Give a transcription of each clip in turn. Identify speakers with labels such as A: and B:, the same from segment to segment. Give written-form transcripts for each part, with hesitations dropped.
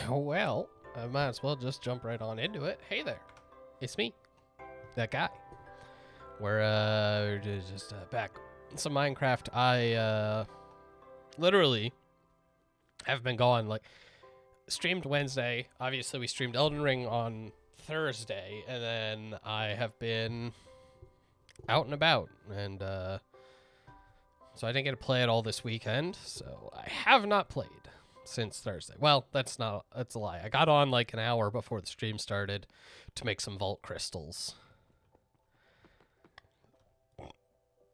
A: Well, I might as well just jump right on into it. Hey there, it's me, that guy. We're just back. Some Minecraft. I literally have been gone. Like, streamed Wednesday. Obviously, we streamed Elden Ring on Thursday, and then I have been out and about, and so I didn't get to play it all this weekend. So I have not played since Thursday. Well, that's a lie. I got on like an hour before the stream started to make some vault crystals,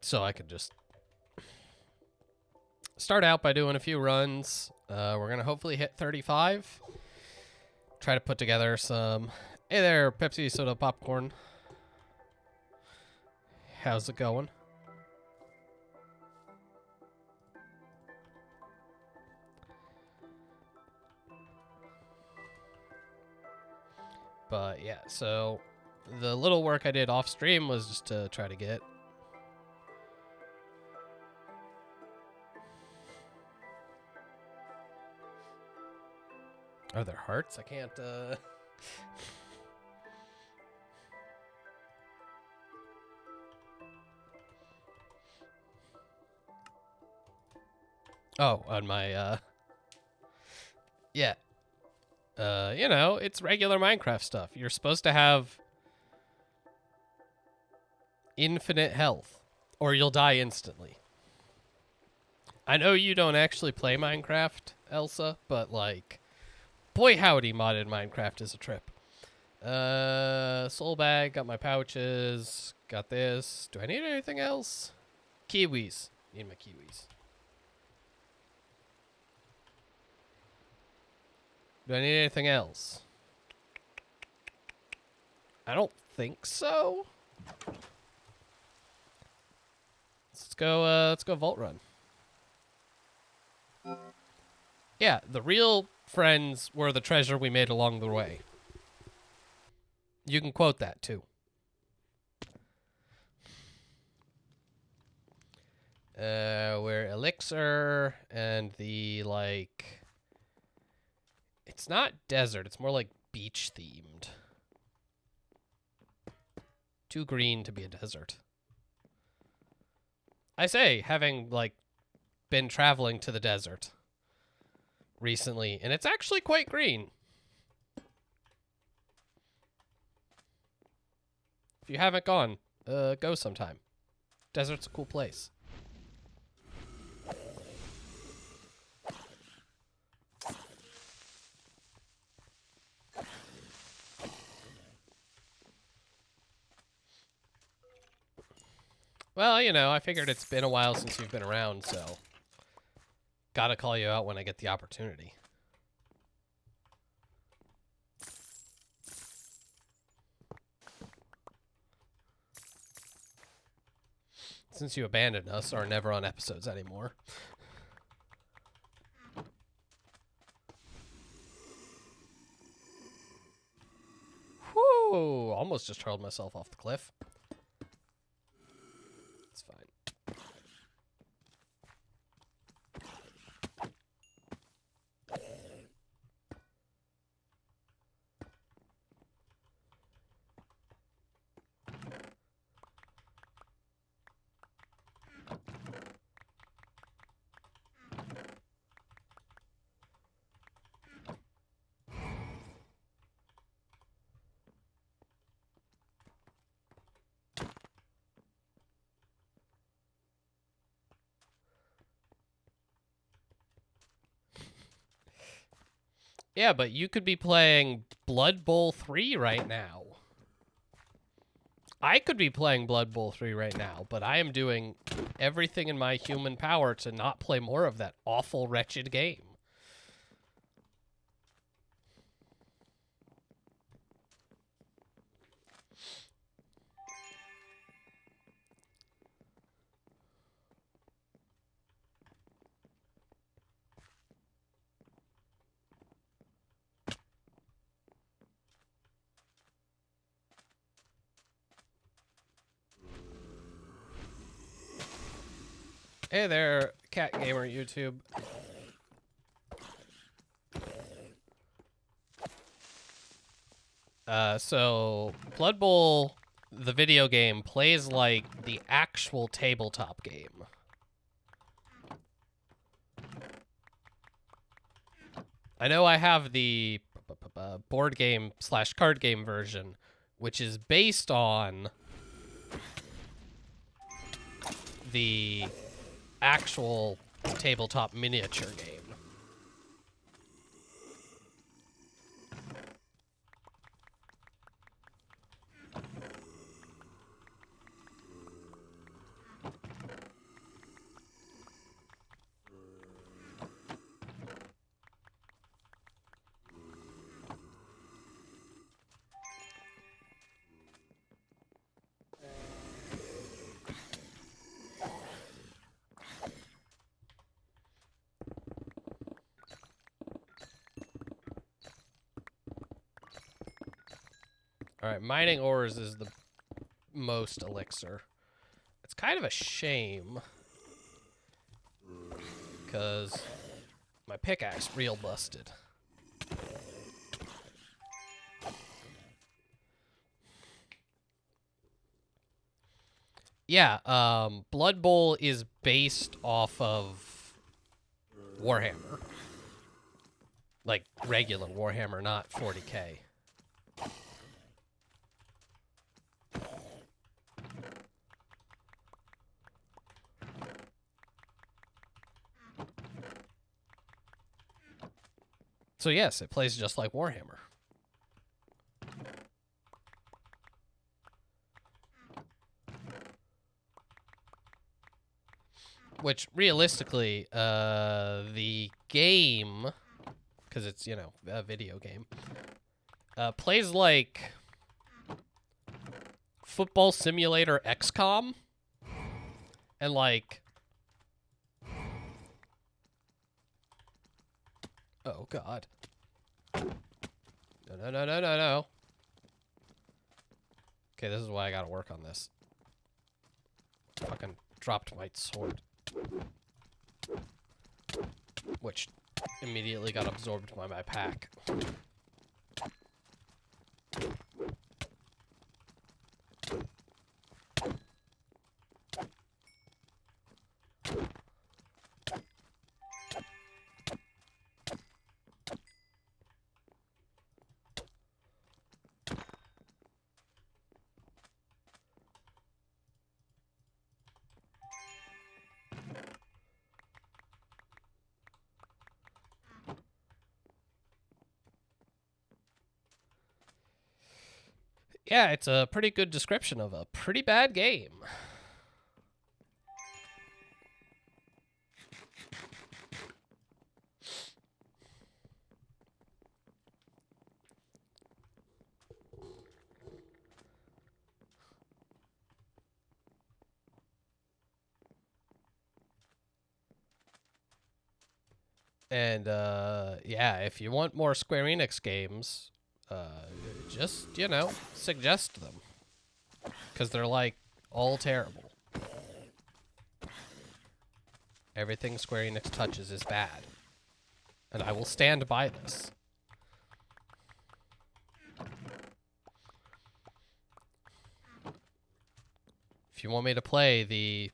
A: so I could just start out by doing a few runs. We're gonna hopefully hit 35. Try to put together some. Hey there, Pepsi soda popcorn. How's it going? But yeah, so the little work I did off stream was just to try to get Are there hearts? I can't Oh, on my yeah. You know, it's regular Minecraft stuff. You're supposed to have infinite health, or you'll die instantly. I know you don't actually play Minecraft, Elsa, but like, boy howdy, modded Minecraft is a trip. Soul bag, got my pouches, got this. Do I need anything else? Kiwis. Need my kiwis. Do I need anything else? I don't think so. Let's go vault run. Yeah, the real friends were the treasure we made along the way. You can quote that too. We're elixir and the like. It's not desert, it's more like beach themed. Too green to be a desert. I say, having like been traveling to the desert recently, and it's actually quite green. If you haven't gone, go sometime. Desert's a cool place. Well, you know, I figured it's been a while since you've been around, so gotta call you out when I get the opportunity. Since you abandoned us, or are never on episodes anymore. Whew! Almost just hurled myself off the cliff. It's fine. Yeah, but you could be playing Blood Bowl 3 right now. I could be playing Blood Bowl 3 right now, but I am doing everything in my human power to not play more of that awful, wretched game. Hey there, Cat Gamer YouTube. So Blood Bowl, the video game, plays like the actual tabletop game. I know I have the board game / card game version, which is based on the actual tabletop miniature game. All right, mining ores is the most elixir. It's kind of a shame because my pickaxe real busted. Yeah, Blood Bowl is based off of Warhammer. Like regular Warhammer, not 40K. So yes, it plays just like Warhammer. Which, realistically, the game, because it's, you know, a video game, plays like Football Simulator XCOM. And, like... Oh, God. No. Okay, this is why I gotta work on this. Fucking dropped my sword. Which immediately got absorbed by my pack. Yeah, it's a pretty good description of a pretty bad game. And, yeah, if you want more Square Enix games, just, you know, suggest them. Because they're, like, all terrible. Everything Square Enix touches is bad. And I will stand by this. If you want me to play the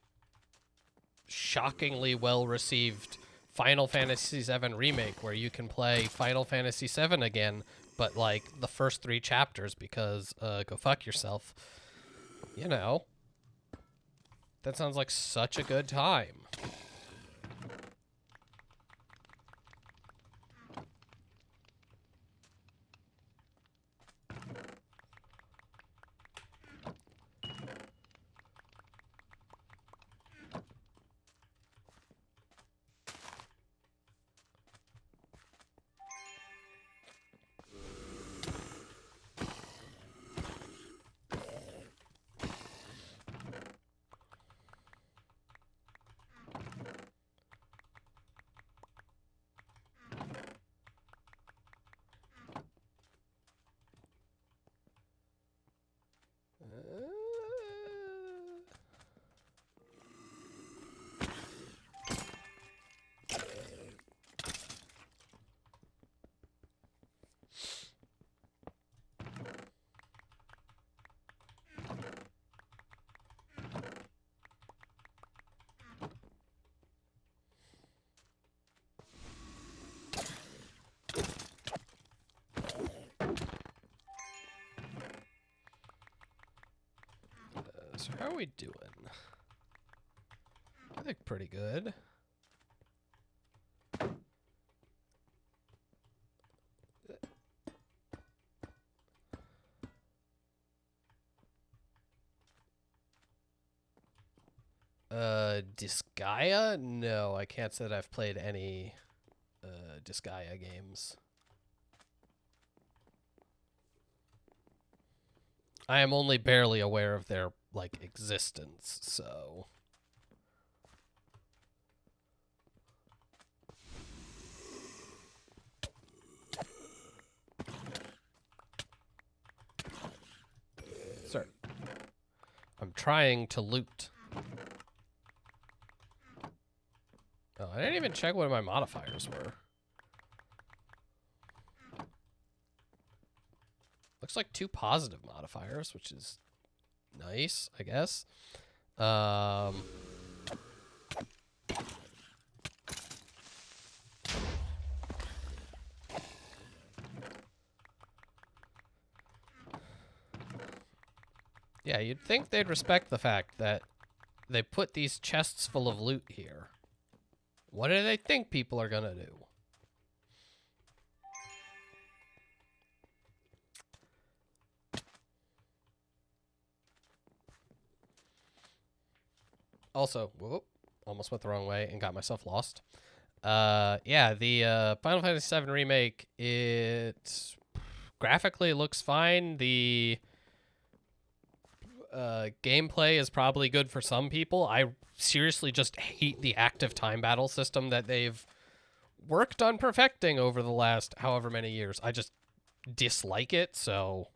A: shockingly well-received Final Fantasy VII Remake, where you can play Final Fantasy VII again, but, like, the first 3 chapters because, go fuck yourself. You know. That sounds like such a good time. So how are we doing? I think pretty good. Disgaea? No, I can't say that I've played any Disgaea games. I am only barely aware of their, like, existence, so... Sir. I'm trying to loot. Oh, I didn't even check what my modifiers were. Looks like 2 positive modifiers, which is nice, I guess. Yeah, you'd think they'd respect the fact that they put these chests full of loot here. What do they think people are gonna do? Also, whoop, almost went the wrong way and got myself lost. Yeah, the Final Fantasy VII Remake, it graphically looks fine. The gameplay is probably good for some people. I seriously just hate the active time battle system that they've worked on perfecting over the last however many years. I just dislike it, so...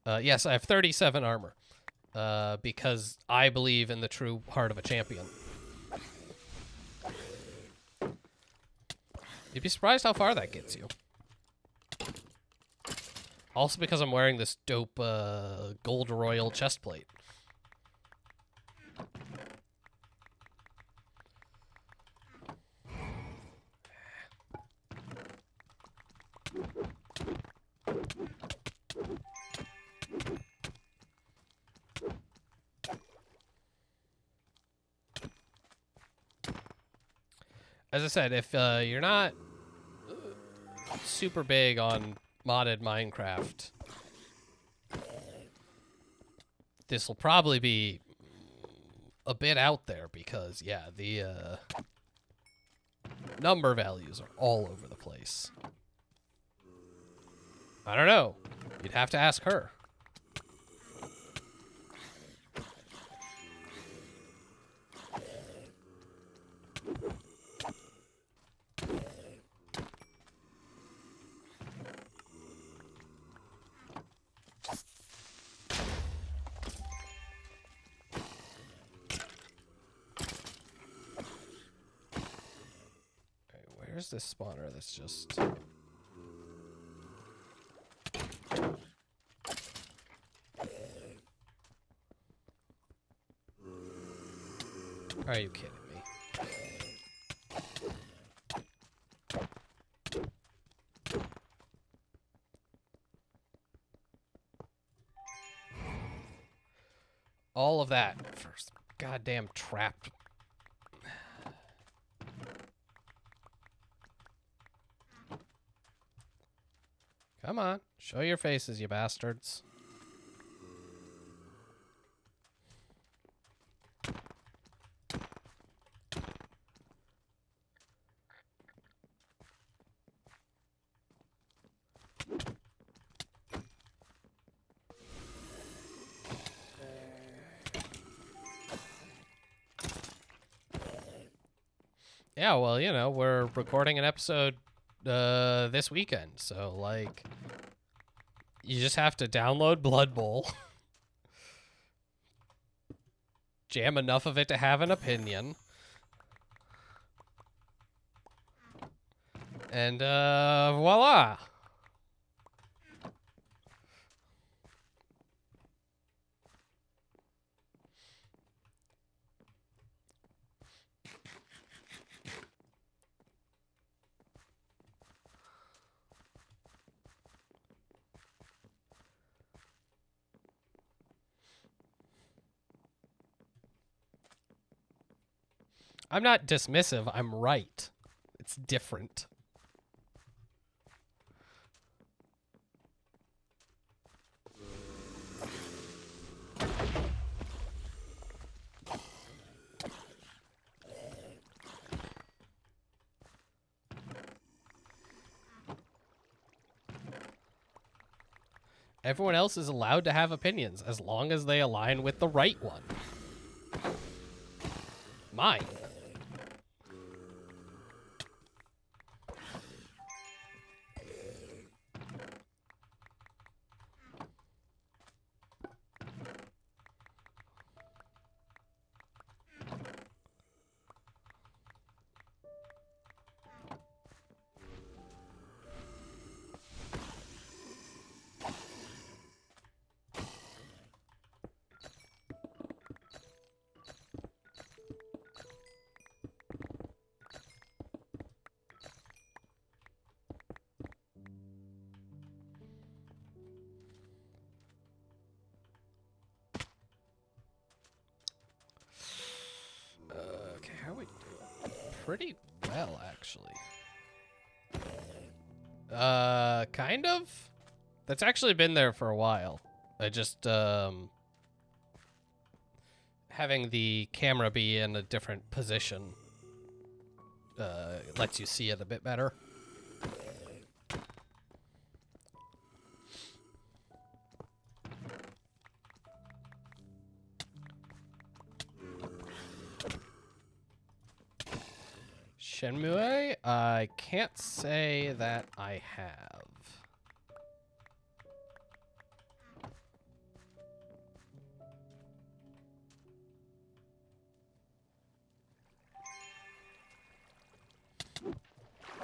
A: yes, I have 37 armor. Because I believe in the true heart of a champion. You'd be surprised how far that gets you. Also because I'm wearing this dope gold royal chest plate. As I said, if you're not super big on modded Minecraft, this will probably be a bit out there because, yeah, the number values are all over the place. I don't know. You'd have to ask her. Where's this spawner that's just... Are you kidding me? All of that for goddamn trapped. Come on, show your faces, you bastards. Yeah, well, you know, we're recording an episode this weekend, so, like, you just have to download Blood Bowl, jam enough of it to have an opinion, and, voila! I'm not dismissive. I'm right. It's different. Everyone else is allowed to have opinions as long as they align with the right one. Mine. Okay, how are we doing? Pretty well, actually. Kind of? That's actually been there for a while. I just, having the camera be in a different position, lets you see it a bit better. Shenmue, I can't say that I have.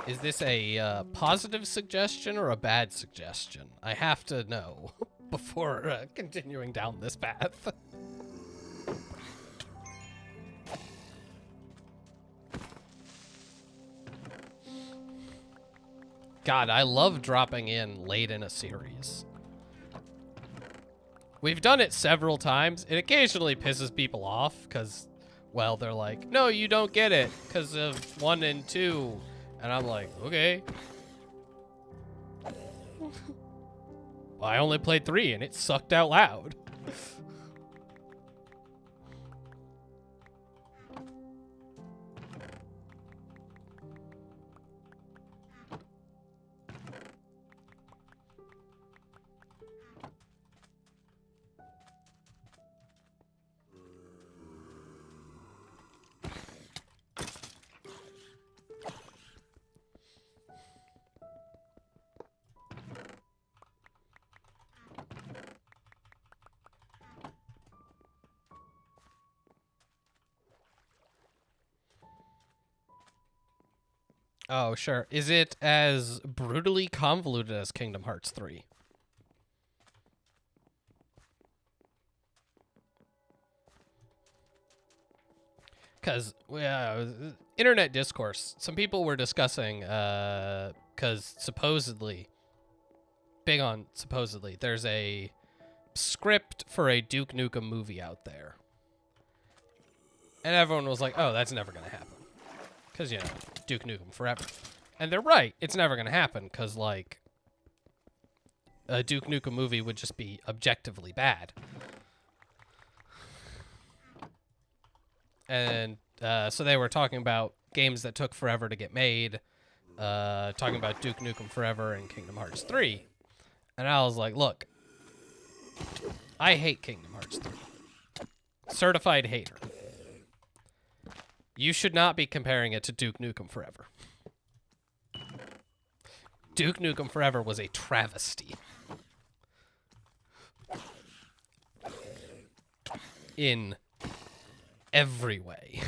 A: Is this a positive suggestion or a bad suggestion? I have to know before continuing down this path. God, I love dropping in late in a series. We've done it several times. It occasionally pisses people off because, well, they're like, no, you don't get it because of 1 and 2. And I'm like, okay. Well, I only played 3 and it sucked out loud. Oh, sure. Is it as brutally convoluted as Kingdom Hearts 3? Because, internet discourse, some people were discussing, because supposedly, big on supposedly, there's a script for a Duke Nukem movie out there. And everyone was like, oh, that's never going to happen. Because, you know, Duke Nukem forever. And they're right. It's never going to happen because, like, a Duke Nukem movie would just be objectively bad. And so they were talking about games that took forever to get made, talking about Duke Nukem Forever and Kingdom Hearts 3. And I was like, look, I hate Kingdom Hearts 3. Certified hater. You should not be comparing it to Duke Nukem Forever. Duke Nukem Forever was a travesty. In every way.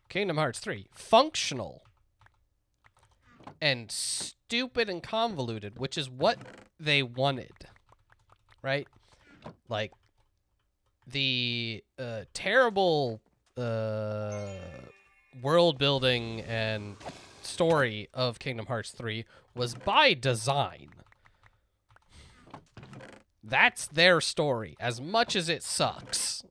A: Kingdom Hearts 3, functional and stupid and convoluted, which is what they wanted. right? Like, the terrible world building and story of Kingdom Hearts 3 was by design. That's their story, as much as it sucks.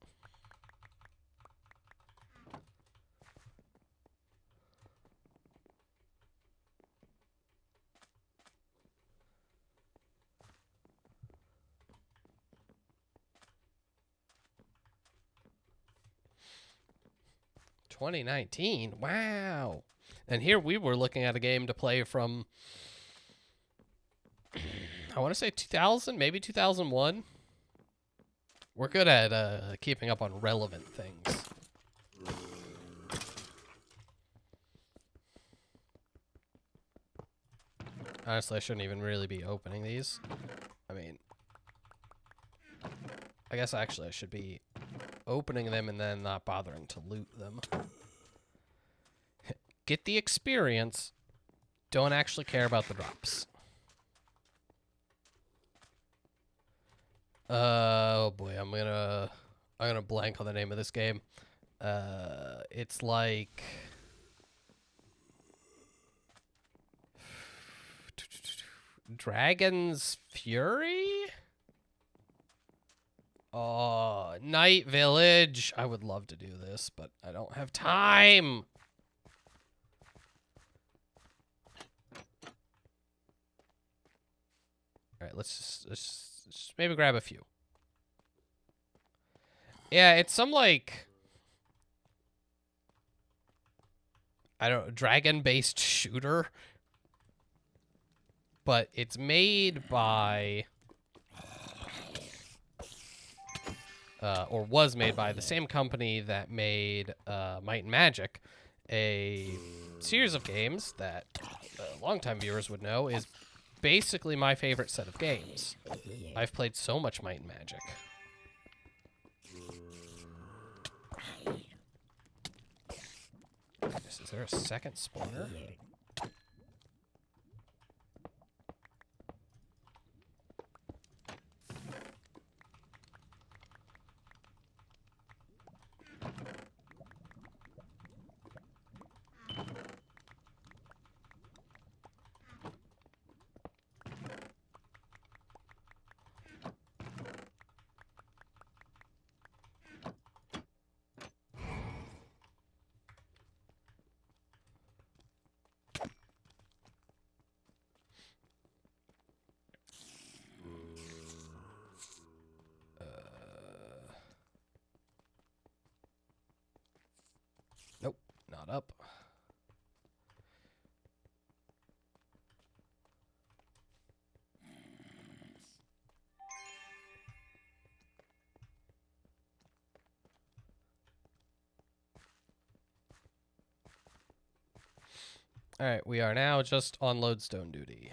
A: "2019? Wow." And here we were looking at a game to play from, I want to say 2000, maybe 2001. We're good at keeping up on relevant things. Honestly, I shouldn't even really be opening these. I mean, I guess actually I should be opening them and then not bothering to loot them. Get the experience. Don't actually care about the drops. Oh boy, I'm gonna blank on the name of this game. It's like Dragon's Fury? Oh, Night Village. I would love to do this, but I don't have time. All right, let's just maybe grab a few. Yeah, it's some like, I don't know, dragon-based shooter, but it's made by or was made by the same company that made Might and Magic, a series of games that longtime viewers would know is basically my favorite set of games. I've played so much Might and Magic. Is there a second spawner? Nope, not up. All right, we are now just on lodestone duty.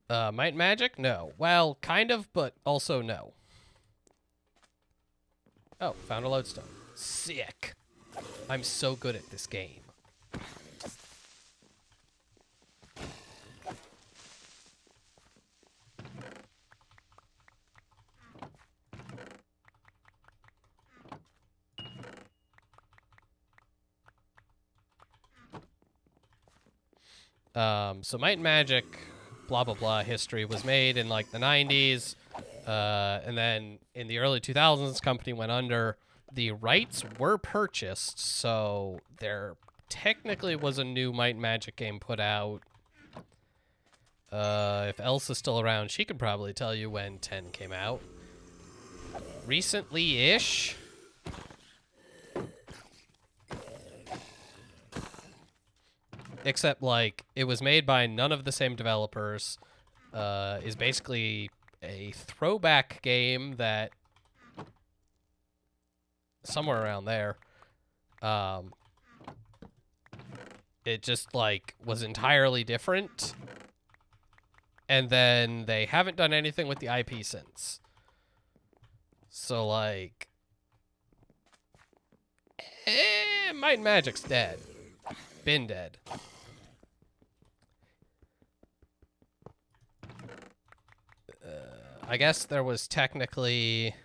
A: Might and Magic? No. Well, kind of, but also no. Oh, found a lodestone. Sick. I'm so good at this game. So Might and Magic, blah, blah, blah, history was made in like the 90s. And then in the early 2000s, company went under. The rights were purchased, so there technically was a new Might and Magic game put out. If Elsa's still around, she could probably tell you when 10 came out. Recently-ish. Except, like, it was made by none of the same developers. Is basically a throwback game that... somewhere around there. It just, like, was entirely different. And then they haven't done anything with the IP since. So, like, Might and Magic's dead. Been dead. I guess there was technically...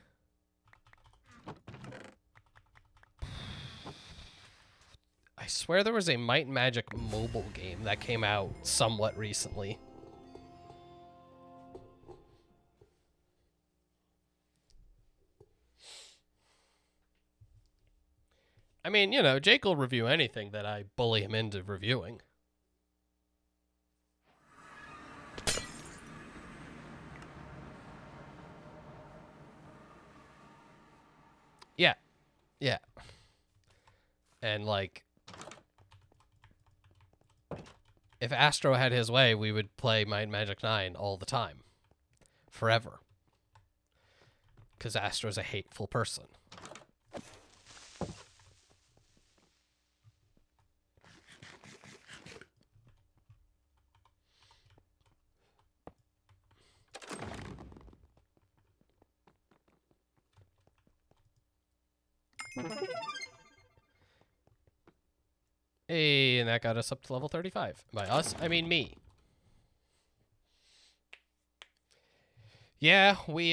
A: I swear there was a Might and Magic mobile game that came out somewhat recently. I mean, you know, Jake will review anything that I bully him into reviewing. Yeah. Yeah. And, like, if Astro had his way, we would play Might and Magic 9 all the time. Forever. Because Astro's a hateful person. Hey, and that got us up to level 35. By us, I mean me. Yeah, we,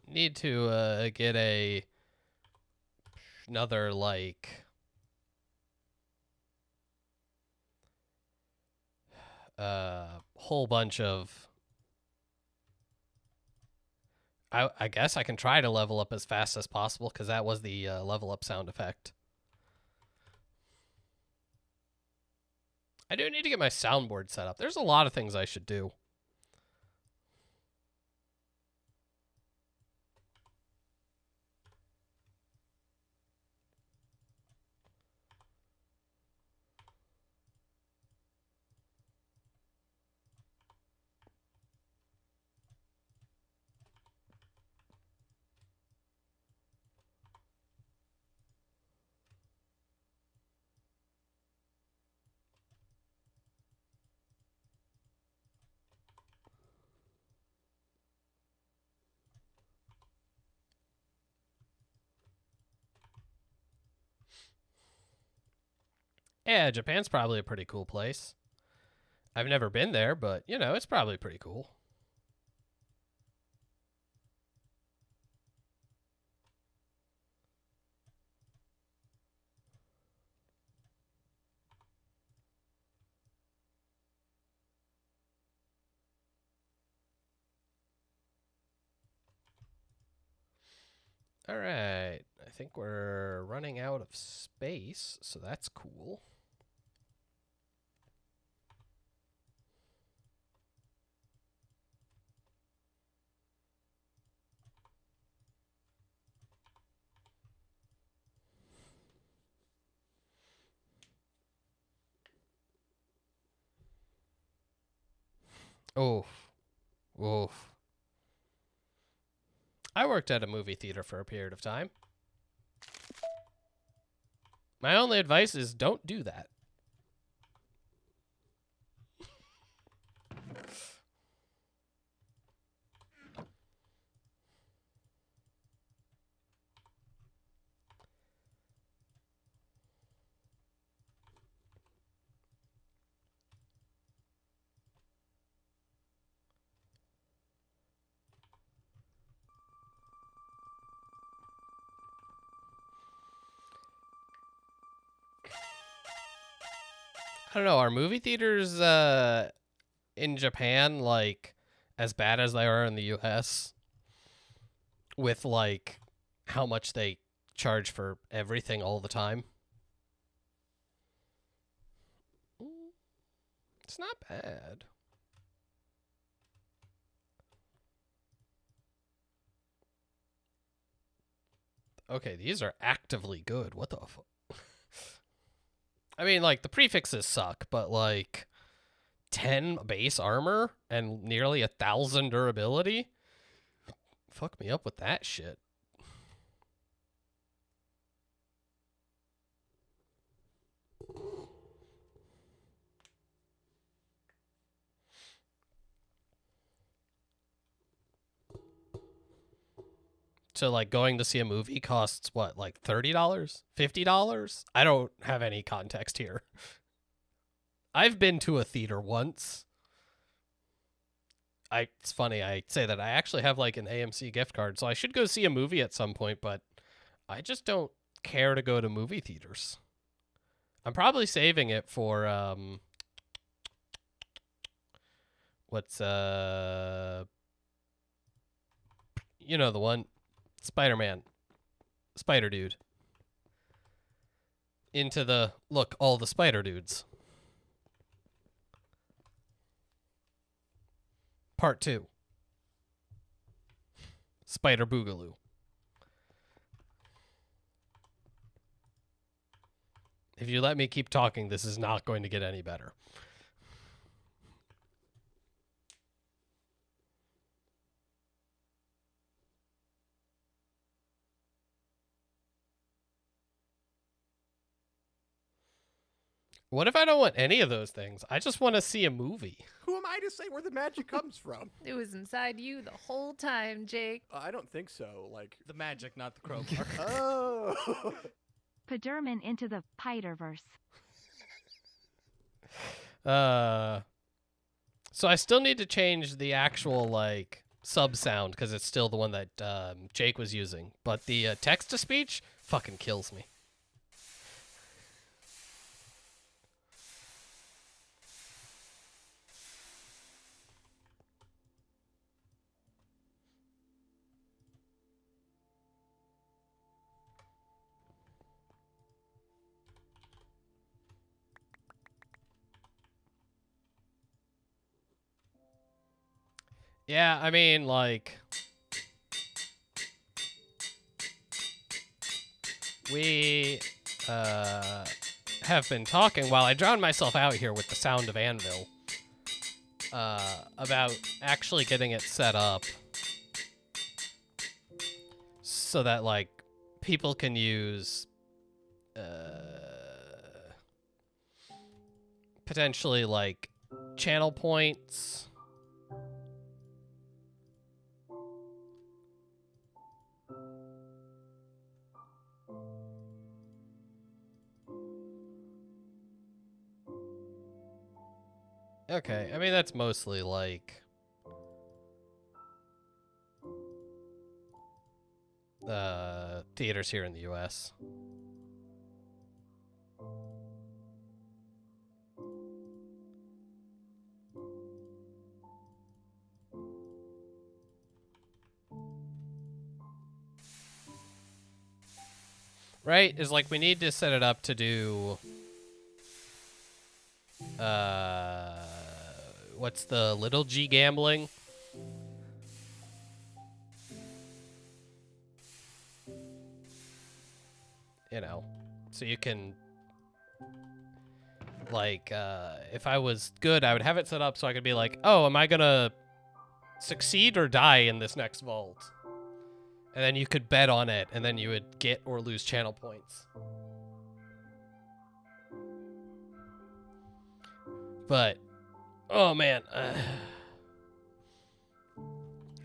A: need to, get another, like, whole bunch of... I guess I can try to level up as fast as possible, because that was the level up sound effect. I do need to get my soundboard set up. There's a lot of things I should do. Yeah, Japan's probably a pretty cool place. I've never been there, but, you know, it's probably pretty cool. All right. I think we're running out of space, so that's cool. Oof. Oof. I worked at a movie theater for a period of time. My only advice is don't do that. I don't know. Are movie theaters in Japan like as bad as they are in the US? With like how much they charge for everything all the time? It's not bad. Okay, these are actively good. What the fuck? I mean, like, the prefixes suck, but, like, 10 base armor and nearly 1,000 durability? Fuck me up with that shit. So like going to see a movie costs what, like $30, $50? I don't have any context here. I've been to a theater once. It's funny I say that. I actually have like an AMC gift card, so I should go see a movie at some point, but I just don't care to go to movie theaters. I'm probably saving it for what's you know the one, Spider-Man, Spider Dude. Into the look, all the Spider Dudes. Part 2. Spider Boogaloo. If you let me keep talking, this is not going to get any better. What if I don't want any of those things? I just want to see a movie.
B: Who am I to say where the magic comes from?
C: It was inside you the whole time, Jake.
B: I don't think so. Like
D: The magic, not the crowbar.
B: oh.
E: Paderman into the Spider-Verse.
A: So I still need to change the actual like sub sound because it's still the one that Jake was using, but the text to speech fucking kills me. Yeah, I mean, like, we have been talking while I drown myself out here with the sound of Anvil about actually getting it set up so that, like, people can use potentially, like, channel points. Okay, I mean, that's mostly, like, theaters here in the US. Right? Is like we need to set it up to do what's the little G gambling? You know, so you can like if I was good, I would have it set up so I could be like, "Oh, am I going to succeed or die in this next vault?" And then you could bet on it, and then you would get or lose channel points. But, oh man.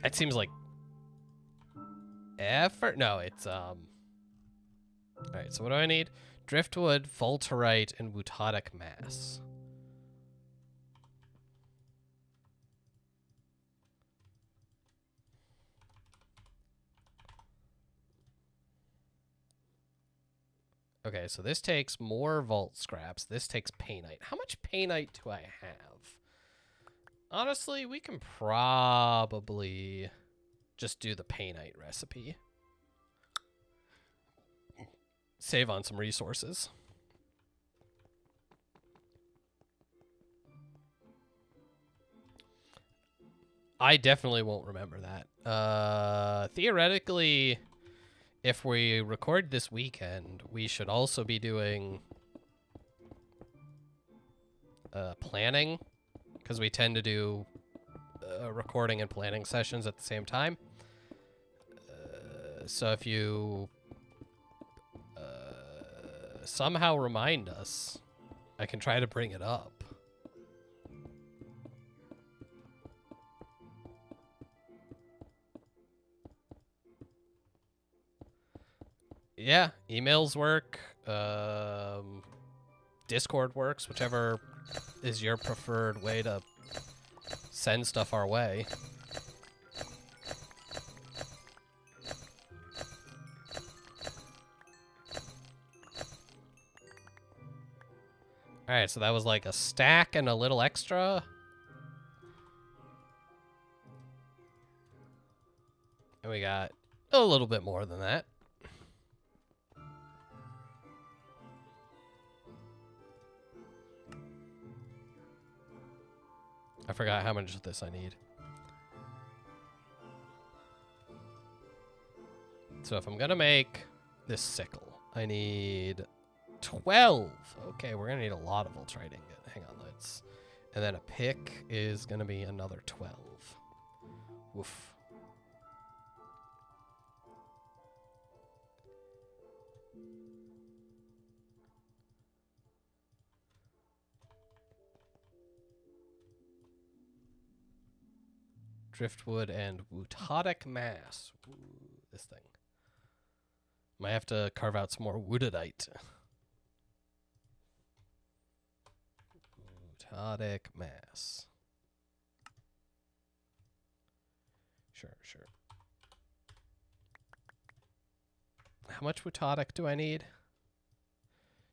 A: It seems like effort. No, it's, Alright, so what do I need? Driftwood, Volterite, and Wutotic Mass. Okay, so this takes more vault scraps. This takes painite. How much painite do I have? Honestly, we can probably just do the painite recipe. Save on some resources. I definitely won't remember that. Theoretically, if we record this weekend, we should also be doing planning, because we tend to do recording and planning sessions at the same time. So if you somehow remind us, I can try to bring it up. Yeah, emails work. Discord works, whichever is your preferred way to send stuff our way. Alright, so that was like a stack and a little extra. And we got a little bit more than that. I forgot how much of this I need. So if I'm gonna make this sickle, I need 12. Okay, we're gonna need a lot of ultrite ingot. Hang on, let's... And then a pick is gonna be another 12. Woof. Driftwood and Wootodic mass. Ooh, this thing. Might have to carve out some more woodadite. Wootodic mass. Sure, sure. How much wootodic do I need?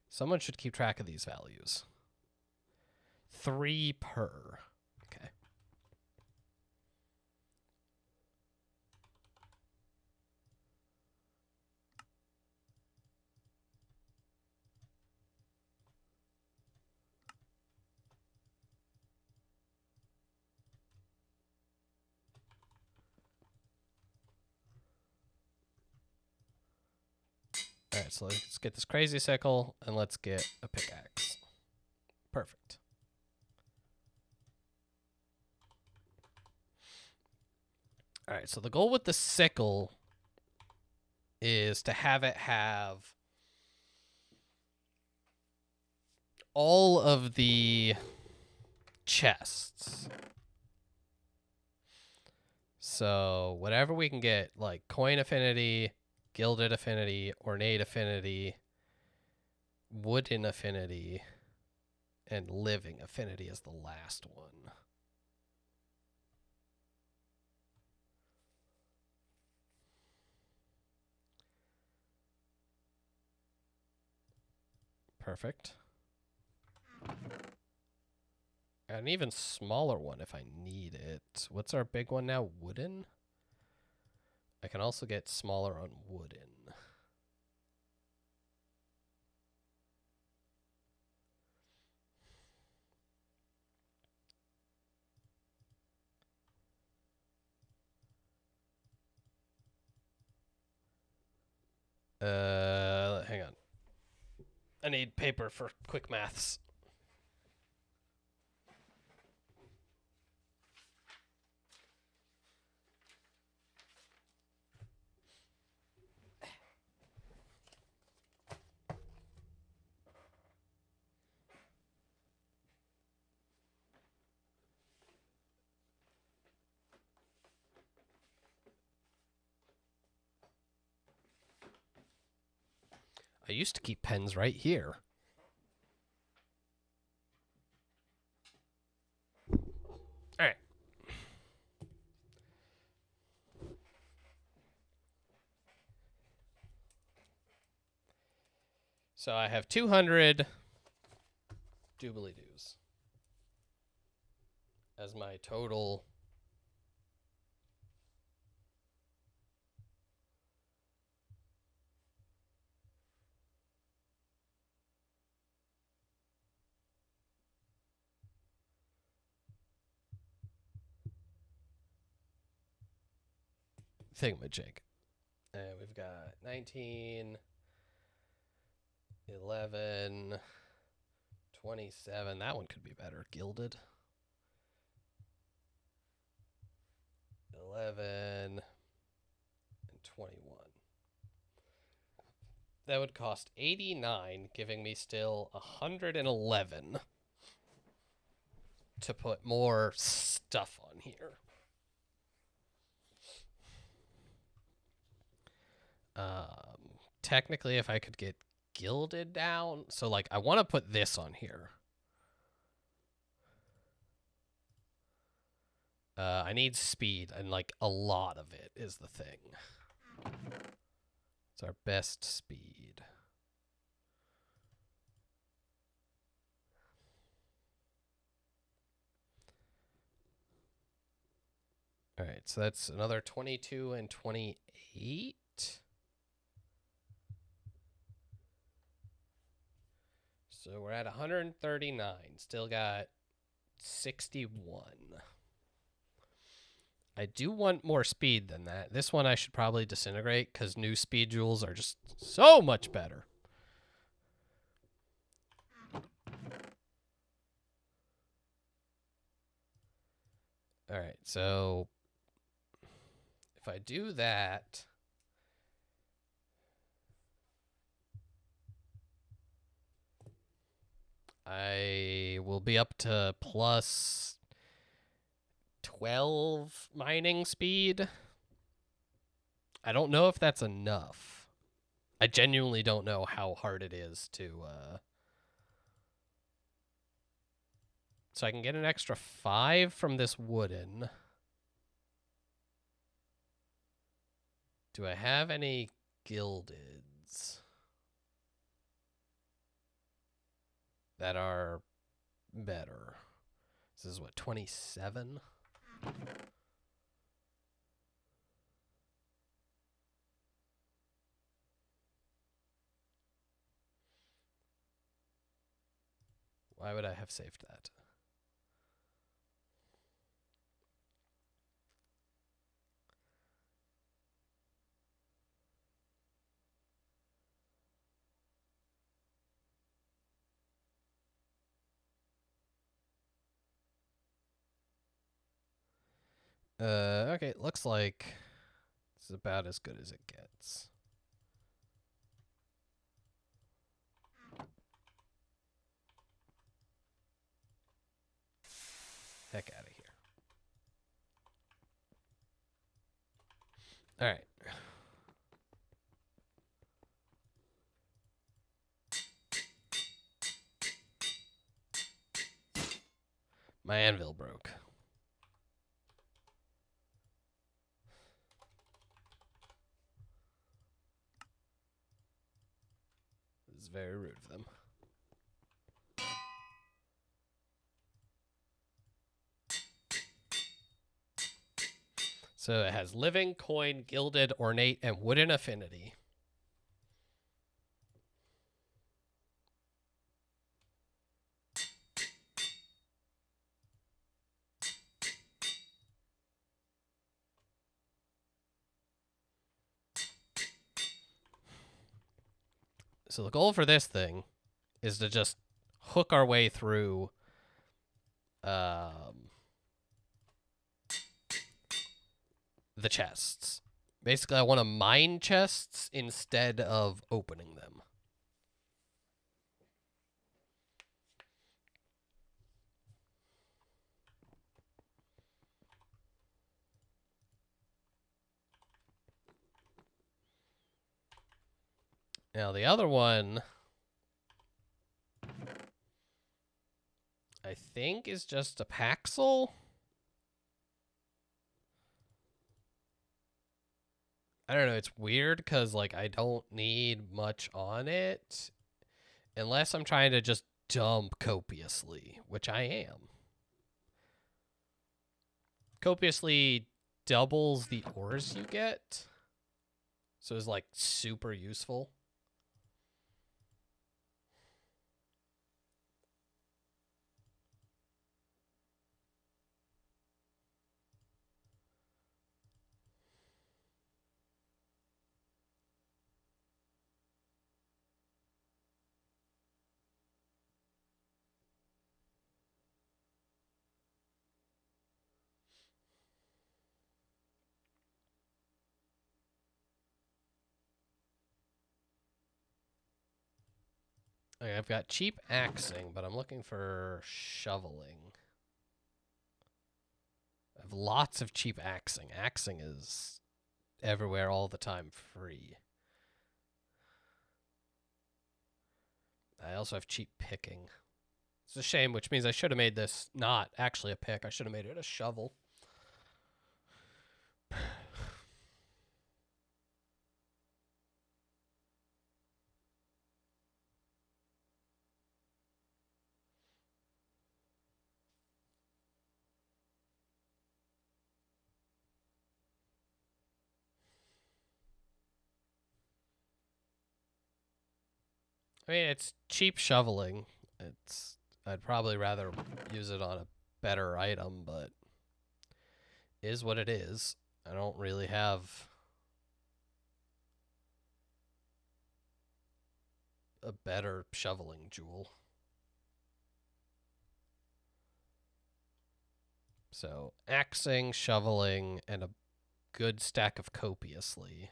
A: Someone should keep track of these values. 3 per. Okay. Alright, so let's get this crazy sickle, and let's get a pickaxe. Perfect. Alright, so the goal with the sickle is to have it have all of the chests. So whatever we can get, like coin affinity, gilded affinity, ornate affinity, wooden affinity, and living affinity is the last one. Perfect. An even smaller one if I need it. What's our big one now? Wooden? I can also get smaller on wooden. Hang on. I need paper for quick maths. I used to keep pens right here. All right. So I have 200 doobly-doos as my total. Thingamajig. And we've got 19, 11, 27. That one could be better. Gilded. 11 and 21. That would cost 89, giving me still 111 to put more stuff on here. technically if I could get gilded down. So like I want to put this on here. I need speed, and like a lot of it is the thing. It's our best speed. All right, so that's another 22 and 28. So we're at 139. Still got 61. I do want more speed than that. This one I should probably disintegrate because new speed jewels are just so much better. All right, so if I do that, I will be up to plus 12 mining speed. I don't know if that's enough. I genuinely don't know how hard it is to... So I can get an extra 5 from this wooden. Do I have any gildeds that are better? This is what, 27? Why would I have saved that? Okay, looks like this is about as good as it gets. Heck out of here. All right. My anvil broke. This is very rude of them. So it has living, coin, gilded, ornate, and wooden affinity. So the goal for this thing is to just hook our way through the chests. Basically, I want to mine chests instead of opening them. Now, the other one, I think, is just a Paxel. I don't know, it's weird because, like, I don't need much on it unless I'm trying to just dump copiously, which I am. Copiously doubles the ores you get, so it's, like, super useful. Okay, I've got cheap axing, but I'm looking for shoveling. I have lots of cheap axing. Axing is everywhere all the time free. I also have cheap picking. It's a shame, which means I should have made this not actually a pick. I should have made it a shovel. I mean, it's cheap shoveling. I'd probably rather use it on a better item, but is what it is. I don't really have a better shoveling jewel. So, axing, shoveling, and a good stack of copiously.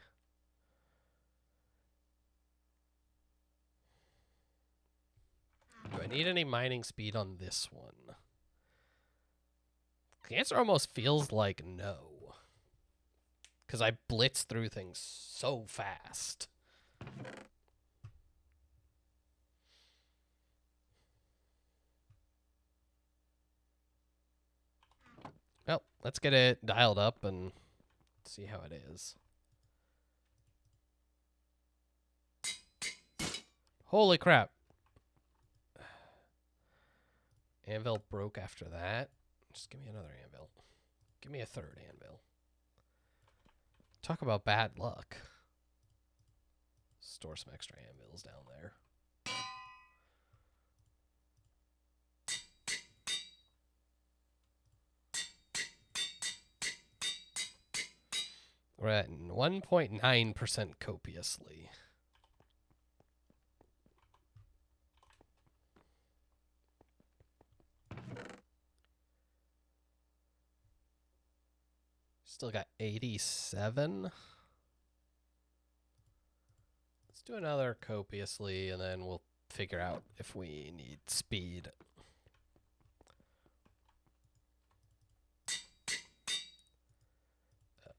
A: Do I need any mining speed on this one? The answer almost feels like no. Because I blitz through things so fast. Well, let's get it dialed up and see how it is. Holy crap. Anvil broke after that. Just give me another anvil. Give me a third anvil. Talk about bad luck. Store some extra anvils down there. We're at 1.9% copiously. Still got 87. Let's do another copiously, and then we'll figure out if we need speed.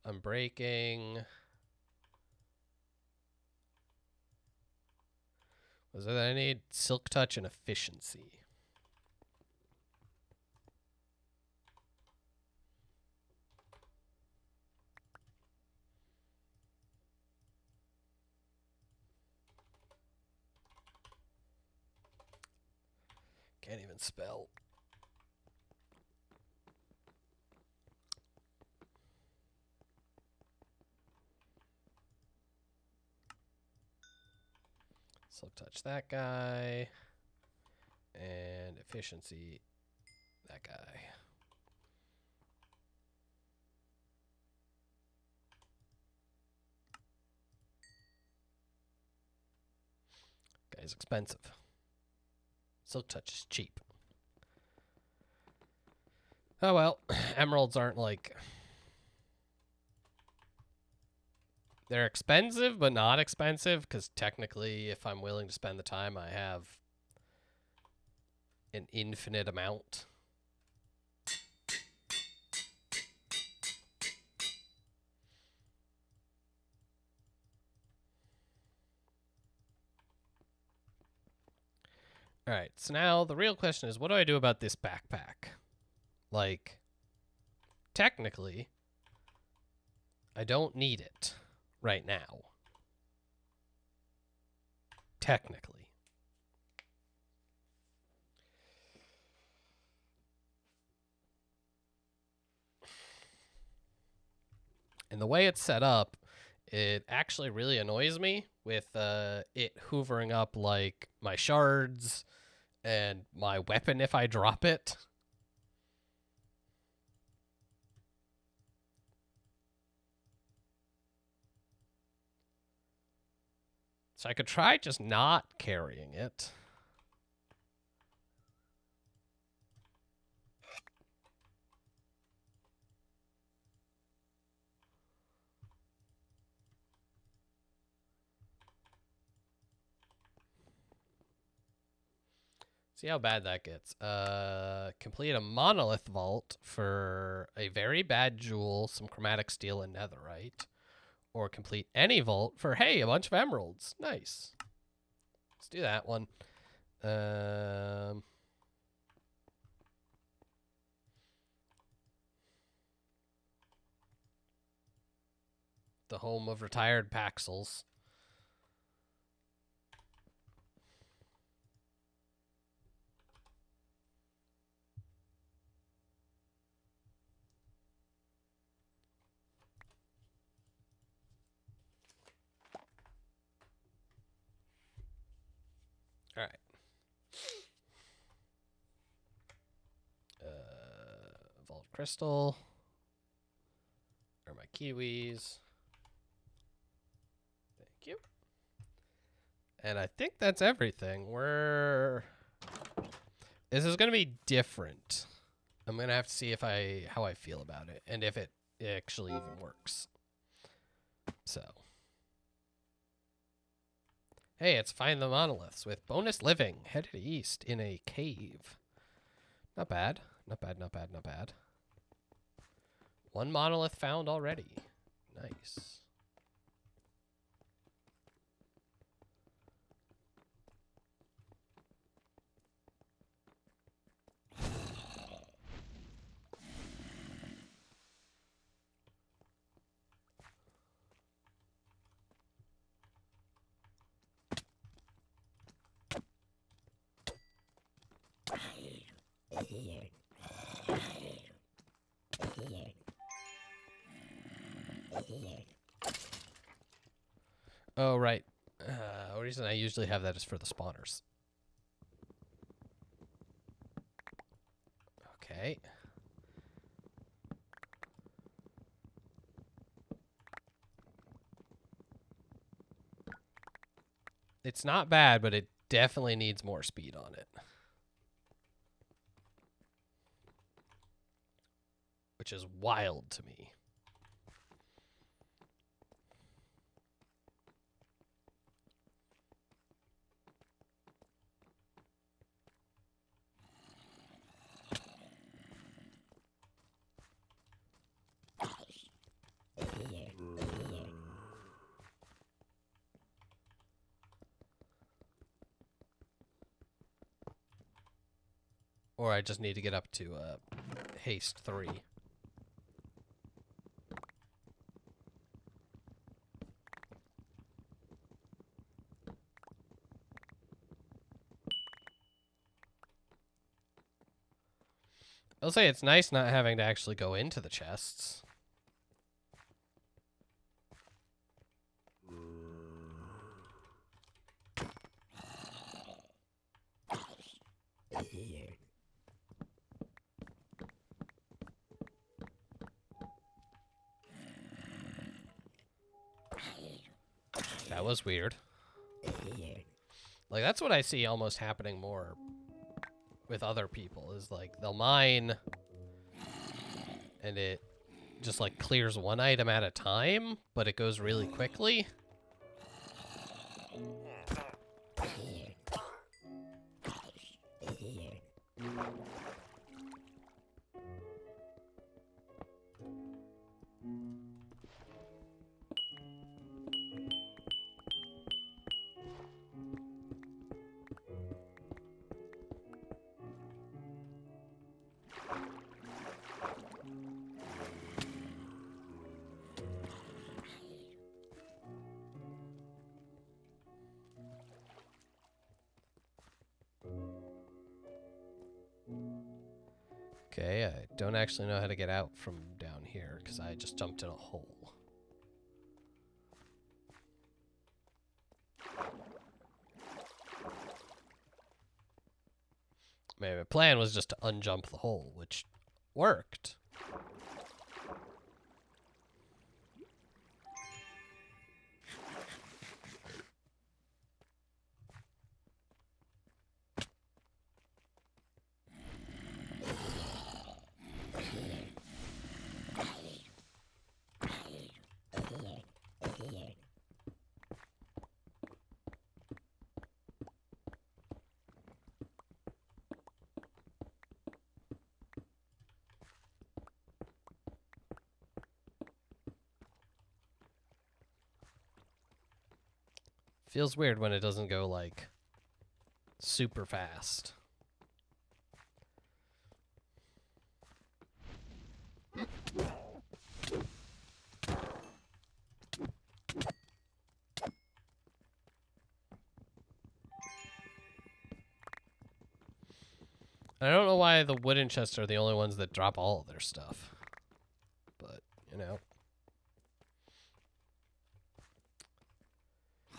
A: Unbreaking. Was there that I need? Silk touch and efficiency. Can't even spell. Silk touch that guy. And efficiency that guy. Guy's expensive. Silk touch is cheap. Oh well, emeralds aren't like... They're expensive, but not expensive, because technically, if I'm willing to spend the time, I have an infinite amount. Alright, so now the real question is, what do I do about this backpack? Like, technically, I don't need it right now. Technically. And the way it's set up, it actually really annoys me with it hoovering up like my shards and my weapon if I drop it. So I could try just not carrying it. See how bad that gets. Complete a monolith vault for a very bad jewel, some chromatic steel, and netherite. Or complete any vault for, hey, a bunch of emeralds. Nice. Let's do that one. Um, the home of retired Paxels. All right. Vault Crystal. Are my kiwis. Thank you. And I think that's everything. This is gonna be different. I'm gonna have to see how I feel about it and if it actually even works. So. Hey, it's Find the Monoliths with bonus living headed east in a cave. Not bad. Not bad, not bad, not bad. One monolith found already. Nice. Oh, right. The reason I usually have that is for the spawners. Okay. It's not bad, but it definitely needs more speed on it. Which is wild to me. Or I just need to get up to haste 3. I'll say it's nice not having to actually go into the chests. That was weird. Like, that's what I see almost happening more with other people, is like they'll mine and it just like clears one item at a time, but it goes really quickly. Okay, I don't actually know how to get out from down here because I just jumped in a hole. Maybe my plan was just to unjump the hole, which worked. Feels weird when it doesn't go, like, super fast. I don't know why the wooden chests are the only ones that drop all of their stuff. But, you know.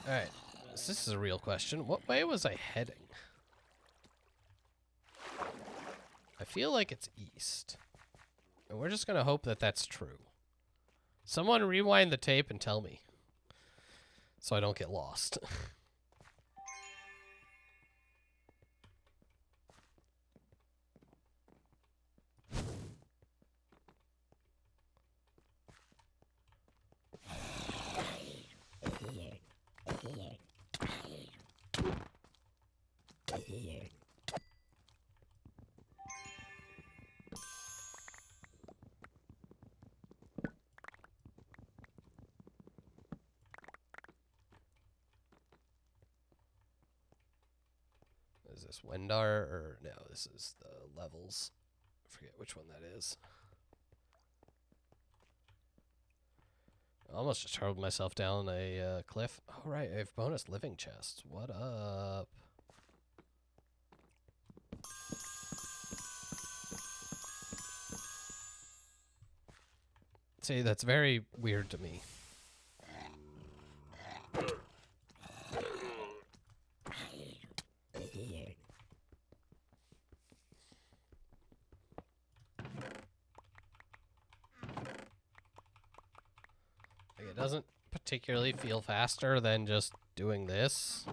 A: Alright. This is a real question. What way was I heading? I feel like it's east. And we're just going to hope that that's true. Someone rewind the tape and tell me. So I don't get lost. Is this Wendar or no? This is the levels. I forget which one that is. I almost just hurled myself down a cliff. Oh, right. I have bonus living chests. What up? See, that's very weird to me. Like, it doesn't particularly feel faster than just doing this.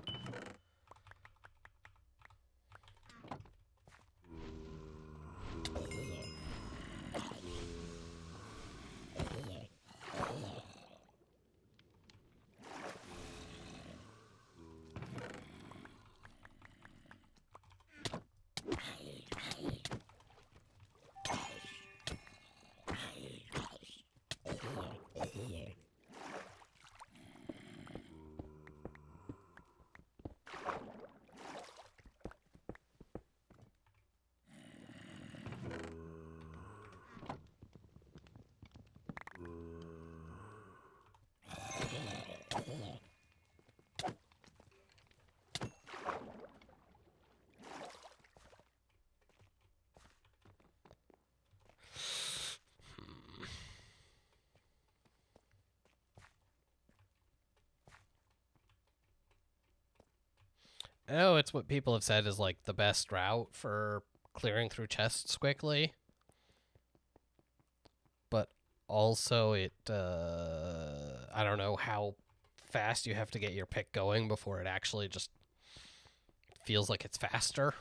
A: I know it's what people have said is like the best route for clearing through chests quickly. But also it, I don't know how fast you have to get your pick going before it actually just feels like it's faster.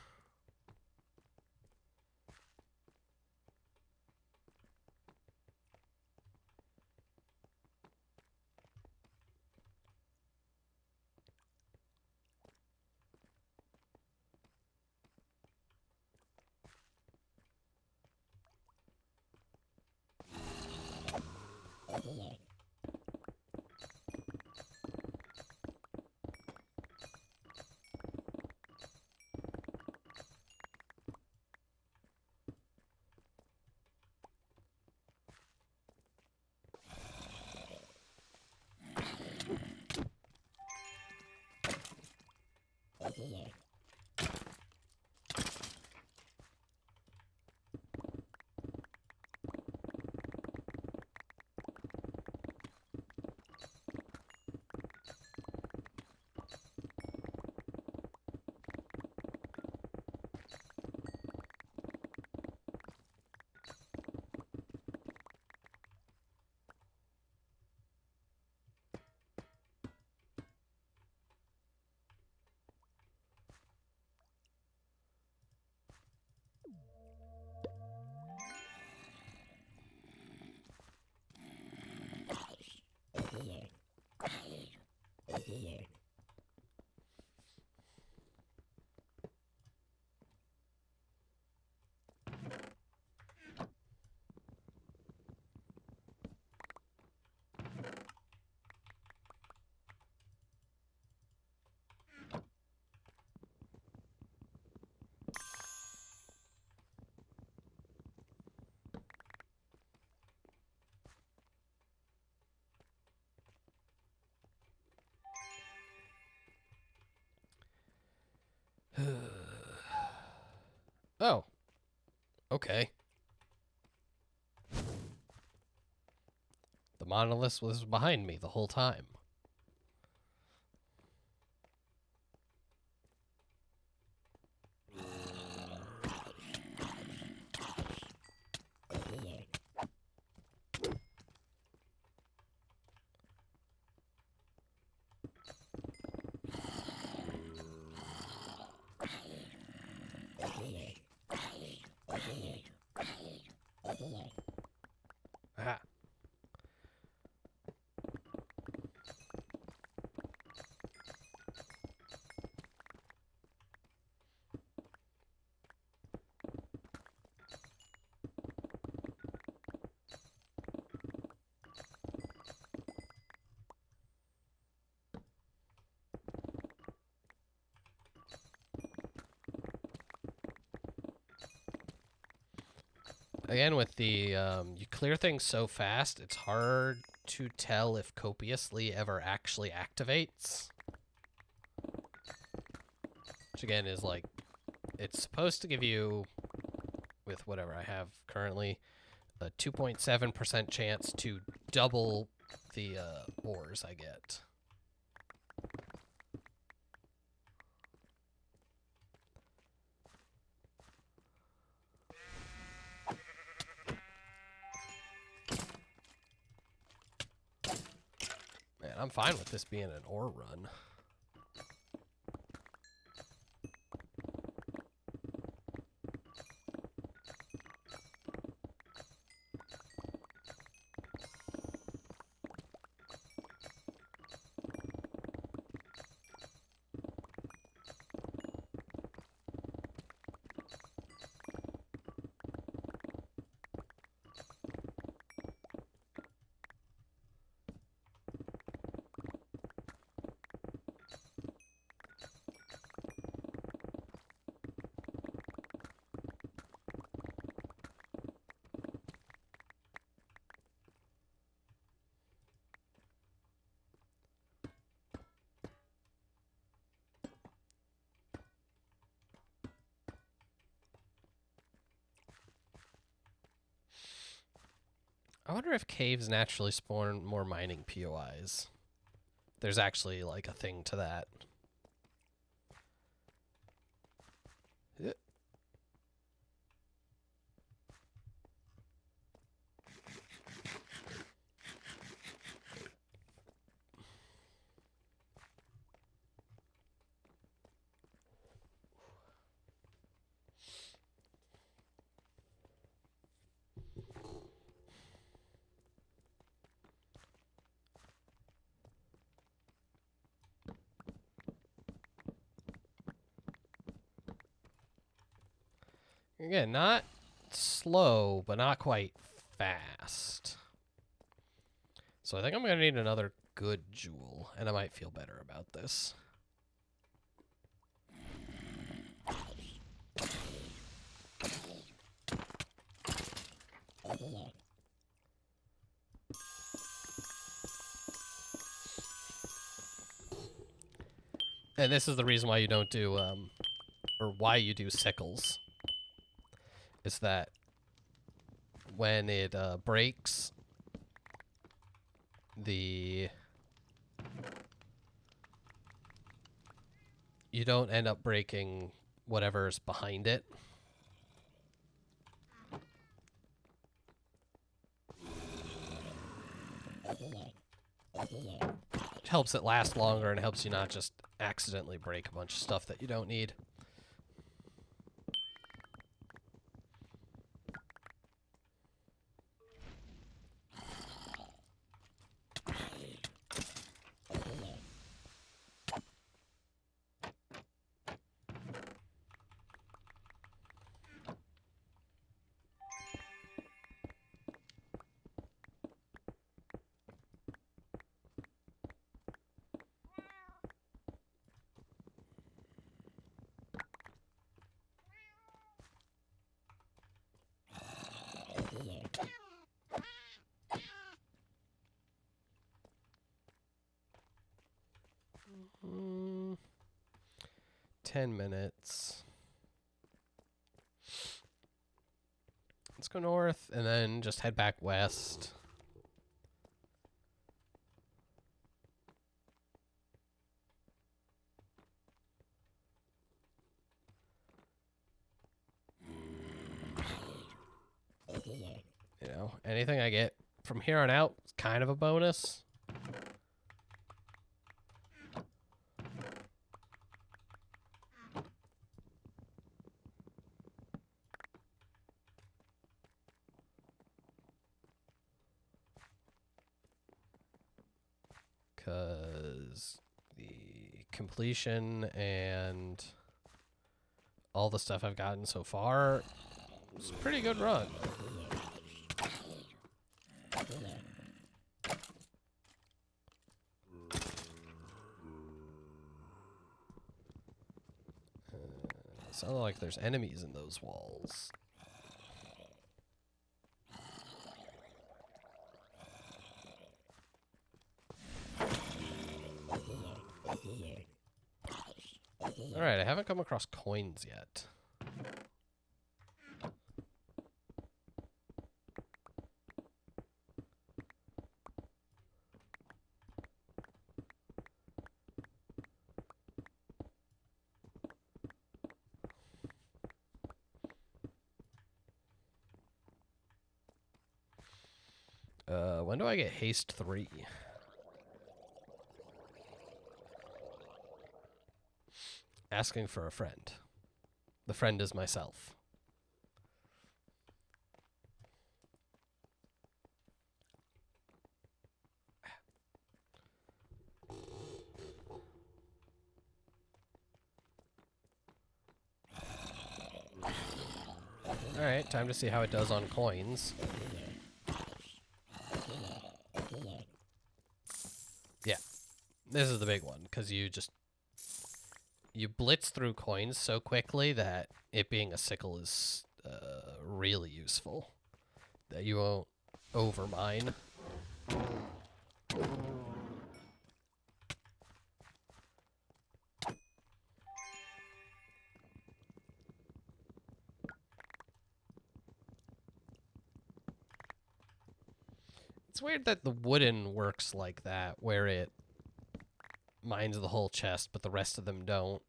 A: Okay. The monolith was behind me the whole time. Ah. Again, with the, you clear things so fast, it's hard to tell if copiously ever actually activates. Which again is like, it's supposed to give you, with whatever I have currently, a 2.7% chance to double the ores I get. Man, I'm fine with this being an ore run. I wonder if caves naturally spawn more mining POIs. There's actually like a thing to that. Yeah. Again, not slow, but not quite fast. So I think I'm going to need another good jewel, and I might feel better about this. And this is the reason why you don't do, or why you do sickles. Is that when it breaks, you don't end up breaking whatever's behind it. It helps it last longer and helps you not just accidentally break a bunch of stuff that you don't need. Mm, 10 minutes. Let's go north and then just head back west. You know, anything I get from here on out is kind of a bonus. Because the completion and all the stuff I've gotten so far, it's a pretty good run. It's not like there's enemies in those walls. Alright, I haven't come across coins yet. When do I get haste 3? Asking for a friend. The friend is myself. Alright, time to see how it does on coins. Yeah, this is the big one, because you blitz through coins so quickly that it being a sickle is really useful. That you won't overmine. It's weird that the wooden works like that, where it mines the whole chest, but the rest of them don't.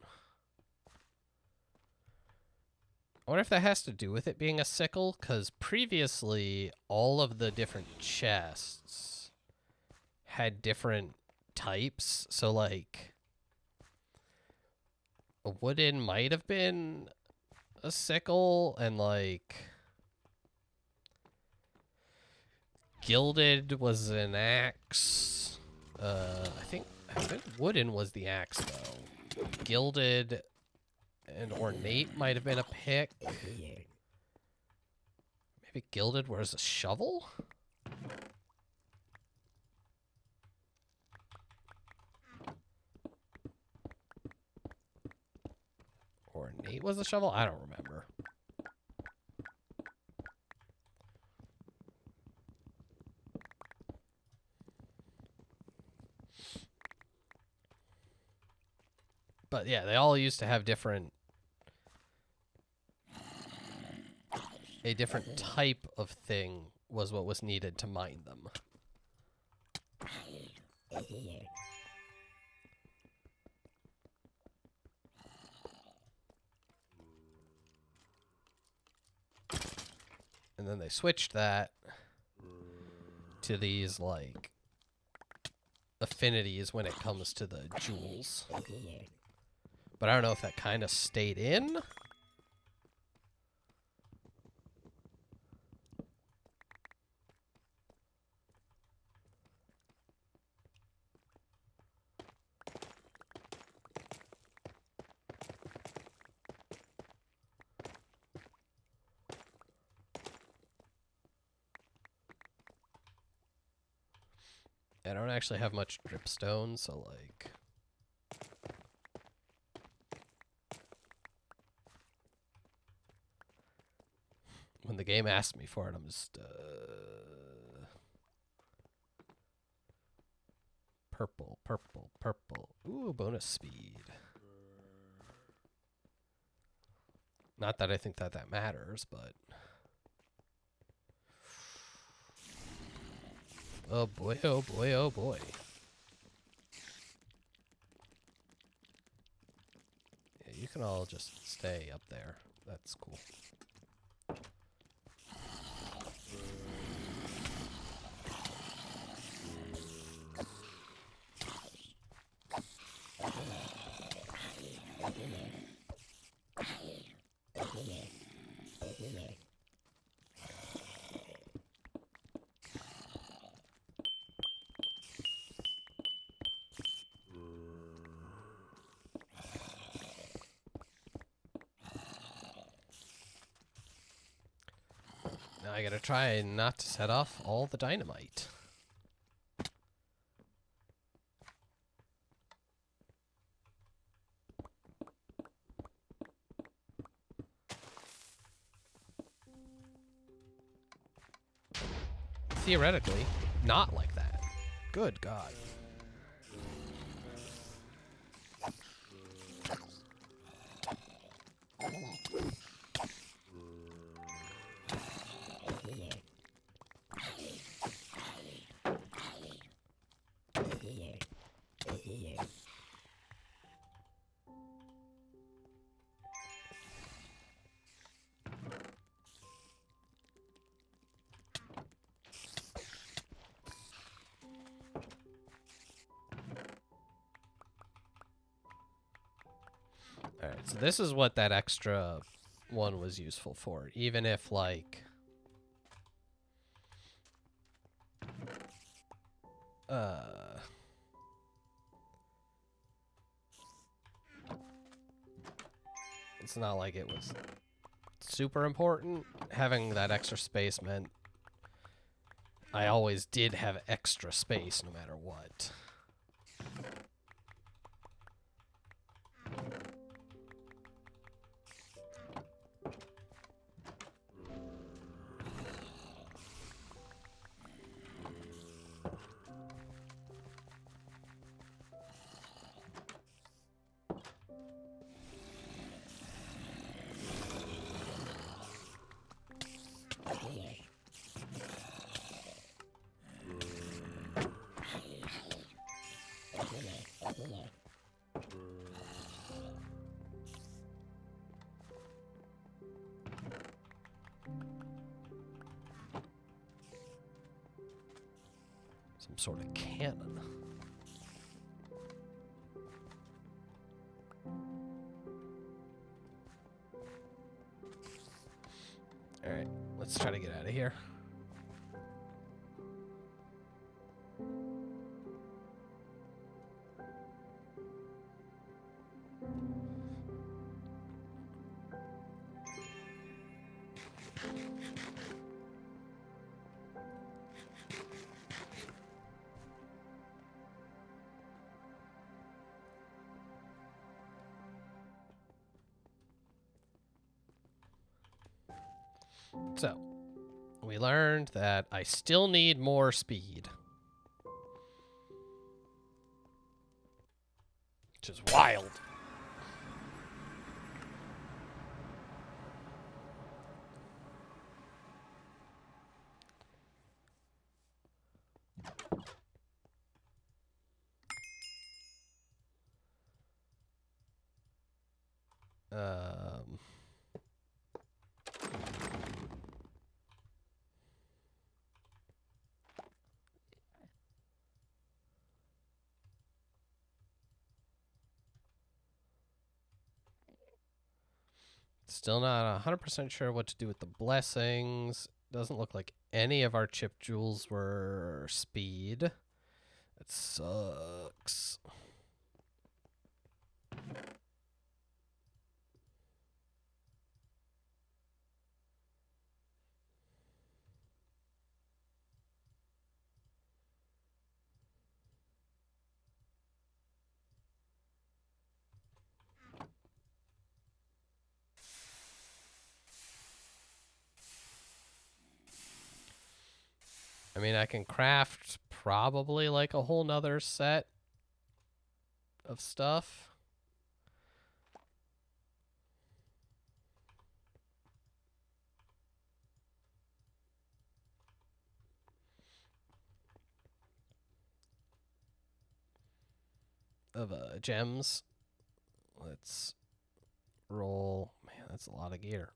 A: I wonder if that has to do with it being a sickle, because previously all of the different chests had different types. So, like, a wooden might have been a sickle, and, like, gilded was an axe. I think wooden was the axe, though. Gilded and ornate might have been a pick. Maybe gilded was a shovel? Ornate was a shovel? I don't remember. But yeah, they all used to have a different type of thing was what was needed to mine them. And then they switched that to these, like, affinities when it comes to the jewels. But I don't know if that kind of stayed in. I don't actually have much dripstone, so, like, when the game asks me for it, I'm just, purple, purple, purple. Ooh, bonus speed. Not that I think that matters, but Oh boy, oh boy, oh boy. Yeah, you can all just stay up there. That's cool. Now I gotta try not to set off all the dynamite. Theoretically, not like that. Good God. Alright, so this is what that extra one was useful for. Even if, like... It's not like it was super important. Having that extra space meant I always did have extra space no matter what. Some sort of cannon. Alright, let's try to get out of here. So, we learned that I still need more speed. Which is wild. Um... Still not 100% sure what to do with the blessings. Doesn't look like any of our chip jewels were speed. That sucks. I mean, I can craft probably like a whole nother set of stuff. of gems. Let's roll. Man, that's a lot of gear.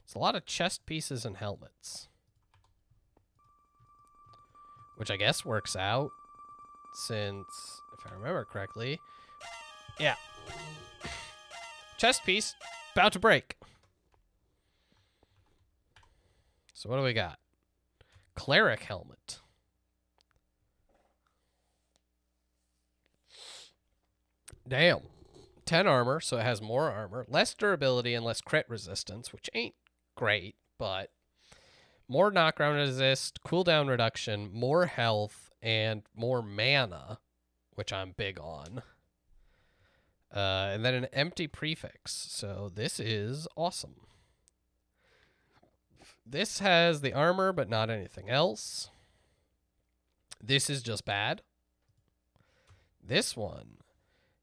A: It's a lot of chest pieces and helmets. Which I guess works out since, if I remember correctly, yeah. Chest piece about to break. So what do we got? Cleric helmet. Damn. 10 armor, so it has more armor, less durability and less crit resistance, which ain't great, but more knockdown resist, cooldown reduction, more health, and more mana, which I'm big on. And then an empty prefix. So this is awesome. This has the armor, but not anything else. This is just bad. This one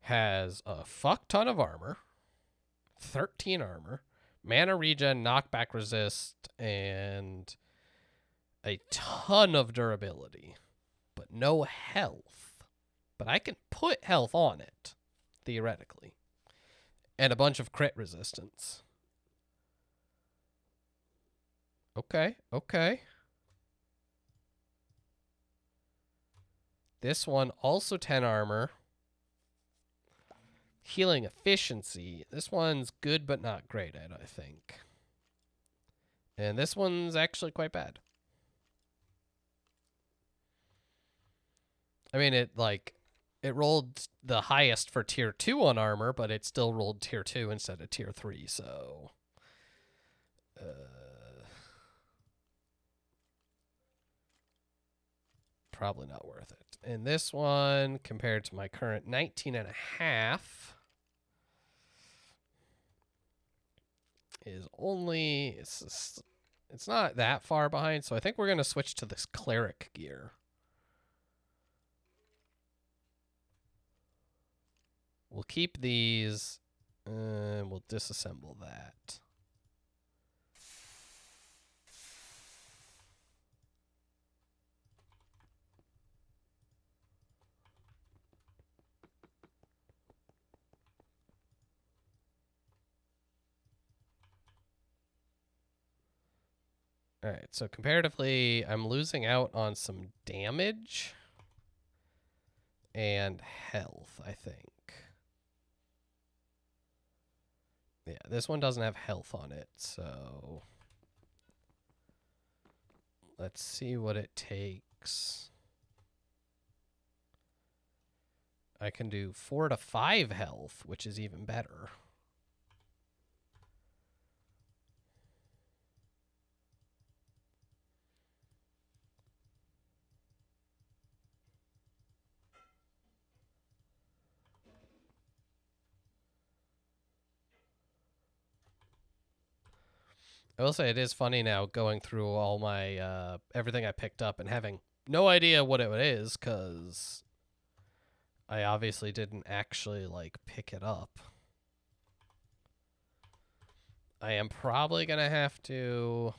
A: has a fuck ton of armor, 13 armor, mana regen, knockback resist, and a ton of durability, but no health. But I can put health on it, theoretically, and a bunch of crit resistance. Okay, okay. This one also 10 armor. Healing efficiency. This one's good but not great, I think. And this one's actually quite bad. I mean, it rolled the highest for tier 2 on armor, but it still rolled tier 2 instead of tier 3, so probably not worth it. And this one, compared to my current 19.5, is only, it's not that far behind, so I think we're going to switch to this cleric gear. We'll keep these, and we'll disassemble that. All right, so comparatively, I'm losing out on some damage and health, I think. Yeah, this one doesn't have health on it, so let's see what it takes. I can do 4 to 5 health, which is even better. I will say it is funny now going through all my everything I picked up and having no idea what it is, because I obviously didn't actually pick it up. I am probably gonna have to,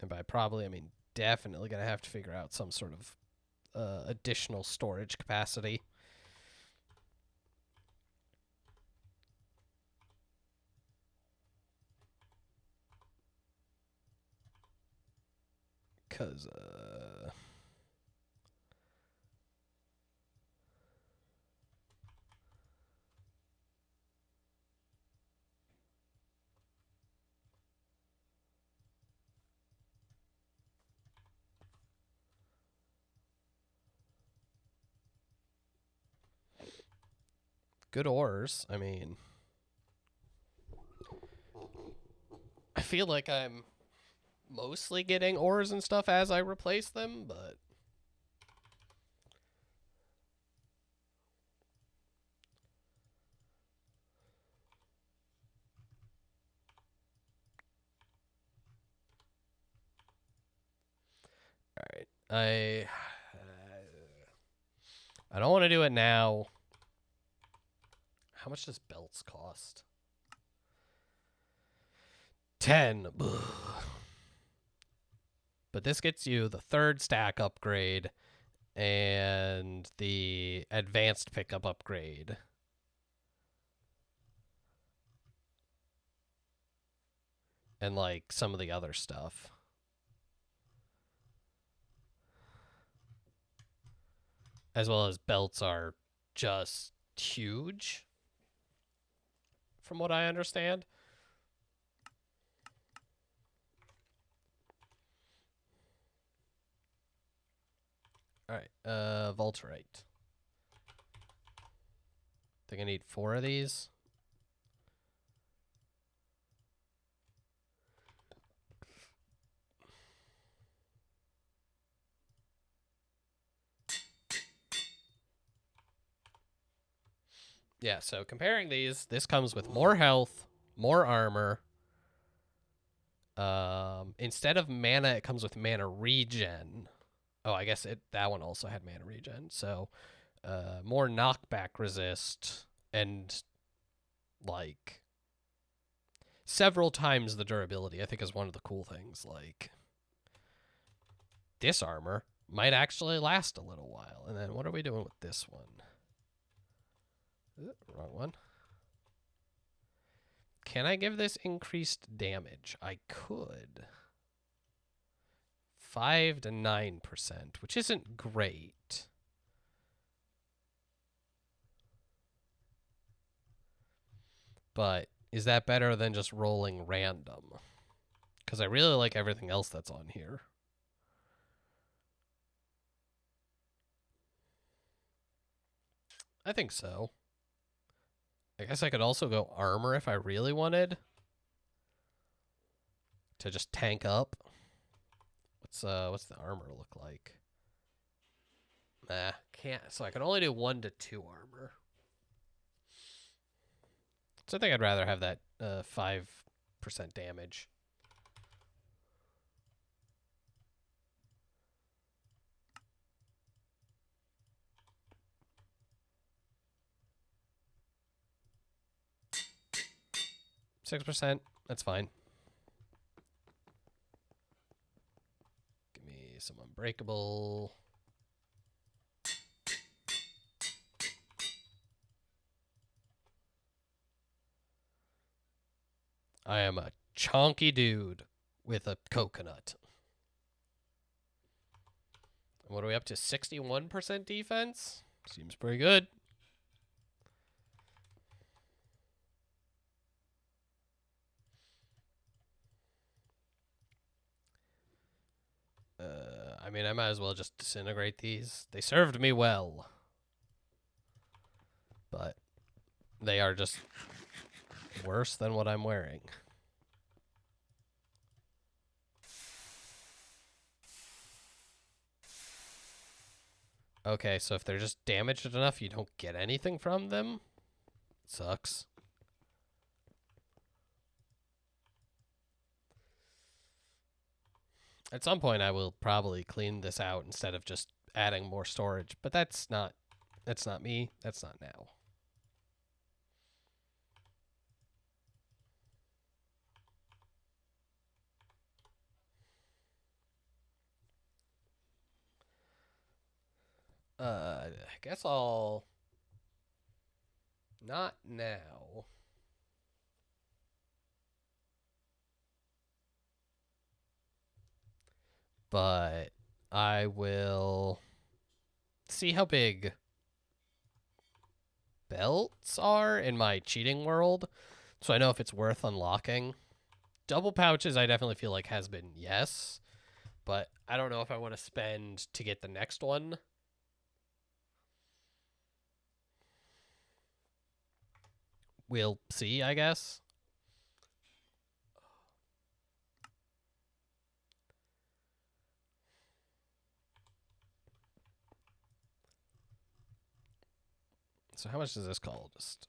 A: and by probably I mean definitely gonna have to figure out some sort of additional storage capacity. Because, good ores, I mean, I feel like I'm mostly getting ores and stuff as I replace them, but all right. I don't want to do it now. How much does belts cost? 10. Ugh. But this gets you the 3rd stack upgrade and the advanced pickup upgrade. And like some of the other stuff. As well as belts are just huge, from what I understand. All right, Volterite. Think I need 4 of these. Yeah, so comparing these, this comes with more health, more armor. Instead of mana, it comes with mana regen. Oh, I guess that one also had mana regen. So, more knockback resist and like several times the durability, I think, is one of the cool things. Like this armor might actually last a little while. And then what are we doing with this one? Wrong one. Can I give this increased damage? I could. 5 to 9%, which isn't great. But is that better than just rolling random? Because I really like everything else that's on here. I think so. I guess I could also go armor if I really wanted. To just tank up. What's the armor look like? Nah, can't. So I can only do 1 to 2 armor. So I think I'd rather have that 5% damage. %, that's fine. Give me some unbreakable. I am a chonky dude with a coconut. What are we up to? 61% defense? Seems pretty good. I mean, I might as well just disintegrate these. They served me well. But they are just worse than what I'm wearing. Okay, so if they're just damaged enough, you don't get anything from them? Sucks. At some point, I will probably clean this out instead of just adding more storage. But that's not me. That's not now. I guess I'll... Not now. But I will see how big belts are in my cheating world, so I know if it's worth unlocking. Double pouches, I definitely feel like has been yes, but I don't know if I want to spend to get the next one. We'll see, I guess. So how much does this call? Just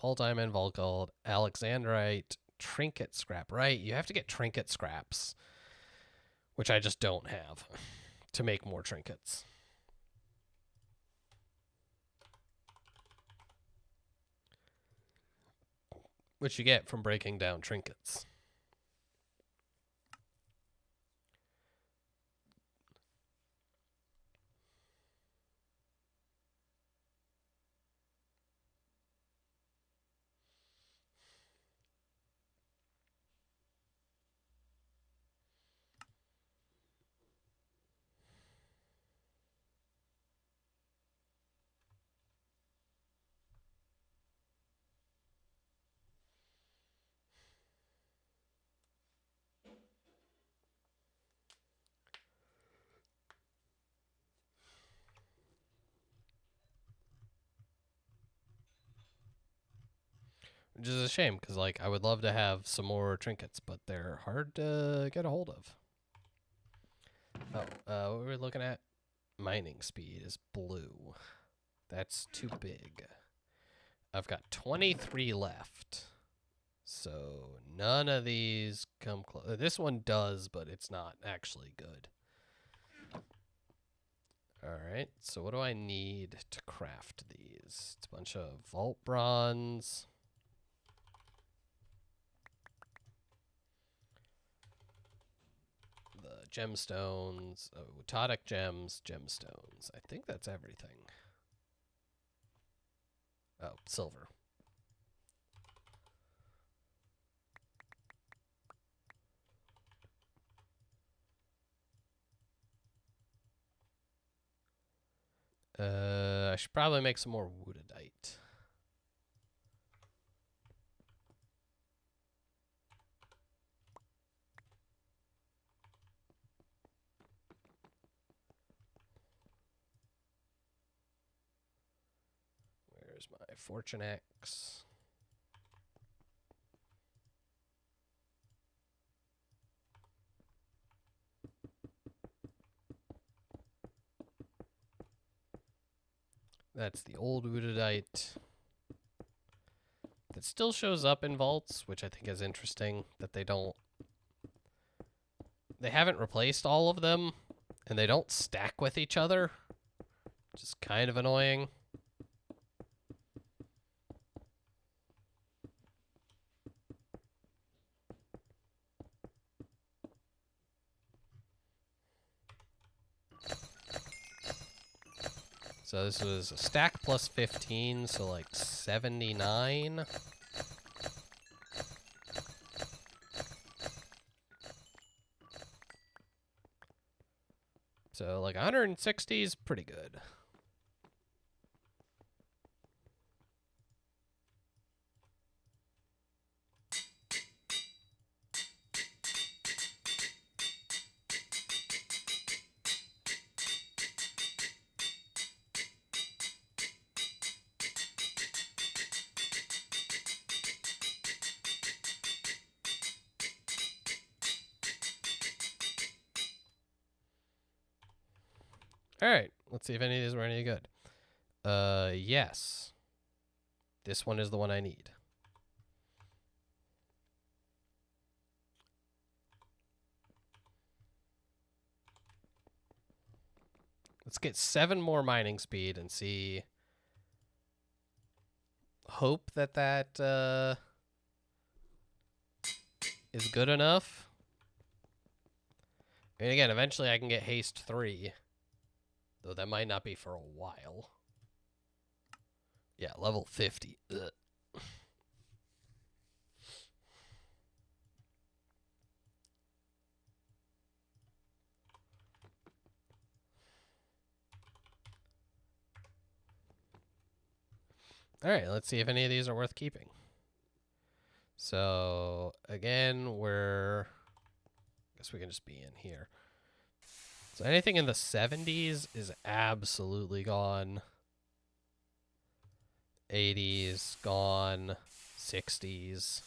A: Vol Diamond, Vol Gold, Alexandrite, Trinket Scrap. Right, you have to get Trinket Scraps, which I just don't have to make more trinkets. Which you get from breaking down trinkets. Which is a shame, because, like, I would love to have some more trinkets, but they're hard to get a hold of. Oh, what were we looking at? Mining speed is blue. That's too big. I've got 23 left. So none of these come close. This one does, but it's not actually good. Alright, so what do I need to craft these? It's a bunch of vault bronze. The gemstones, Utadic gems, gemstones. I think that's everything. Oh, silver. I should probably make some more woodadite. Where's my fortune axe? That's the old woodadite. That still shows up in vaults, which I think is interesting that they don't. They haven't replaced all of them, and they don't stack with each other, which is kind of annoying. So this was a stack plus 15, so like 79. So like 160 is pretty good. All right, let's see if any of these were any good. Yes. This one is the one I need. Let's get 7 more mining speed and see. Hope that that is good enough. And again, eventually I can get haste 3. Though that might not be for a while. Yeah, level 50. Ugh. All right, let's see if any of these are worth keeping. So, again, I guess we can just be in here. So anything in the 70s is absolutely gone. 80s, gone. 60s.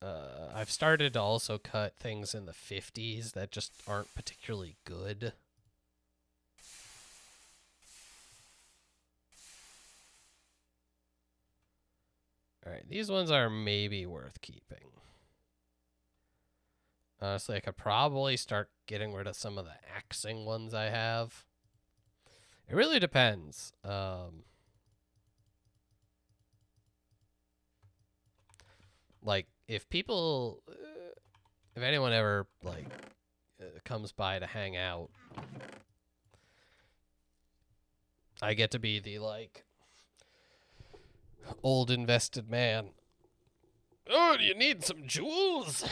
A: I've started to also cut things in the 50s that just aren't particularly good. Alright, these ones are maybe worth keeping. Honestly, I could probably start getting rid of some of the axing ones I have. It really depends. Like, if people... if anyone ever, like, comes by to hang out, I get to be the, like, old invested man. Oh, do you need some jewels?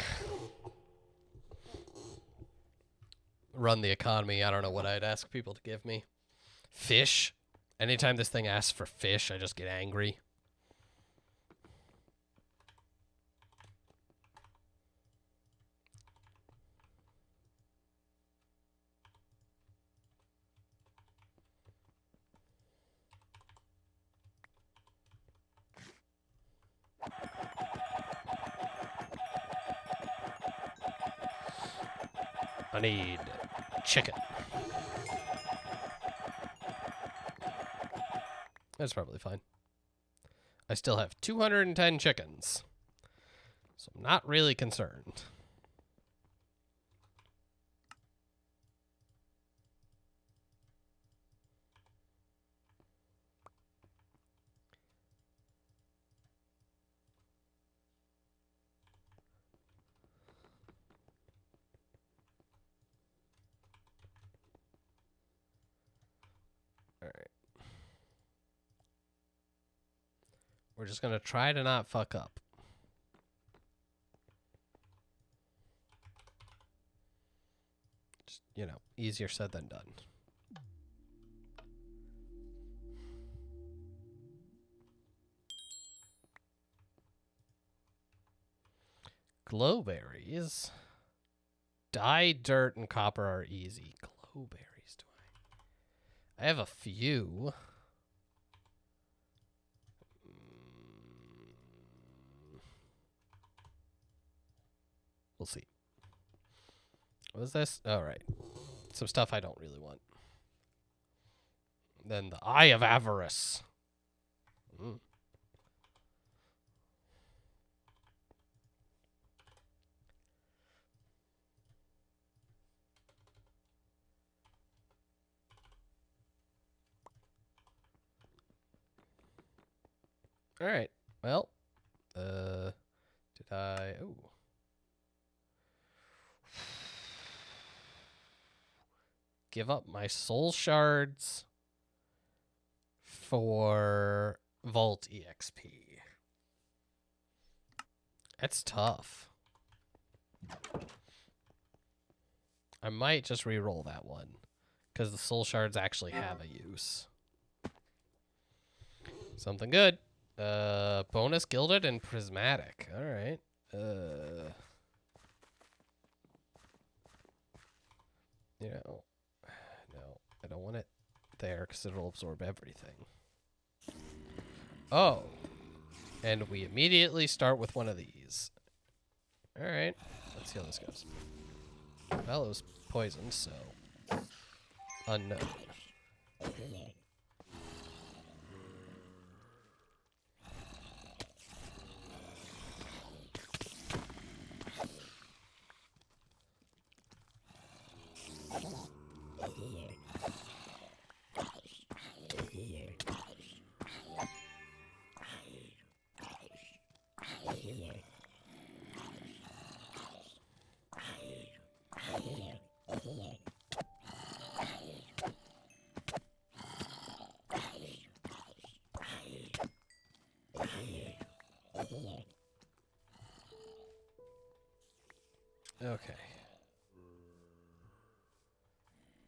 A: Run the economy. I don't know what I'd ask people to give me. Fish. Anytime this thing asks for fish, I just get angry. I need chicken. That's probably fine. I still have 210 chickens. So I'm not really concerned. We're just going to try to not fuck up. Just, you know, easier said than done. Glowberries. Dye, dirt, and copper are easy. Glowberries, do I? I have a few. We'll see. What is this? All right. Some stuff I don't really want. Then the Eye of Avarice. Mm. All right. Well, did I? Oh. Give up my soul shards for Vault EXP. That's tough. I might just re-roll that one because the soul shards actually have a use. Something good. Bonus gilded and prismatic. All right. You know, no, I don't want it there because it'll absorb everything. Oh, and we immediately start with one of these. All right, let's see how this goes. Well, it was poisoned, so unknown. Okay.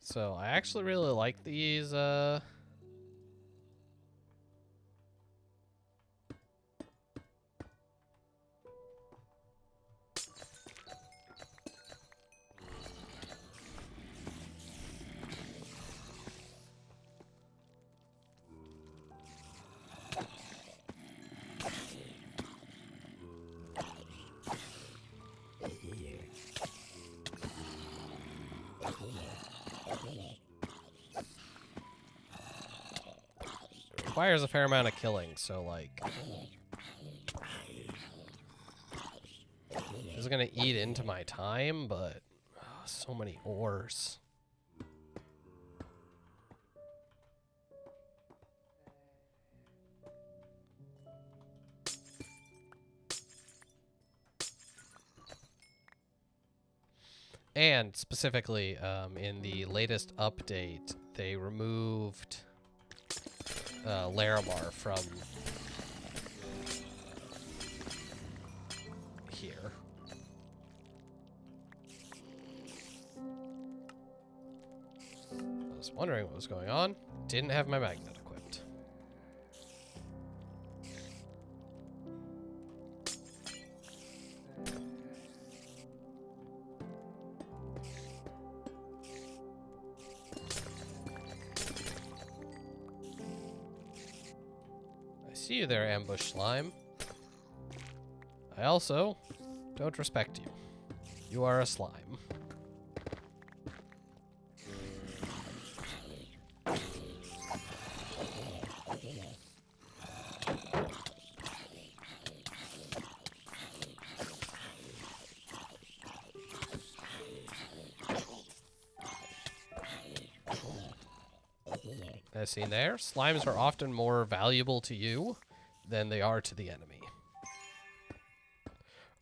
A: So I actually really like these, requires a fair amount of killing, so like this is gonna eat into my time, but so many ores. And specifically, in the latest update, they removed Larimar from here. I was wondering what was going on. Didn't have my magnet equipped. See you there, ambush slime. I also don't respect you. You are a slime. as seen there, slimes are often more valuable to you than they are to the enemy.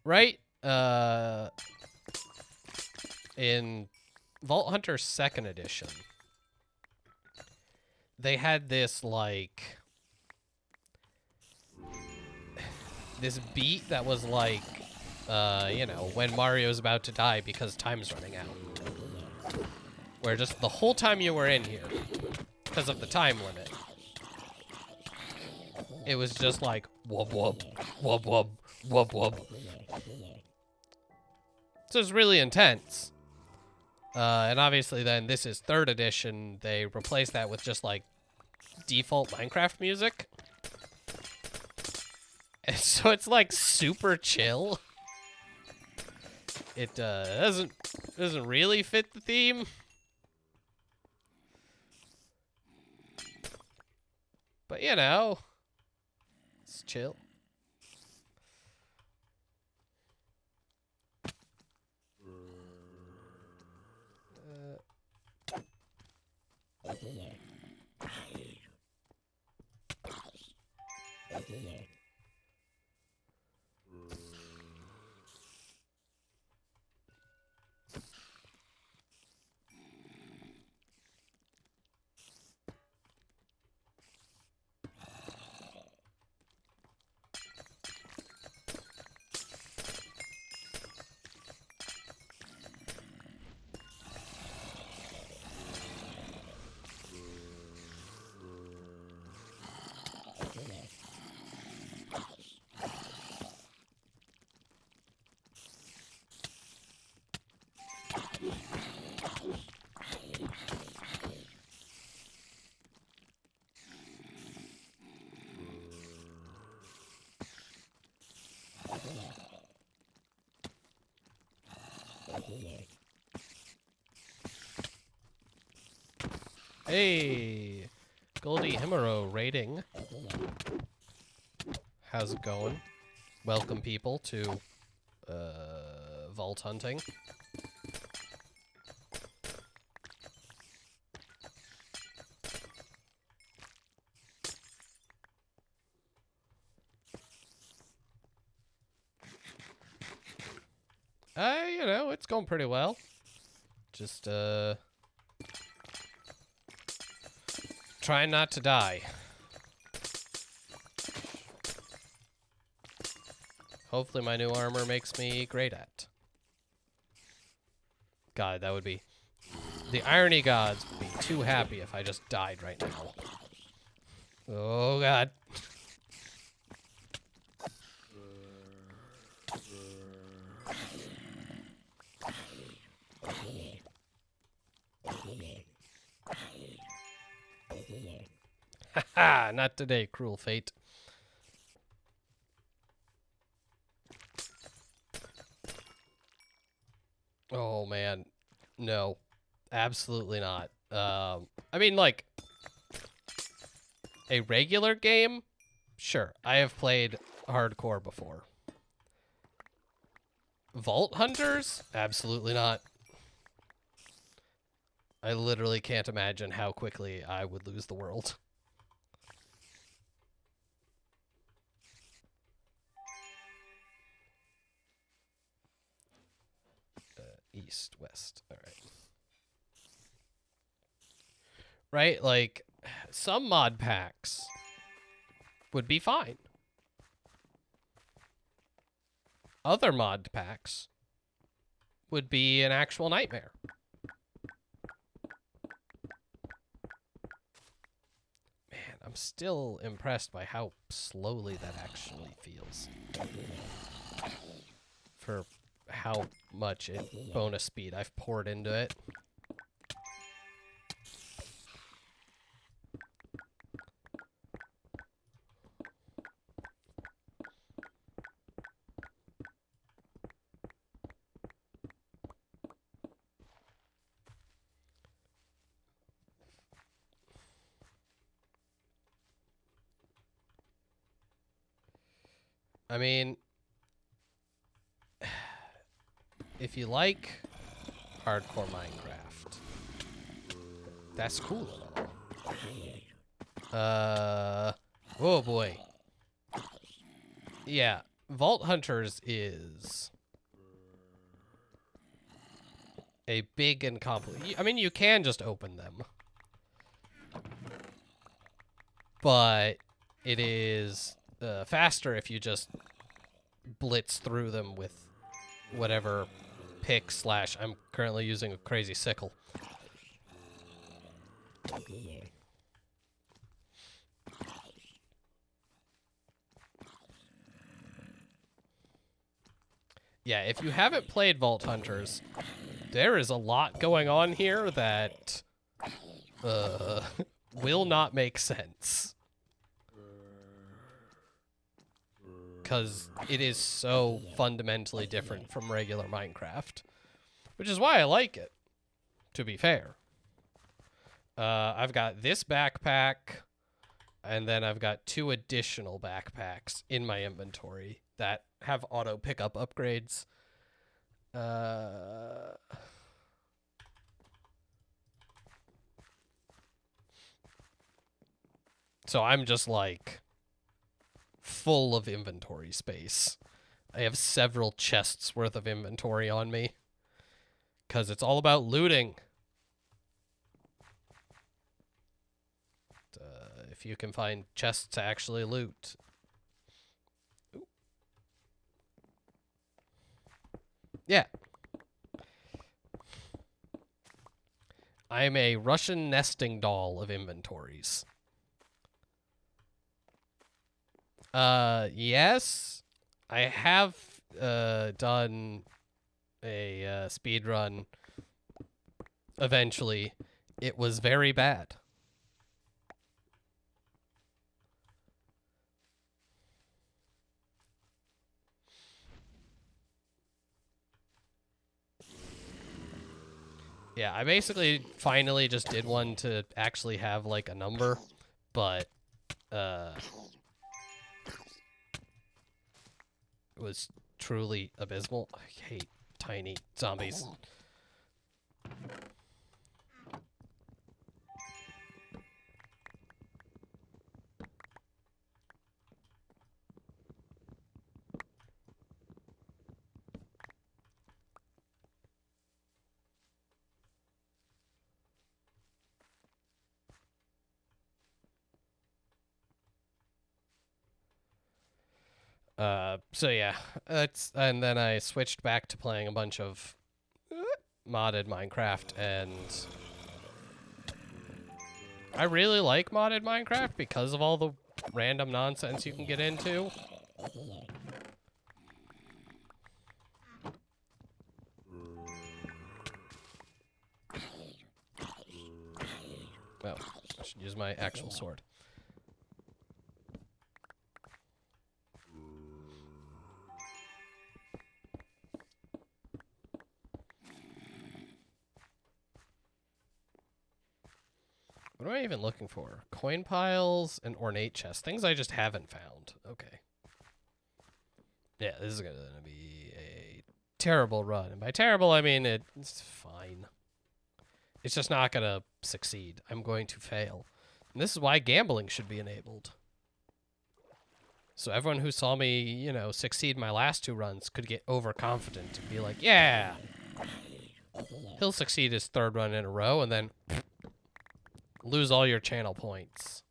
A: Right? In Vault Hunter 2nd Edition, they had this, like, this beat that was like, you know, when Mario's about to die because time's running out. Where just the whole time you were in here, because of the time limit, it was just like, wub wub, wub wub, wub wub. So it's really intense. And obviously then, this is 3rd edition, they replaced that with just like default Minecraft music. And so it's like super chill. It doesn't really fit the theme. But you know, it's chill. Hey, Goldie Himuro rating. How's it going? Welcome people to vault hunting. You know, it's going pretty well. Just trying not to die. Hopefully my new armor makes me great at. God, that would be... The irony gods would be too happy if I just died right now. Oh, God. Haha, not today, cruel fate. Oh, man. No. Absolutely not. I mean, like, a regular game? Sure, I have played hardcore before. Vault Hunters? Absolutely not. I literally can't imagine how quickly I would lose the world. East, west, all right. Right, like, some mod packs would be fine. Other mod packs would be an actual nightmare. Man, I'm still impressed by how slowly that actually feels. For how much bonus speed I've poured into it. I mean, if you like hardcore Minecraft, that's cool and all. Oh boy. Yeah, Vault Hunters is a big and complicated. I mean, you can just open them, but it is faster if you just blitz through them with whatever pick slash. I'm currently using a crazy sickle. Yeah, if you haven't played Vault Hunters, there is a lot going on here that will not make sense. Because it is so fundamentally different from regular Minecraft. Which is why I like it, to be fair. I've got this backpack, and then I've got 2 additional backpacks in my inventory that have auto pickup upgrades. So I'm just like full of inventory space. I have several chests worth of inventory on me because it's all about looting. If you can find chests to actually loot. Ooh. Yeah. I am a Russian nesting doll of inventories. Yes. I have done a speed run eventually. It was very bad. Yeah, I basically finally just did one to actually have like a number, but it was truly abysmal. I hate tiny zombies. So yeah, and then I switched back to playing a bunch of modded Minecraft, and I really like modded Minecraft because of all the random nonsense you can get into. Well, I should use my actual sword. What am I even looking for? Coin piles and ornate chests. Things I just haven't found. Okay. Yeah, this is going to be a terrible run. And by terrible, I mean it's fine. It's just not going to succeed. I'm going to fail. And this is why gambling should be enabled. So everyone who saw me, you know, succeed my last 2 runs could get overconfident and be like, yeah, he'll succeed his 3rd run in a row and then lose all your channel points.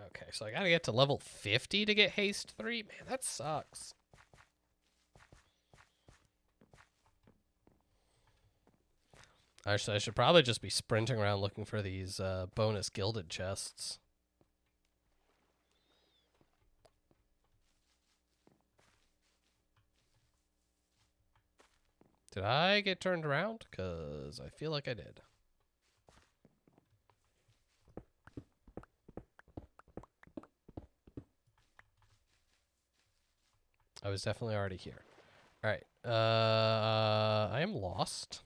A: Okay, so I gotta get to level 50 to get haste 3? Man, that sucks. Actually, I should probably just be sprinting around looking for these bonus gilded chests. Did I get turned around? Because I feel like I did. I was definitely already here. All right. I am lost.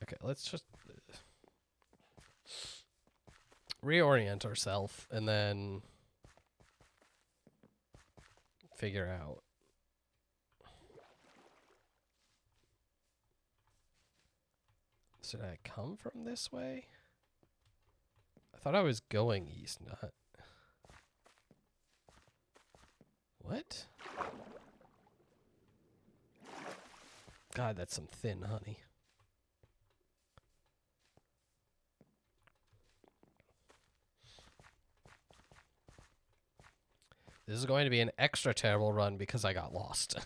A: Okay, let's just reorient ourselves and then figure out. Did I come from this way? I thought I was going east, not... What? God, that's some thin honey. This is going to be an extra terrible run because I got lost.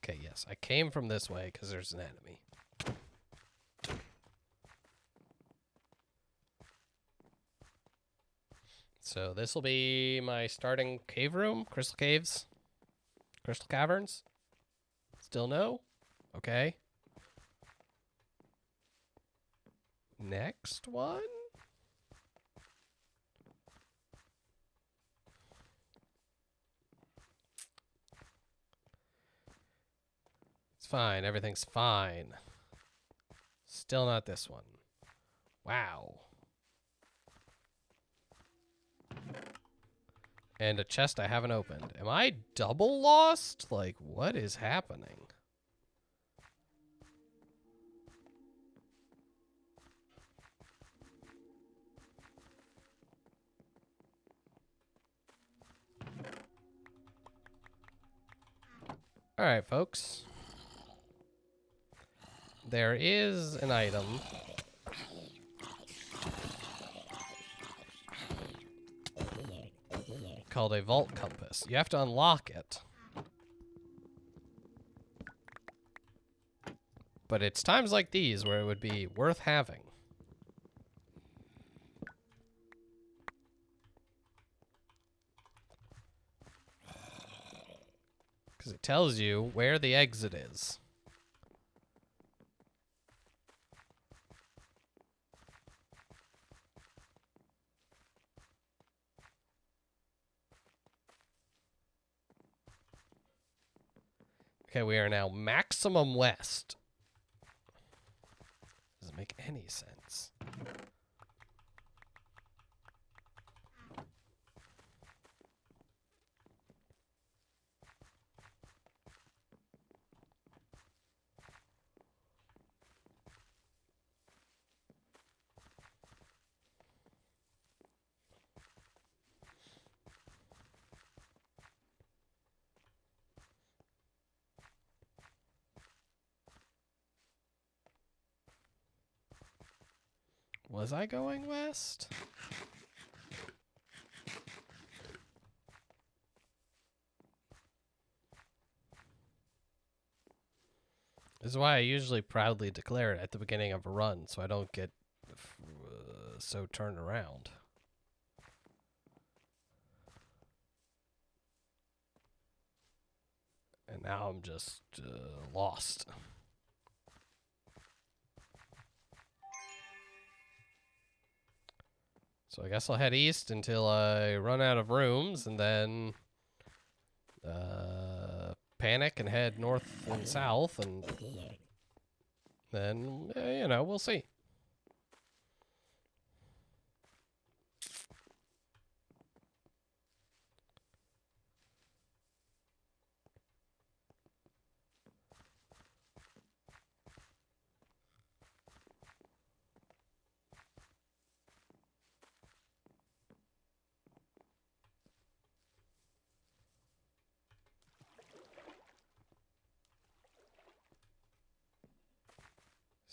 A: Okay, yes, I came from this way because there's an enemy. So this will be my starting cave room, Crystal Caves, Crystal Caverns. Still no? Okay. Next one? It's fine. Everything's fine. Still not this one. Wow. And a chest I haven't opened. Am I double lost? Like, what is happening? Alright, folks. There is an item. Called a vault compass. You have to unlock it. But it's times like these where it would be worth having. Because it tells you where the exit is. Okay, we are now maximum west. Doesn't make any sense. Was I going west? This is why I usually proudly declare it at the beginning of a run, so I don't get so turned around. And now I'm just lost. So I guess I'll head east until I run out of rooms, and then panic and head north and south, and then, you know, we'll see.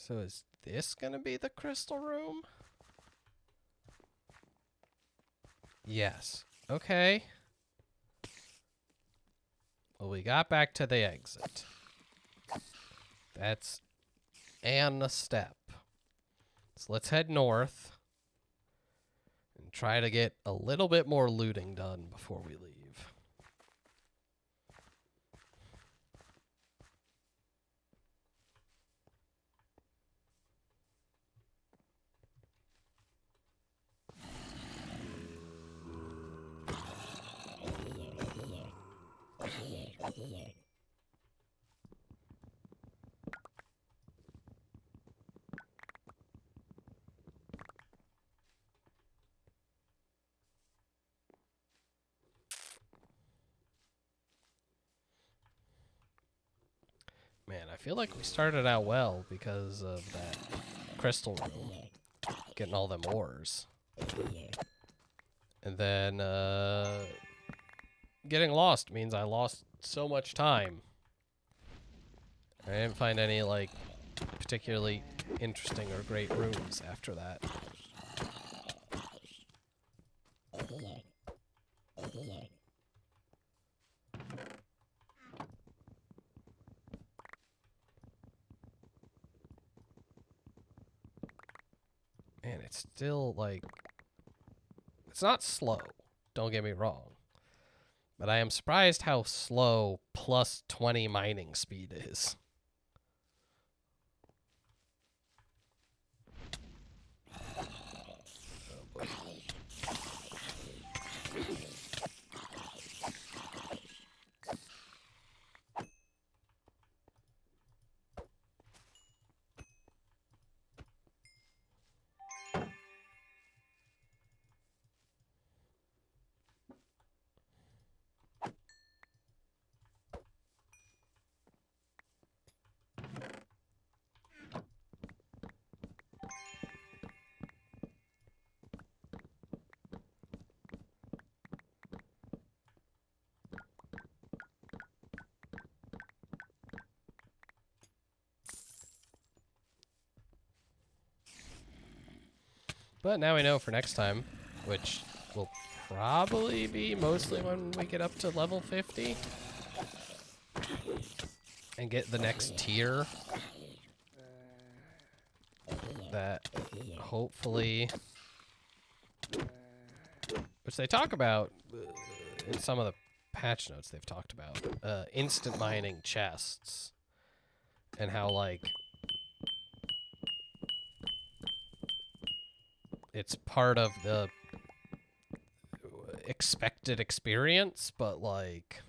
A: So is this gonna be the crystal room? Yes. Okay. Well, we got back to the exit. That's a step. So let's head north and try to get a little bit more looting done before we leave. Man, I feel like we started out well because of that crystal room. Getting all them ores. And then, getting lost means I lost so much time. I didn't find any, like, particularly interesting or great rooms after that. Man, it's still, like... It's not slow, don't get me wrong. But I am surprised how slow plus 20 mining speed is. Oh boy. But now we know for next time, which will probably be mostly when we get up to level 50 and get the next tier that hopefully, which they talk about in some of the patch notes they've talked about, instant mining chests and how, like, it's part of the expected experience, but, like,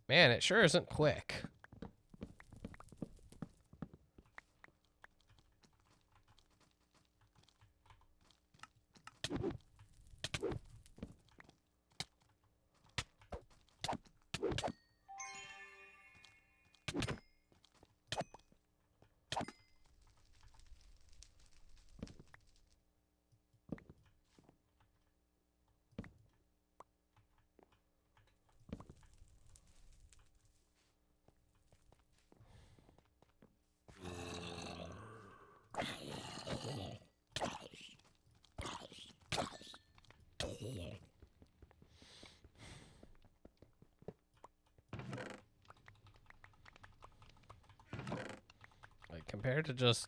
A: man, it sure isn't quick. Like, compared to just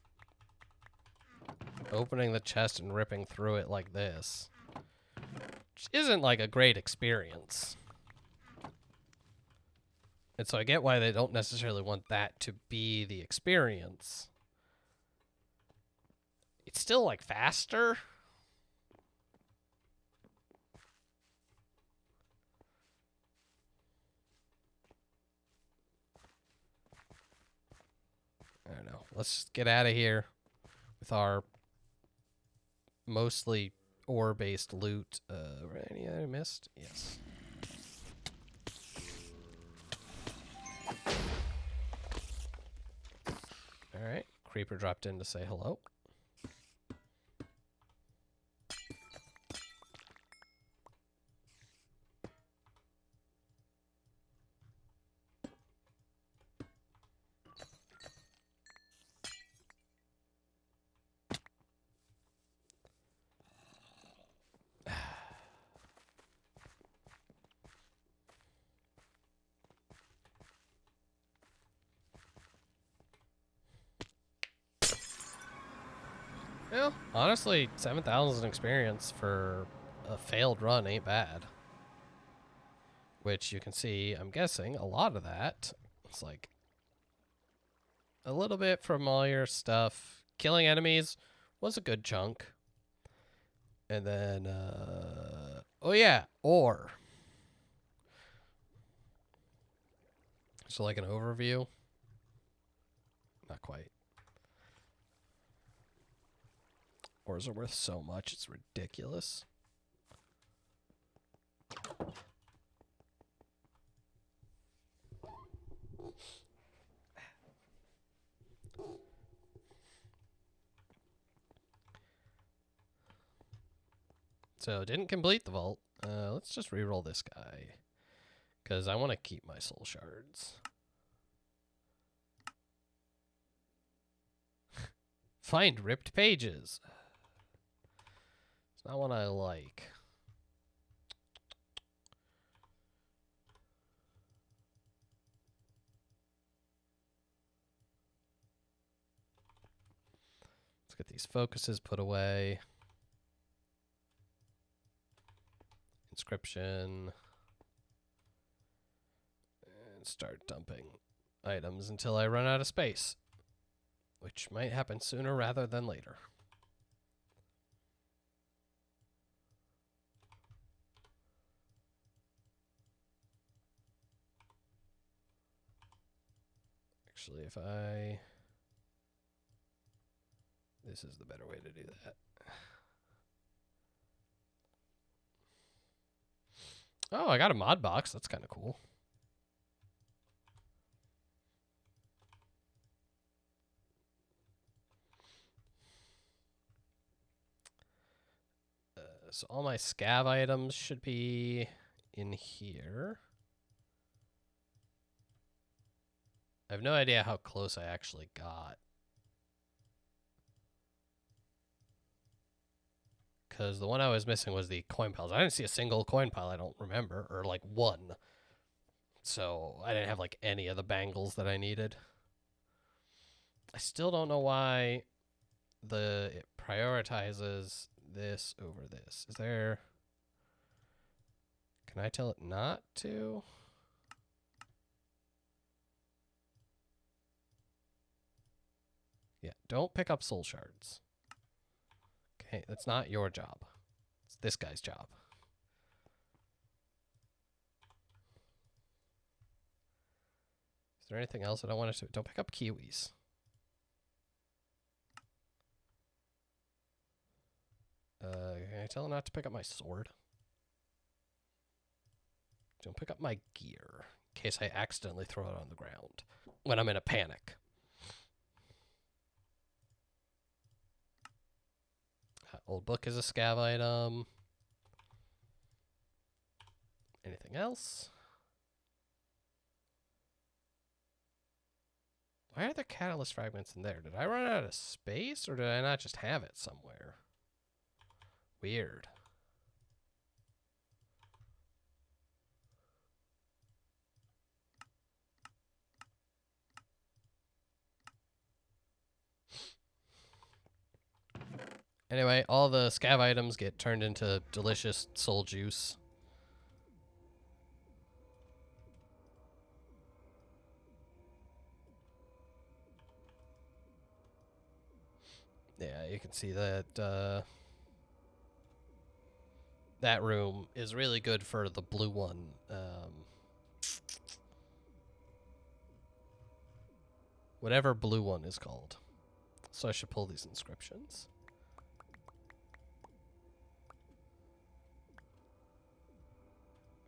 A: opening the chest and ripping through it like this, which isn't like a great experience. And so I get why they don't necessarily want that to be the experience. It's still, like, faster. I don't know. Let's just get out of here with our mostly ore-based loot. Any I missed? Yes. Alright. Creeper dropped in to say hello. Well, honestly, 7,000 experience for a failed run ain't bad. Which you can see, I'm guessing, a lot of that. It's like a little bit from all your stuff. Killing enemies was a good chunk. And then, oh yeah, ore. So like an overview? Not quite. Ores are worth so much, it's ridiculous. So, didn't complete the vault. Let's just reroll this guy. Because I want to keep my soul shards. Find ripped pages. It's not one I like. Let's get these focuses put away. Inscription. And start dumping items until I run out of space. Which might happen sooner rather than later. Actually, if I... This is the better way to do that. Oh, I got a mod box. That's kind of cool. So all my scav items should be in here. I have no idea how close I actually got. Because the one I was missing was the coin piles. I didn't see a single coin pile, I don't remember. Or like one. So I didn't have like any of the bangles that I needed. I still don't know why it prioritizes this over this. Is there... Can I tell it not to? Yeah, don't pick up soul shards. Okay, that's not your job. It's this guy's job. Is there anything else that I wanted to... Don't pick up kiwis. Can I tell him not to pick up my sword? Don't pick up my gear, in case I accidentally throw it on the ground when I'm in a panic. Old book is a scav item. Anything else? Why are there catalyst fragments in there? Did I run out of space, or did I not just have it somewhere? Weird. Anyway, all the scav items get turned into delicious soul juice. Yeah, you can see that that room is really good for the blue one. Whatever blue one is called. So I should pull these inscriptions.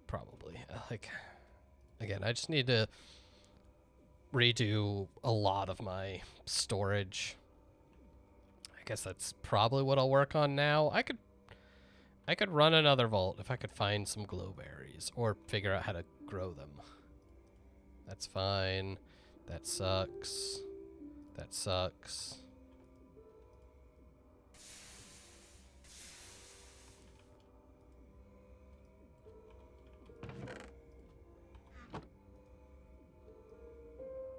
A: Probably. Like, again, I just need to redo a lot of my storage. I guess that's probably what I'll work on now. I could run another vault if I could find some glowberries or figure out how to grow them. That's fine. That sucks. That sucks.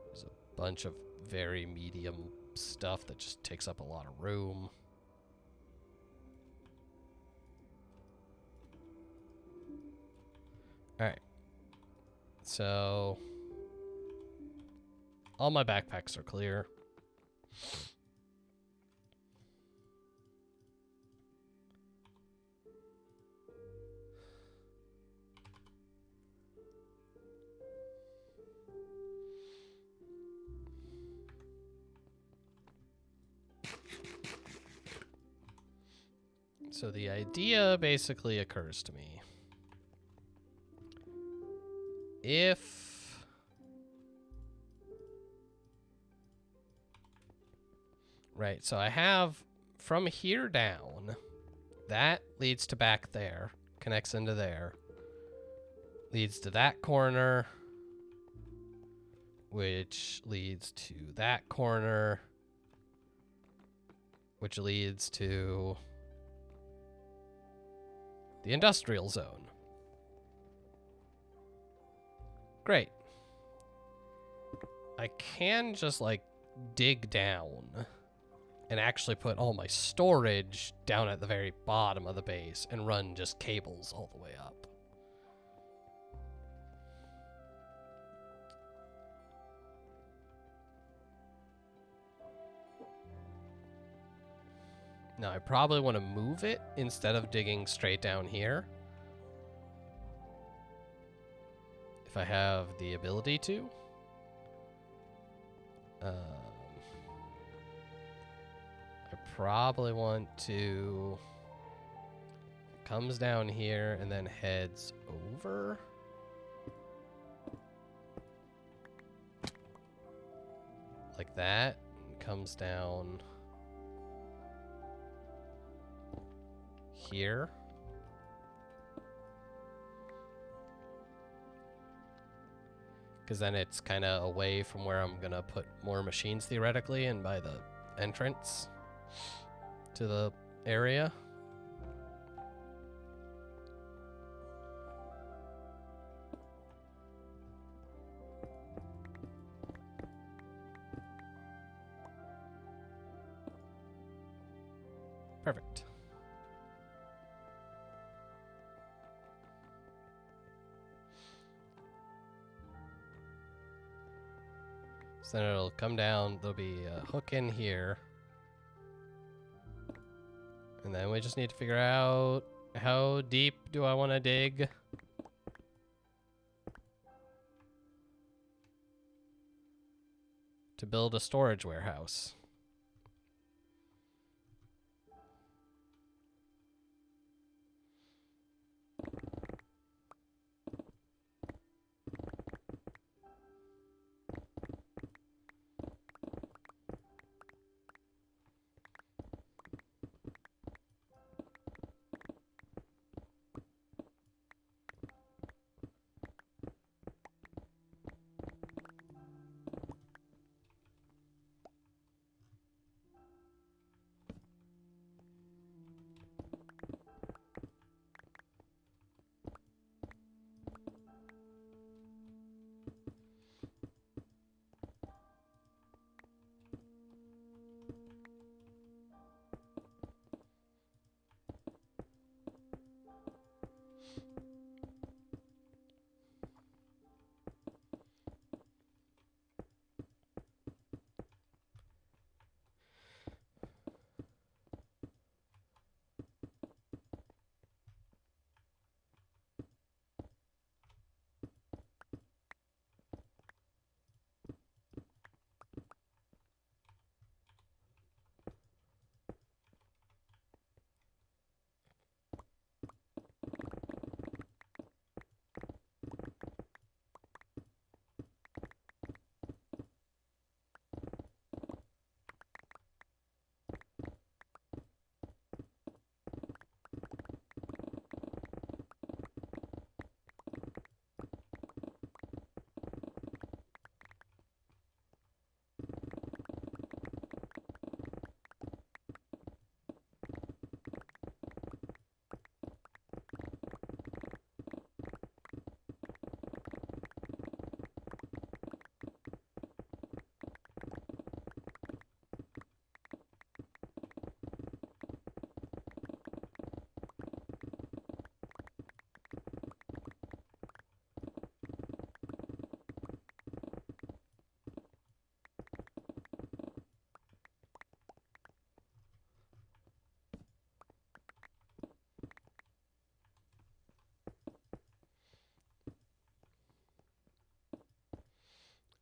A: There's a bunch of very medium stuff that just takes up a lot of room. Alright. So... all my backpacks are clear. So the idea basically occurs to me. If right, so I have from here down, that leads to back there, connects into there, leads to that corner, which leads to that corner, which leads to the industrial zone. Great. I can just, like, dig down and actually put all my storage down at the very bottom of the base and run just cables all the way up. Now, I probably want to move it instead of digging straight down here. If I have the ability to. I probably want to... Comes down here and then heads over. Like that. And comes down... here. Because then it's kind of away from where I'm going to put more machines theoretically and by the entrance to the area. Perfect. So then it'll come down, there'll be a hook in here. And then we just need to figure out how deep do I want to dig. To build a storage warehouse.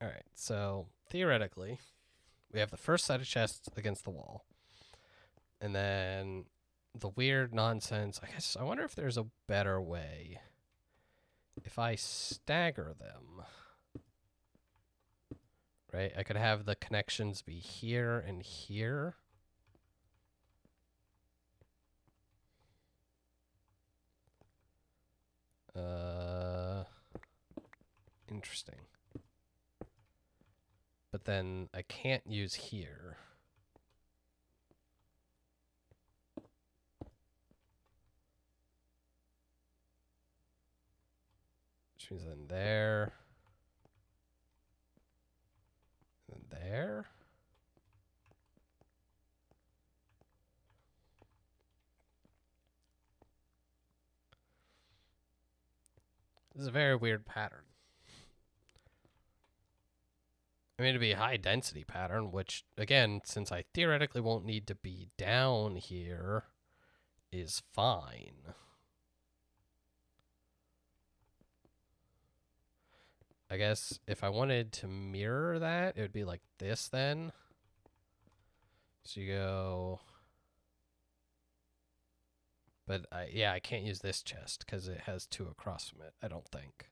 A: All right, so theoretically, We have the first set of chests against the wall. And then the weird nonsense. I wonder if there's a better way. If I stagger them. Right? I could have the connections be here and here. Interesting. But then I can't use here. Which means then there. And then there. This is a very weird pattern. I mean, it'd be a high density pattern, which, again, since I theoretically won't need to be down here, is fine. I guess if I wanted to mirror that, it would be like this then. So you go... But, yeah, I can't use this chest because it has two across from it, I don't think.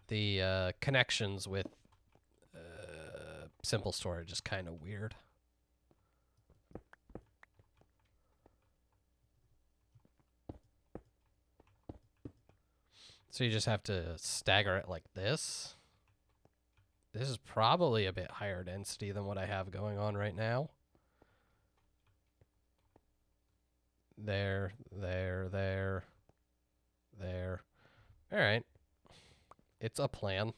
A: The connections with simple storage is kind of weird. So you just have to stagger it like this. This is probably a bit higher density than what I have going on right now. There, there, there, there. All right. It's a plan.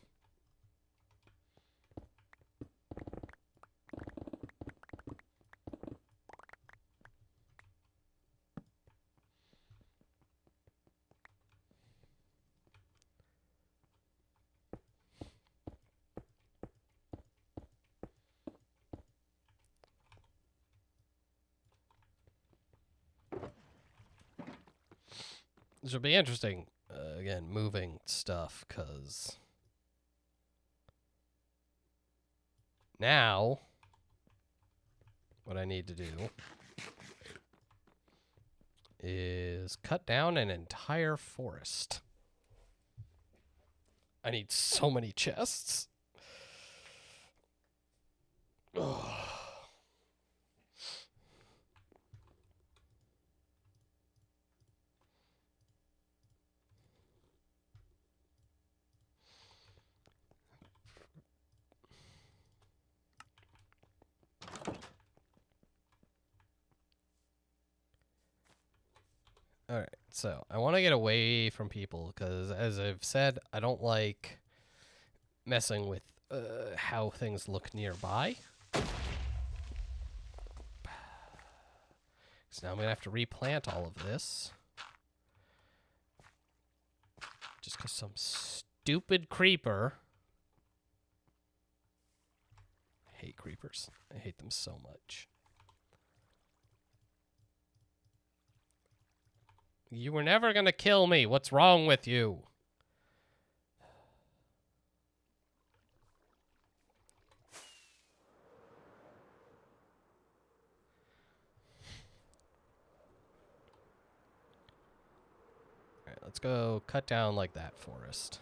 A: This will be interesting, again, moving stuff, because now what I need to do is cut down an entire forest. I need so many chests. Ugh. All right, so I want to get away from people because, as I've said, I don't like messing with how things look nearby. So now I'm going to have to replant all of this. Just because some stupid creeper... I hate creepers. I hate them so much. You were never going to kill me. What's wrong with you? All right, let's go cut down like that forest.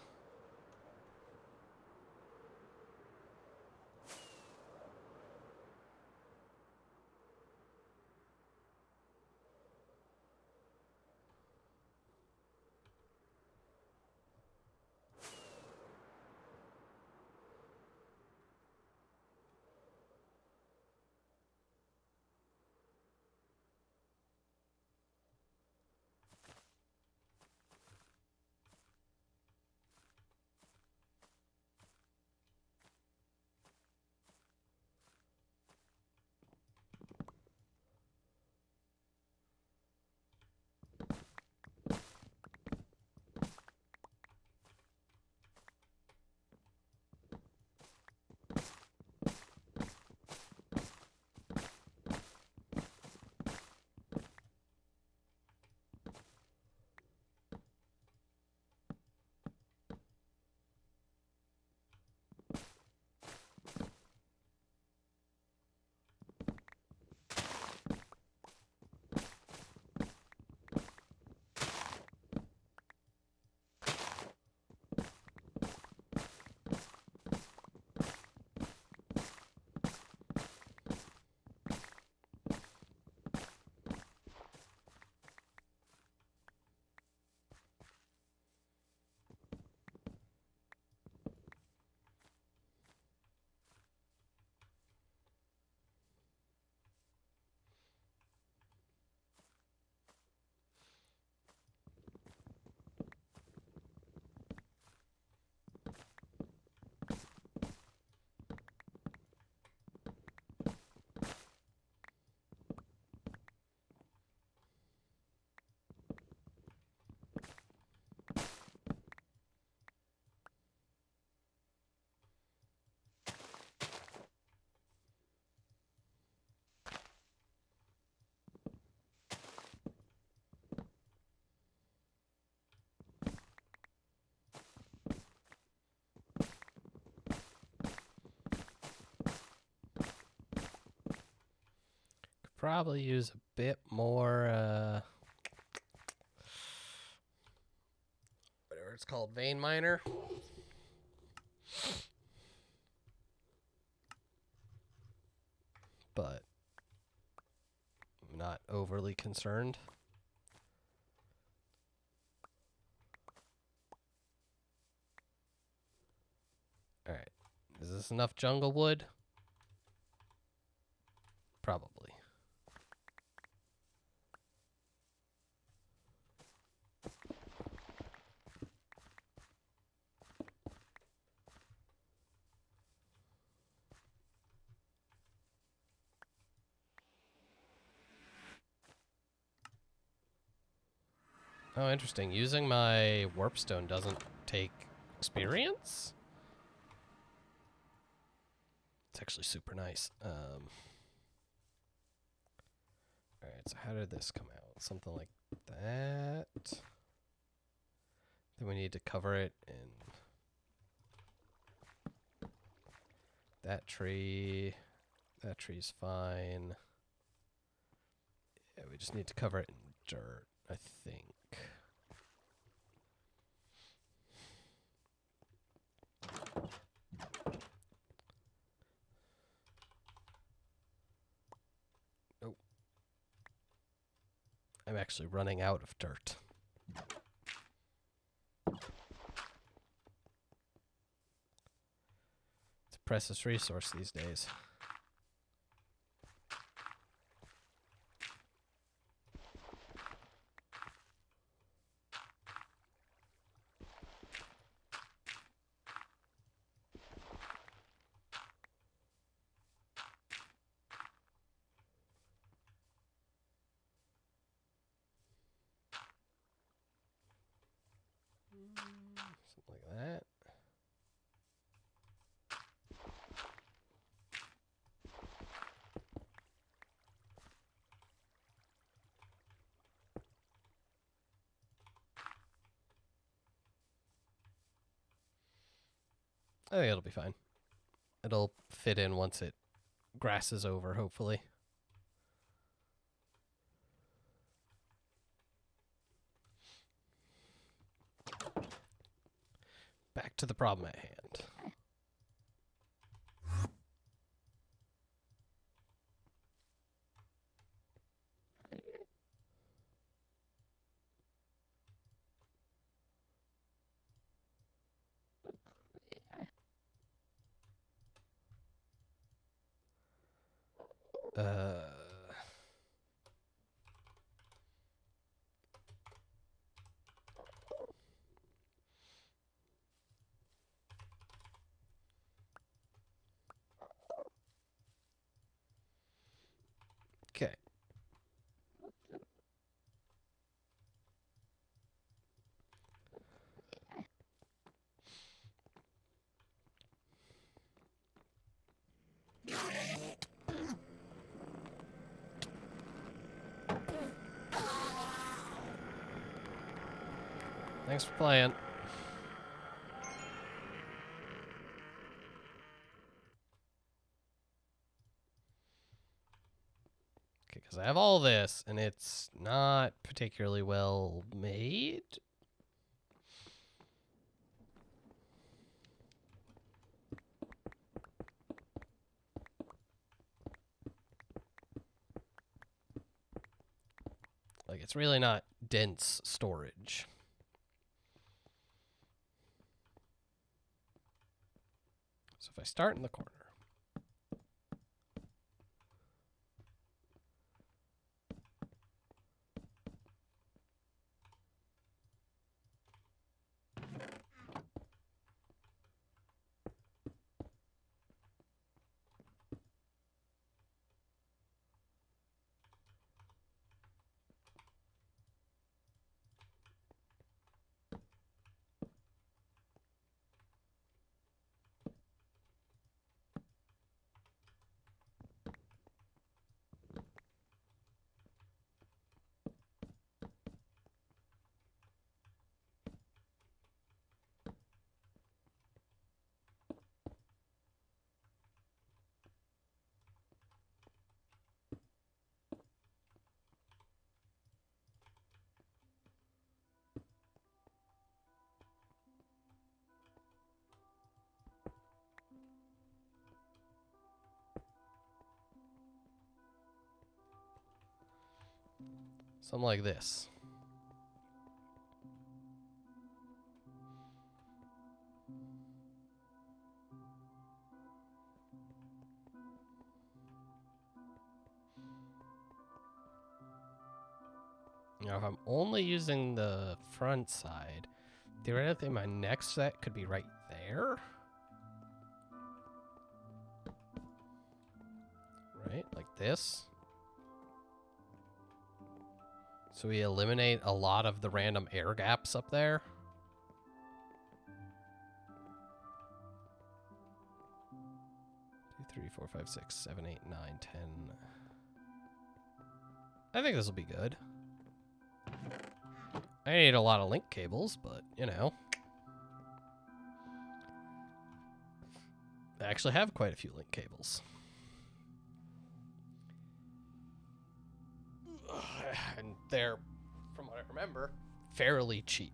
A: probably use a bit more, whatever it's called, vein miner. But I'm not overly concerned. Alright. Is this enough jungle wood? Probably. Oh, interesting. Using my warpstone doesn't take experience? It's actually super nice. Alright, so how did this come out? Something like that. Then we need to cover it in that tree. That tree's fine. Yeah, we just need to cover it in dirt, I think. Nope. I'm actually running out of dirt. It's a precious resource these days. Something like that. I think it'll be fine. It'll fit in once it grasses over, hopefully. Back to the problem at hand. Uh... Okay. Thanks for playing. Okay, because I have all this, and it's not particularly well made. Like, it's really not dense storage. So if I start in the corner. Something like this. Now, if I'm only using the front side, theoretically my next set could be right there. Right? Like this. So we eliminate a lot of the random air gaps up there. Two, 3, 4, 5, 6, 7, 8, 9, 10. I think this will be good. I need a lot of link cables, but, you know. I actually have quite a few link cables. And they're, from what I remember, fairly cheap.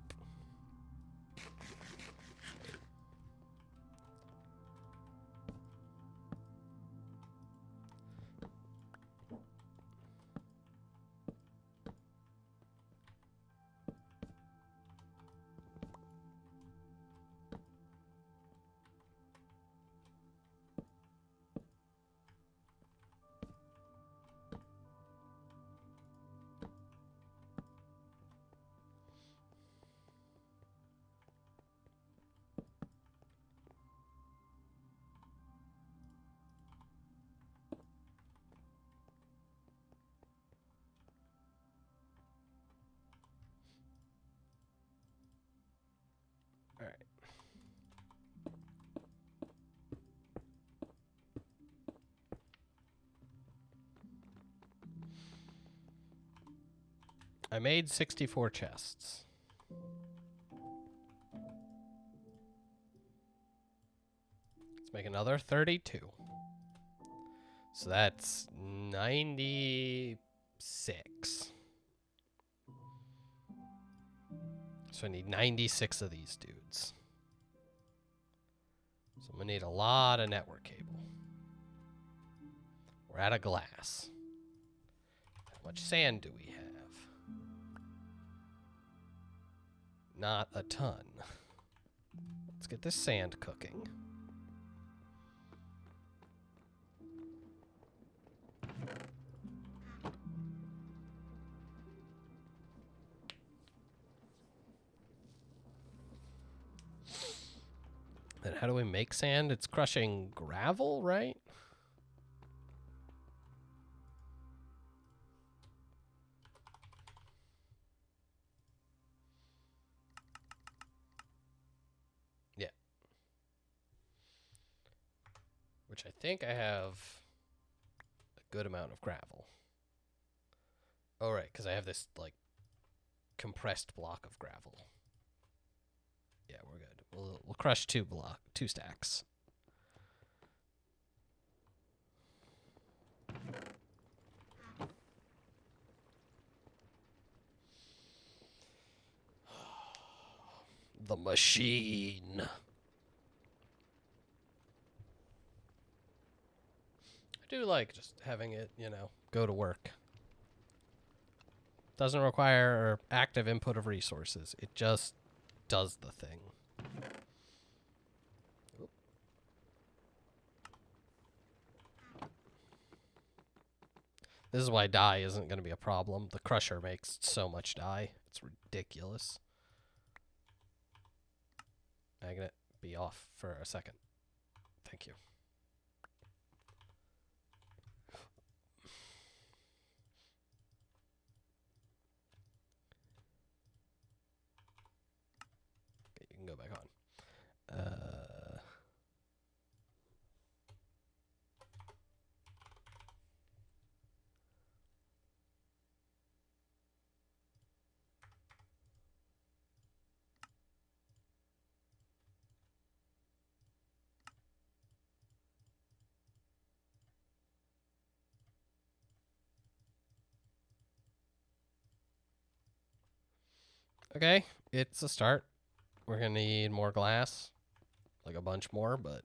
A: All right. I made 64 chests. Let's make another 32. So that's 96. So I need 96 of these dudes. So I'm gonna need a lot of network cable. We're out of glass. How much sand do we have? Not a ton. Let's get this sand cooking. Then how do we make sand? It's crushing gravel, right? Yeah. Which I think I have a good amount of gravel. Oh, right, because I have this, like, compressed block of gravel. Yeah, we're good. We'll crush two stacks. The machine. I do like just having it, you know, go to work. Doesn't require active input of resources. It just does the thing. Oop. This is why dye isn't going to be a problem. The crusher makes so much dye. It's ridiculous. Magnet, be off for a second. Thank you. Okay, you can go back on. Okay, it's a start. We're going to need more glass. Like a bunch more, but...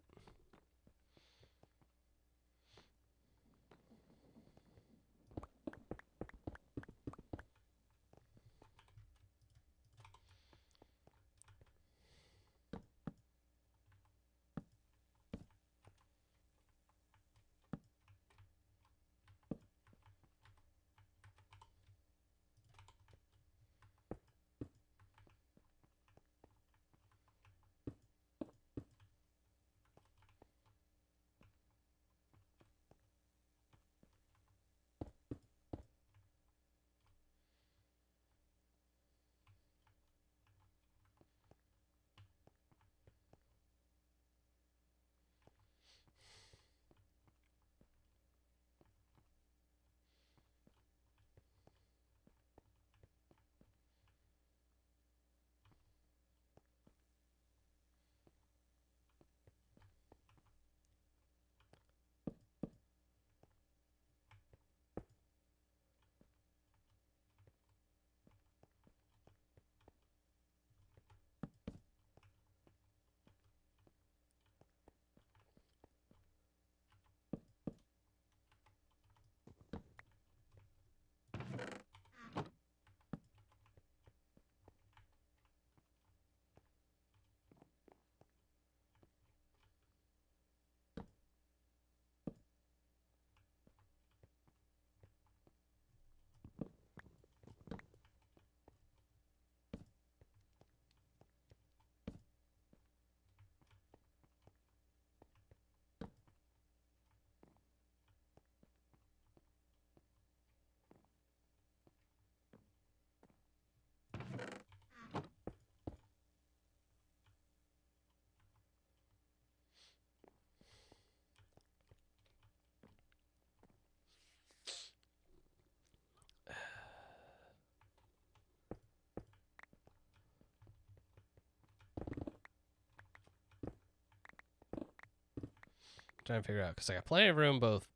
A: Trying to figure out because I got plenty of room both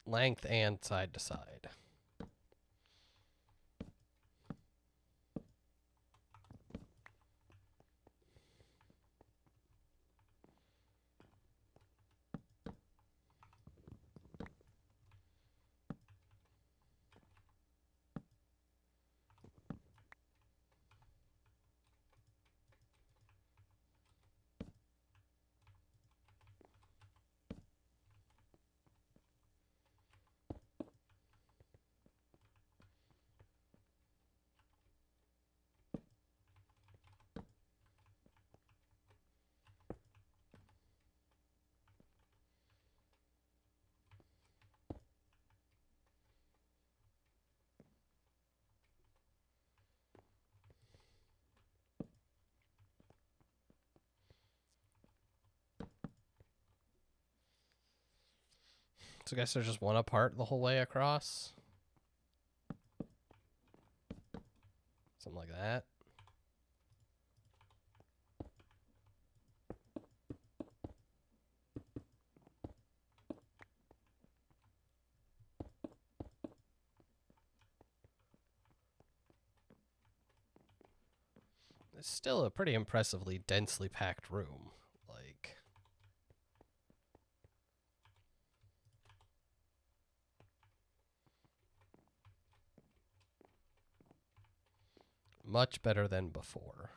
A: length and side to side. So I guess they're just one apart the whole way across. Something like that. It's still a pretty impressively densely packed room. Like, much better than before.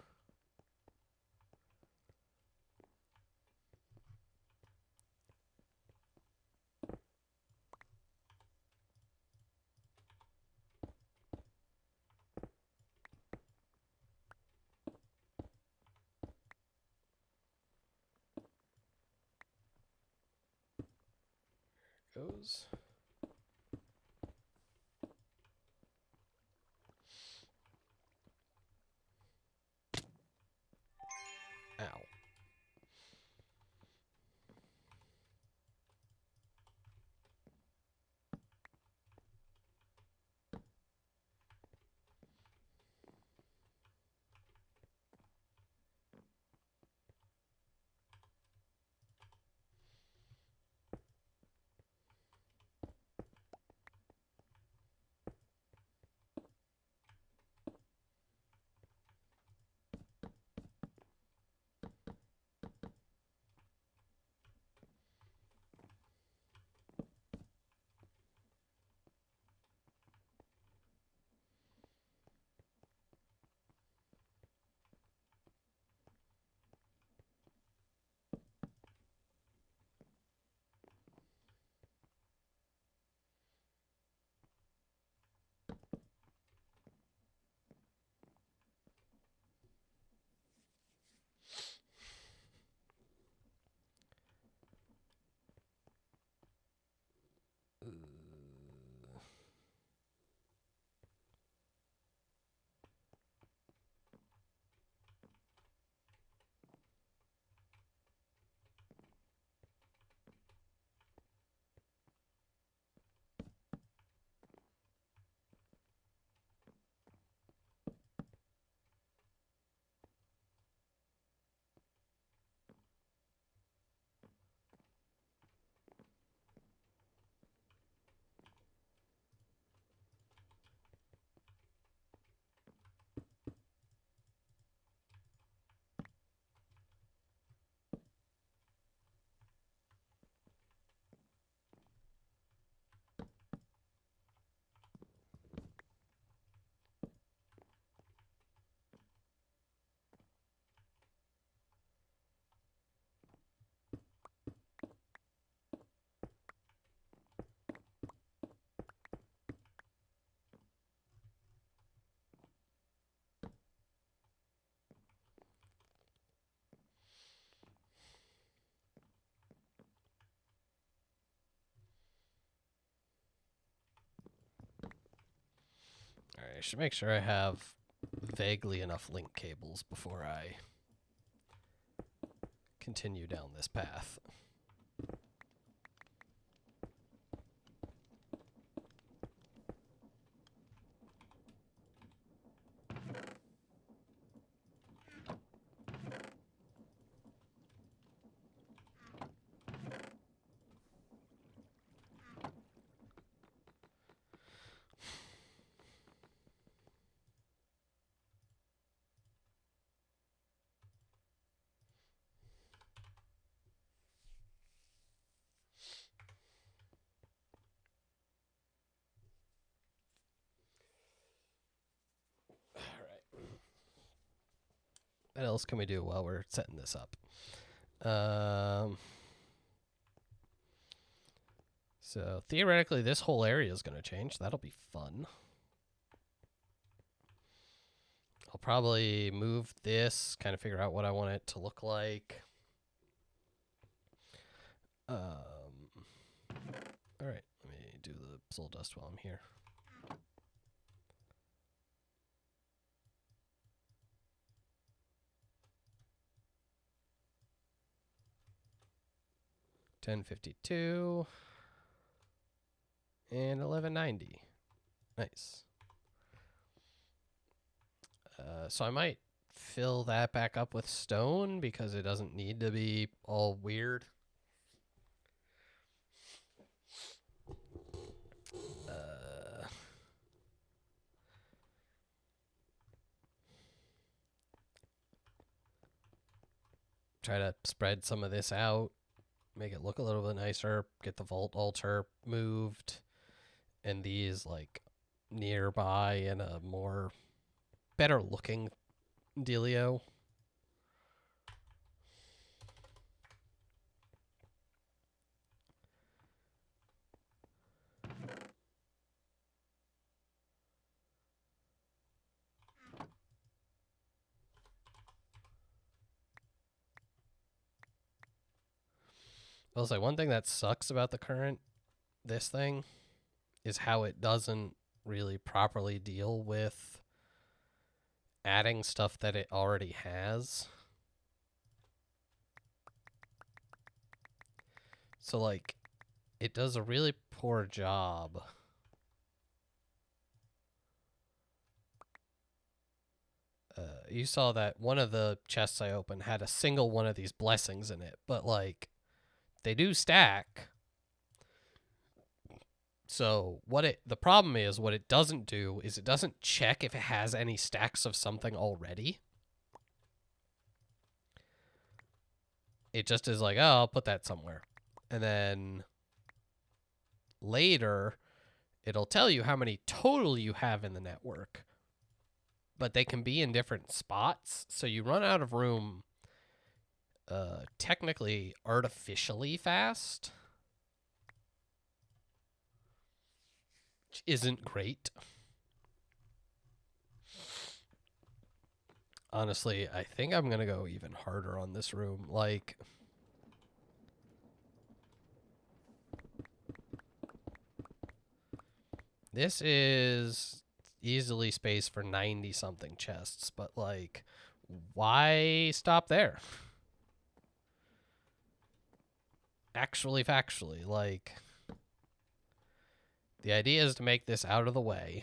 A: Goes. Ow. Alright, I should make sure I have vaguely enough link cables before I continue down this path. What else can we do while we're setting this up? So theoretically, this whole area is going to change. That'll be fun. I'll probably move this, kind of figure out what I want it to look like. All right, let me do the soul dust while I'm here. $10.52 and $11.90. Nice. So I might fill that back up with stone because it doesn't need to be all weird. Try to spread some of this out, make it look a little bit nicer, get the vault altar moved, and these like nearby in a more better looking dealio. I'll say one thing that sucks about the current this thing is how it doesn't really properly deal with adding stuff that it already has. So like it does a really poor job you saw that one of the chests I opened had a single one of these blessings in it, but like they do stack. So the problem is what it doesn't do is it doesn't check if it has any stacks of something already. It just is like, oh, I'll put that somewhere. And then later it'll tell you how many total you have in the network. But they can be in different spots, so you run out of room technically artificially fast, which isn't great. Honestly, I think I'm going to go even harder on this room. Like, this is easily space for 90-something chests, but like, why stop there? Actually, factually, like, the idea is to make this out of the way.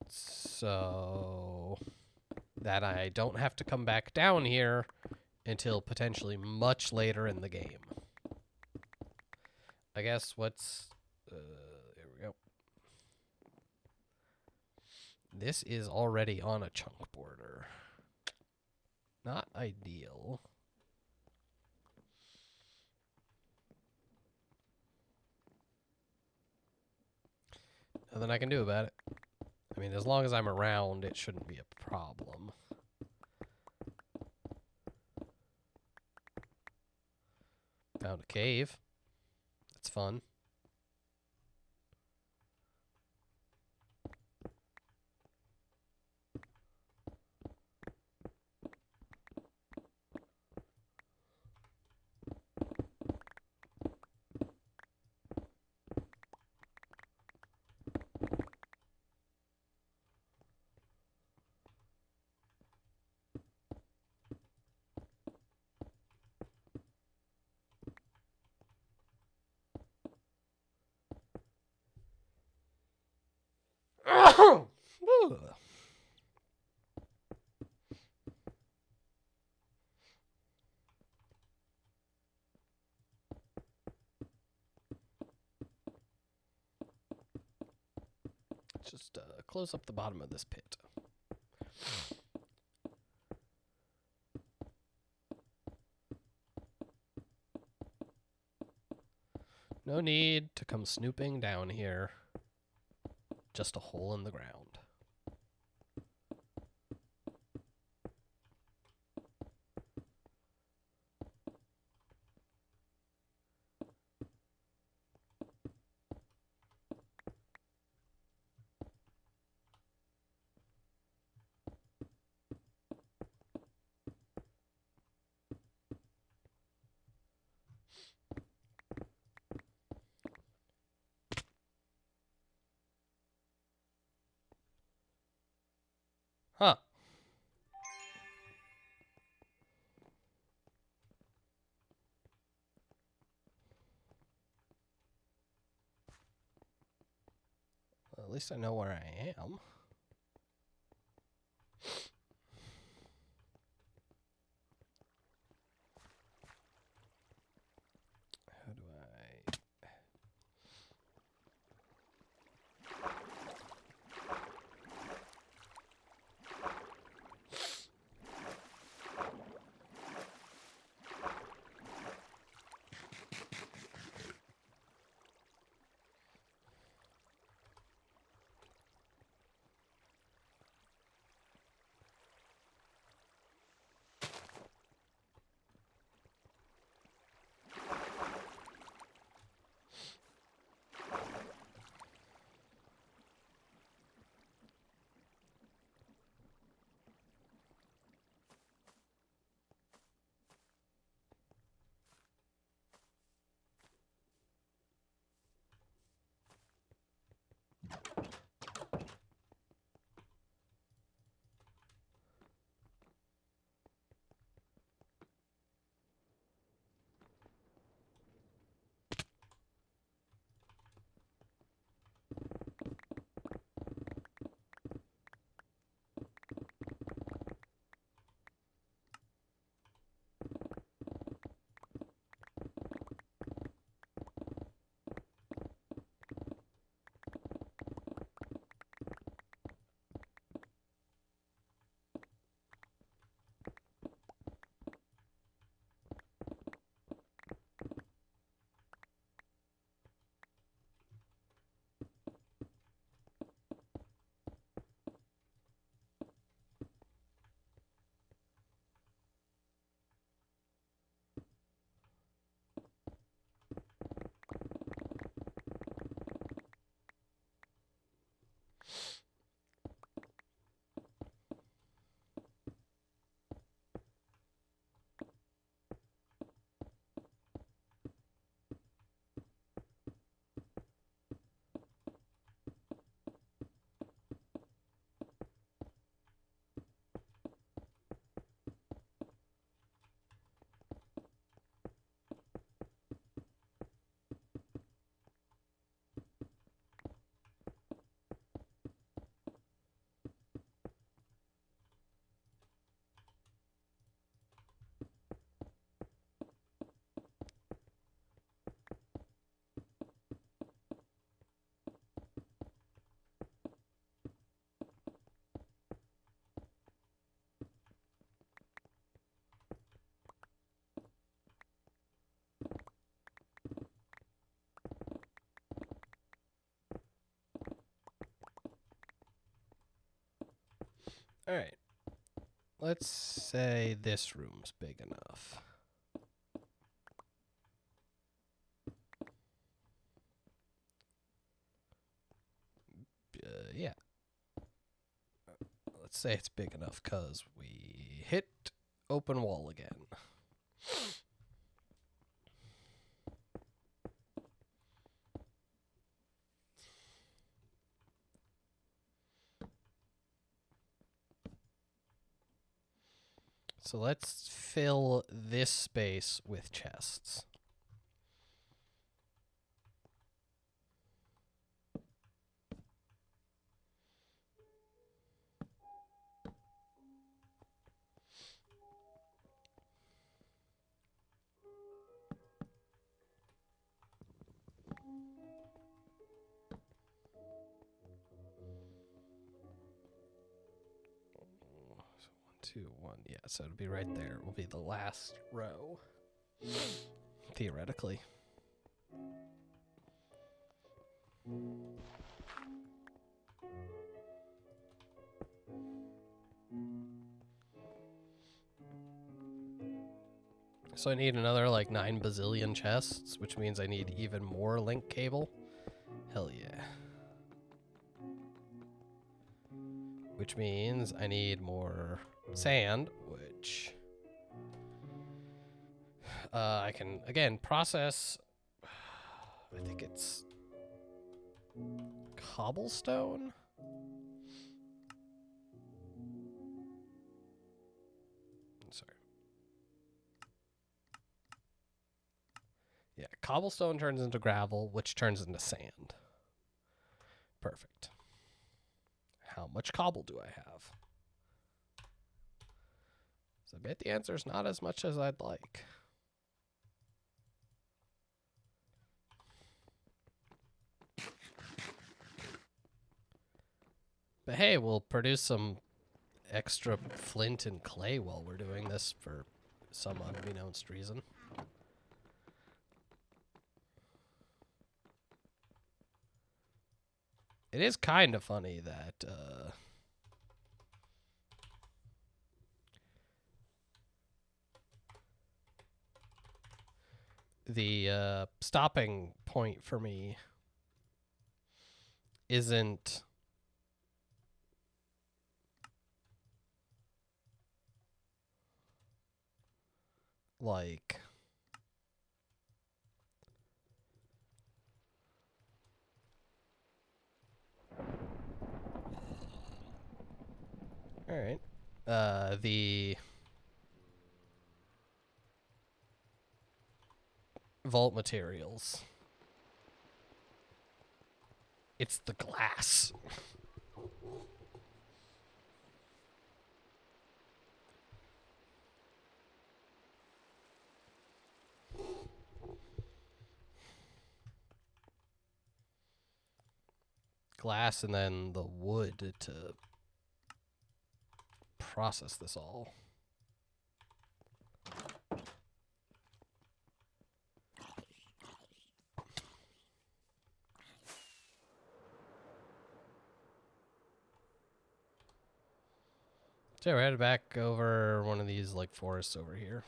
A: So that I don't have to come back down here until potentially much later in the game. I guess what's... there we go. This is already on a chunk border. Not ideal. Nothing I can do about it. I mean, as long as I'm around, it shouldn't be a problem. Found a cave. That's fun. Just close up the bottom of this pit. No need to come snooping down here. Just a hole in the ground. least I know where I am. How do I... All right. Let's say this room's big enough. Yeah. Let's say it's big enough because we hit open wall again. So let's fill this space with chests. So 1, 2, 1. Yeah, so it'll be right there. It will be the last row. Theoretically. So I need another like 9 bazillion chests, which means I need even more link cable. Hell yeah. Which means I need more sand, which I can, again, process. I think it's cobblestone? Sorry. Yeah, cobblestone turns into gravel, which turns into sand. Perfect. How much cobble do I have? So I bet the answer is not as much as I'd like. But hey, we'll produce some extra flint and clay while we're doing this for some unbeknownst reason. It is kind of funny that the stopping point for me isn't like all right. The vault materials. It's the glass. Glass and then the wood to process this all. So we're headed back over one of these like forests over here.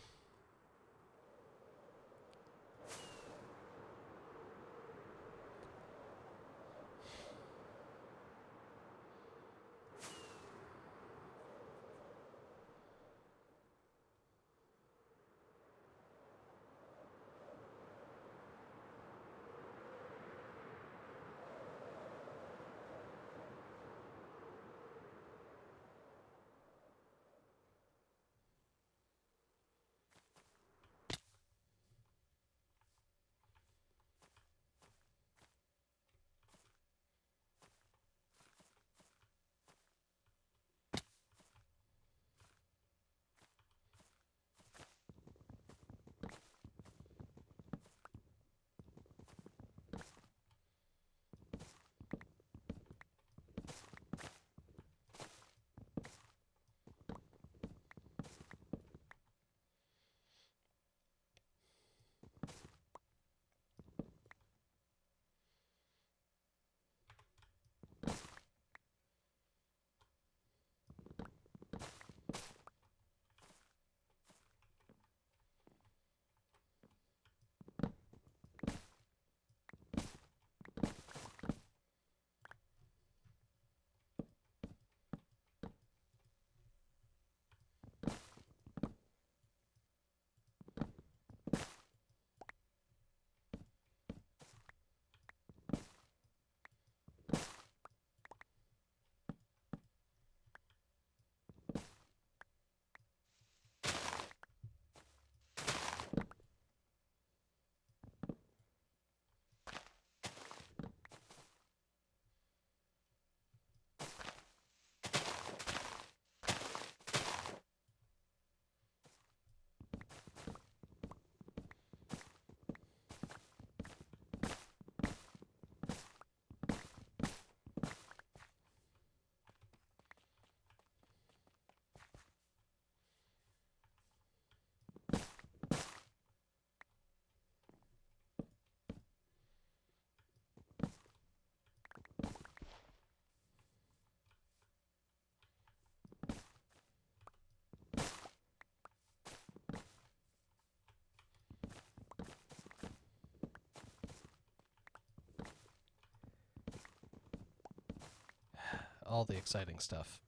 A: All the exciting stuff.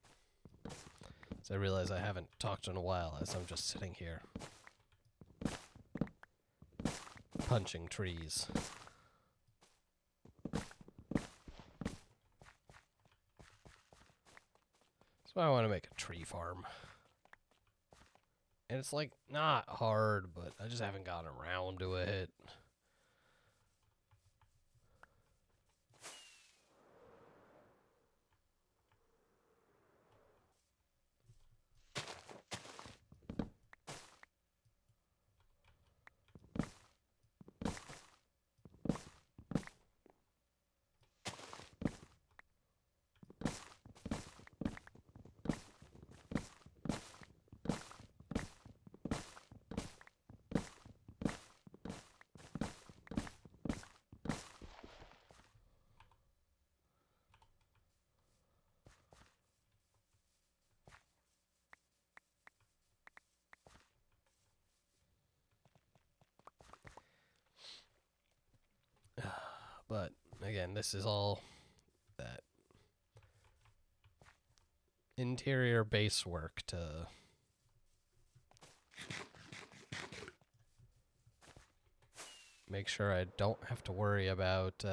A: So I realize I haven't talked in a while as I'm just sitting here punching trees. So I want to make a tree farm. And it's like not hard, but I just haven't gotten around to it. again, this is all that interior base work to make sure I don't have to worry about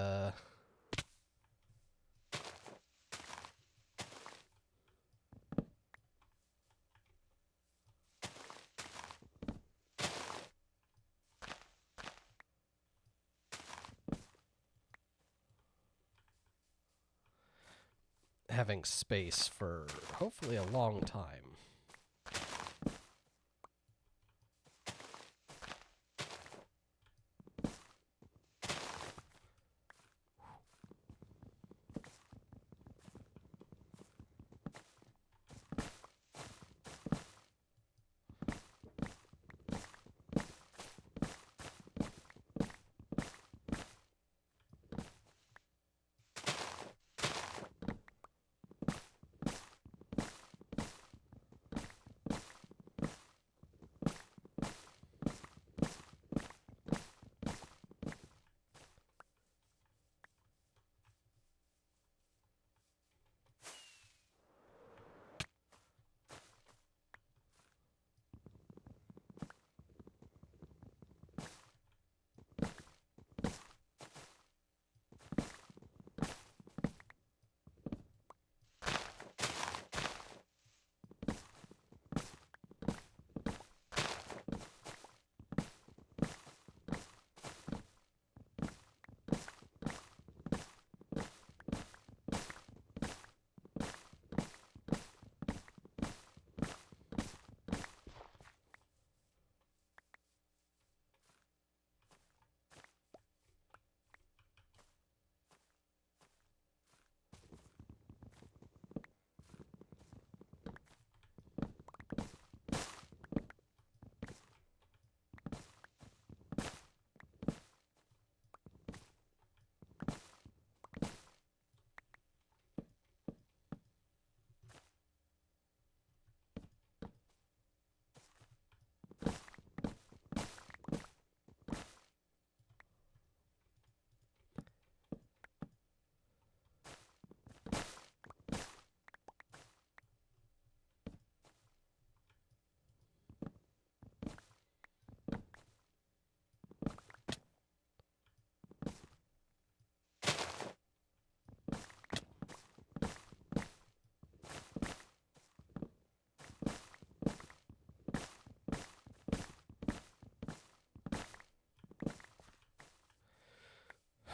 A: having space for hopefully a long time.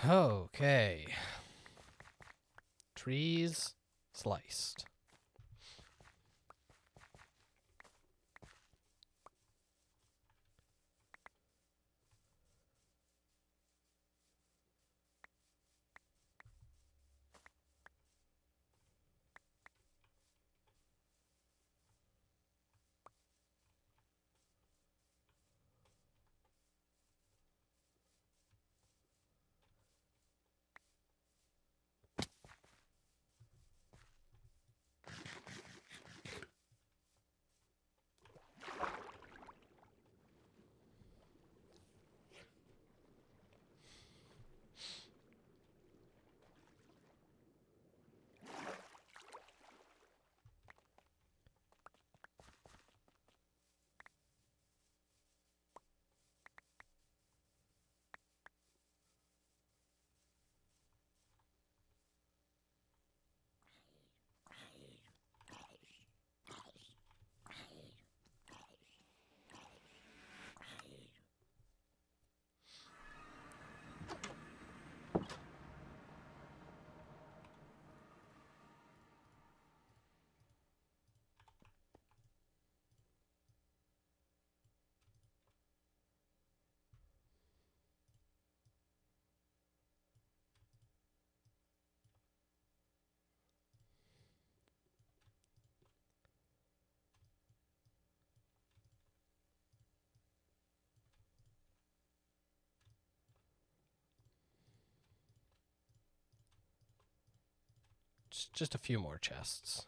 A: Okay. Trees sliced. Just a few more chests.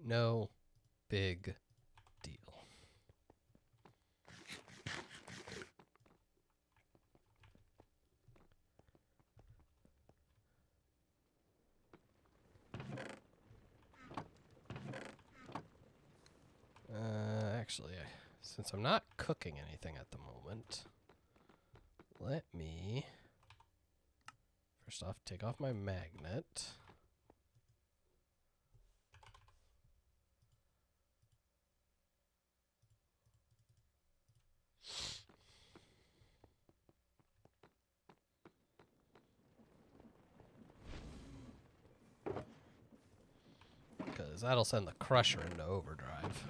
A: No big deal. actually, since I'm not cooking anything at the moment, let me first off take off my magnet. Because that'll send the crusher into overdrive.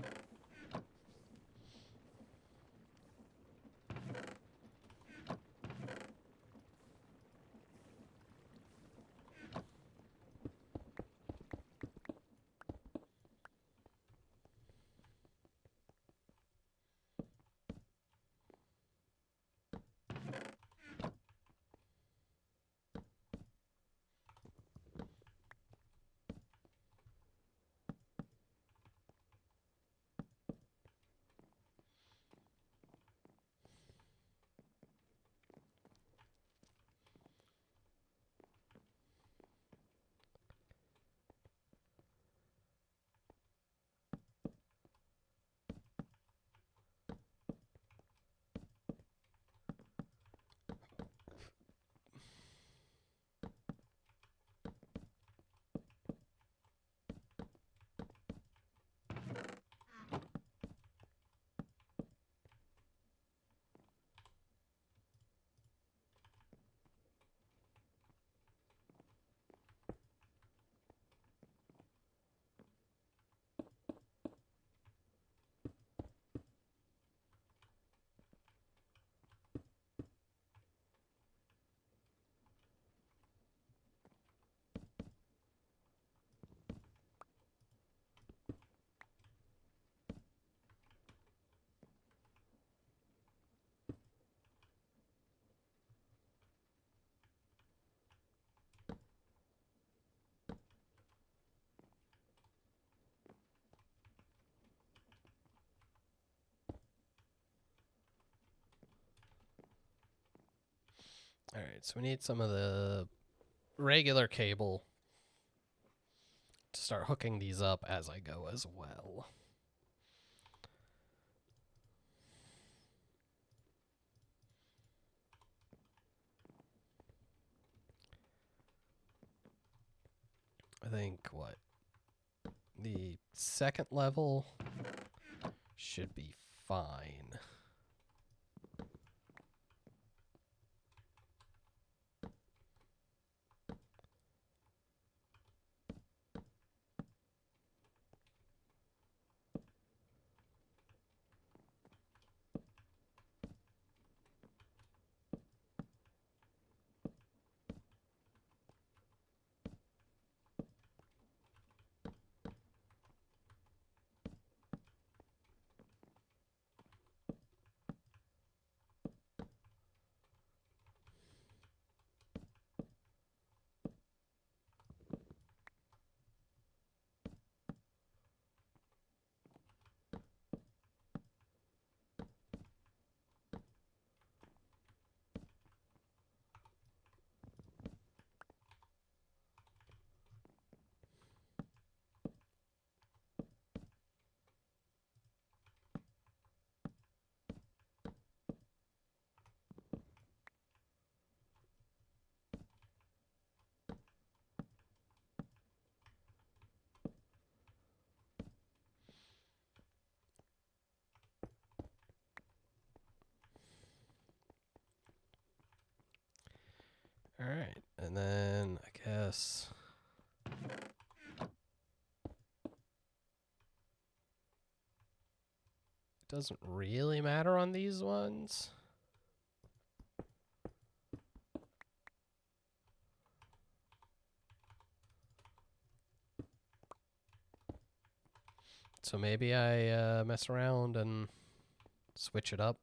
A: Alright, so we need some of the regular cable to start hooking these up as I go as well. I think, what, the second level should be fine. Alright, and then I guess it doesn't really matter on these ones. So maybe I mess around and switch it up.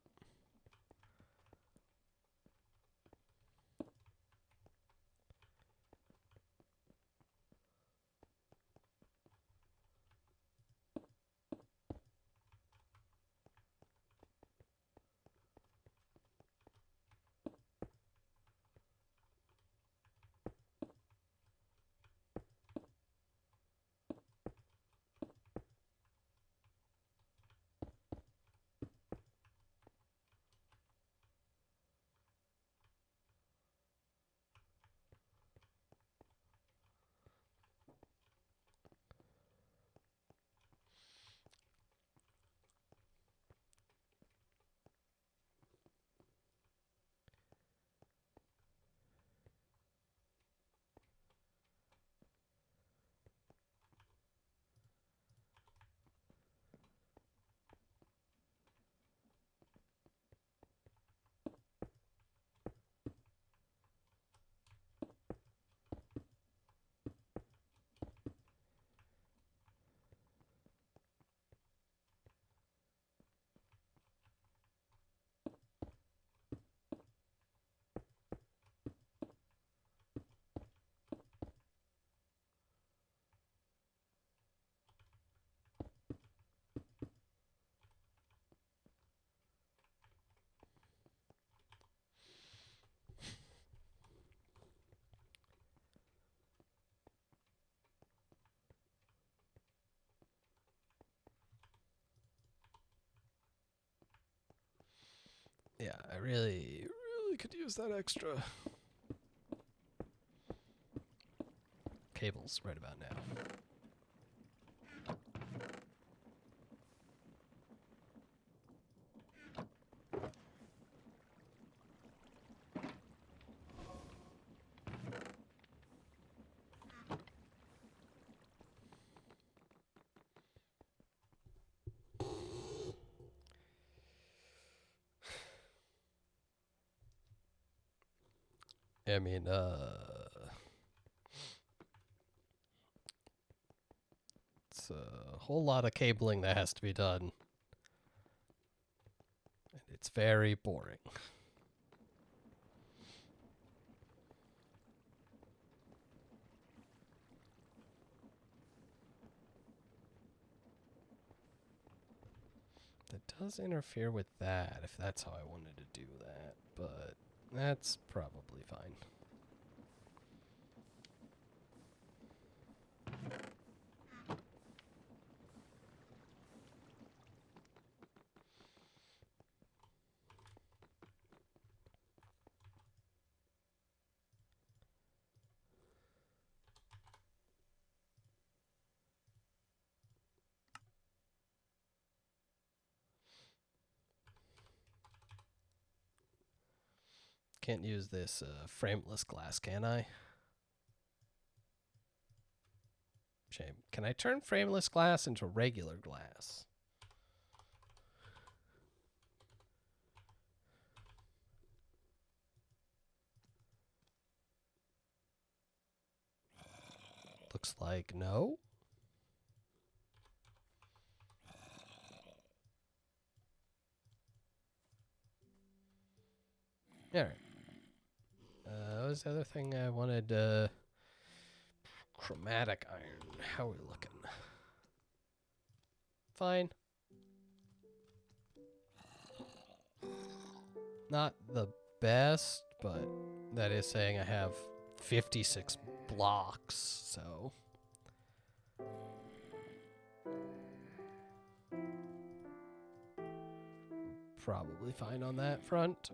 A: Yeah, I really could use that extra. Cables right about now. I mean, it's a whole lot of cabling that has to be done. And it's very boring. That does interfere with that, if that's how I wanted to do that, but that's probably fine. Can't use this frameless glass, can I? Shame. Can I turn frameless glass into regular glass? Looks like no. Alright. What was the other thing I wanted? Chromatic iron. How are we looking? Fine. Not the best, but that is saying I have 56 blocks, so. Probably fine on that front.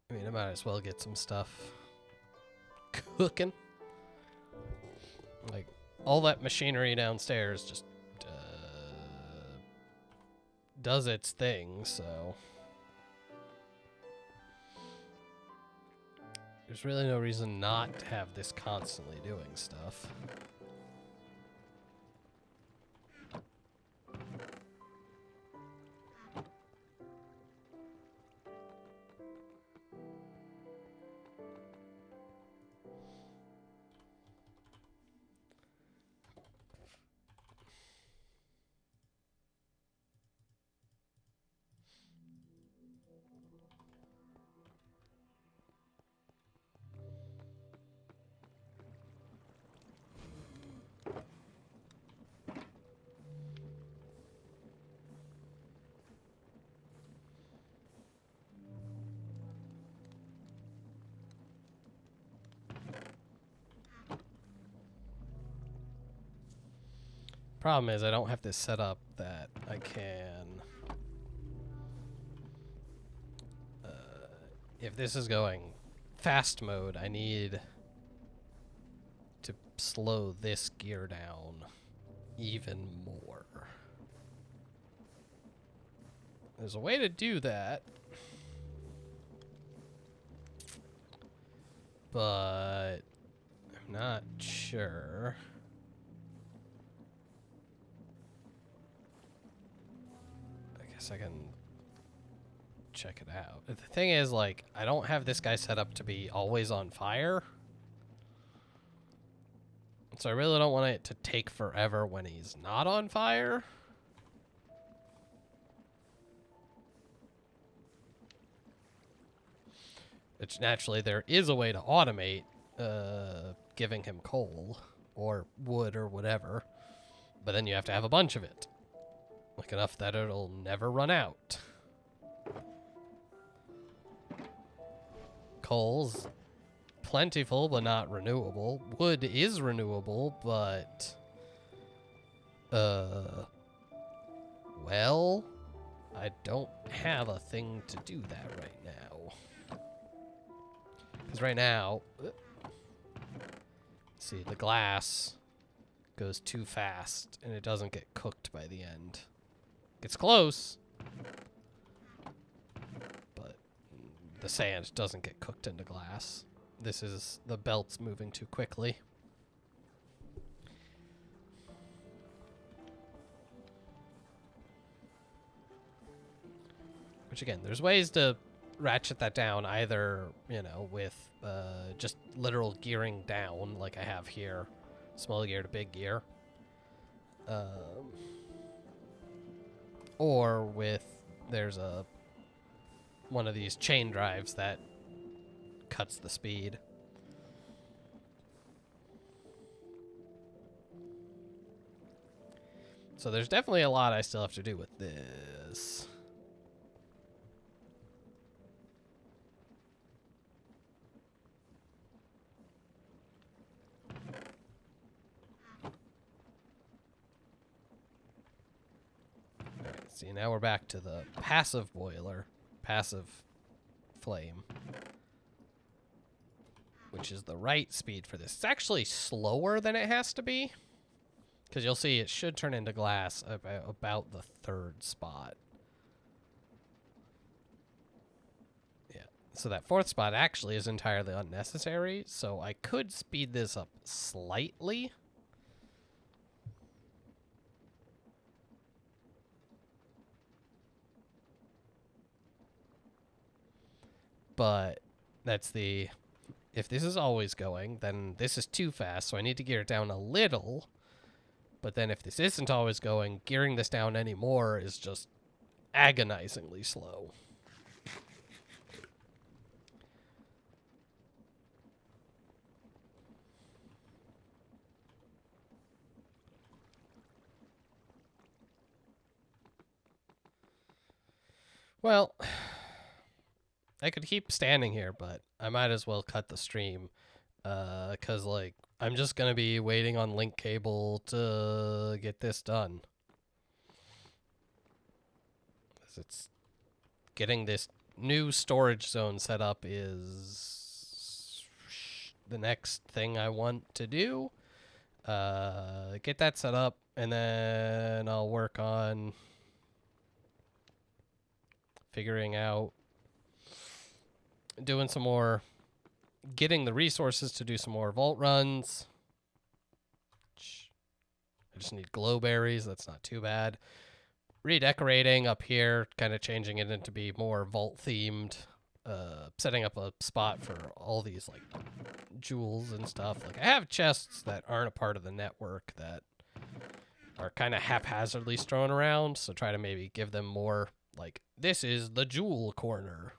A: I mean, I might as well get some stuff cooking. Like, all that machinery downstairs just does its thing, so. There's really no reason not to have this constantly doing stuff. Problem is, I don't have this set up that I can. If this is going fast mode, I need to slow this gear down even more. There's a way to do that, but I'm not sure. I can check it out. The thing is, like, I don't have this guy set up to be always on fire. So I really don't want it to take forever when he's not on fire. Which, naturally, there is a way to automate giving him coal or wood or whatever. But then you have to have a bunch of it. Like enough that it'll never run out. Coal's plentiful, but not renewable. Wood is renewable, but Well, I don't have a thing to do that right now. Because right now, see, the glass goes too fast and it doesn't get cooked by the end. Gets close, but the sand doesn't get cooked into glass. This is the belt's moving too quickly. Which again, there's ways to ratchet that down, either, you know, with just literal gearing down, like I have here, small gear to big gear, or with there's one of these chain drives that cuts the speed. So there's definitely a lot I still have to do with this. See, now we're back to the passive boiler, passive flame, which is the right speed for this. It's actually slower than it has to be, because you'll see it should turn into glass about the third spot. Yeah, so that fourth spot actually is entirely unnecessary, so I could speed this up slightly. But that's if this is always going, then this is too fast, so I need to gear it down a little. But then if this isn't always going, gearing this down anymore is just agonizingly slow. Well, I could keep standing here, but I might as well cut the stream, because, like, I'm just going to be waiting on link cable to get this done. 'Cause it's getting this new storage zone set up is the next thing I want to do. Get that set up, and then I'll work on figuring out doing some more, getting the resources to do some more vault runs. I just need glow berries. That's not too bad. Redecorating up here, kind of changing it into be more vault themed. Setting up a spot for all these like jewels and stuff. Like I have chests that aren't a part of the network that are kind of haphazardly strewn around. So try to maybe give them more like, this is the jewel corner.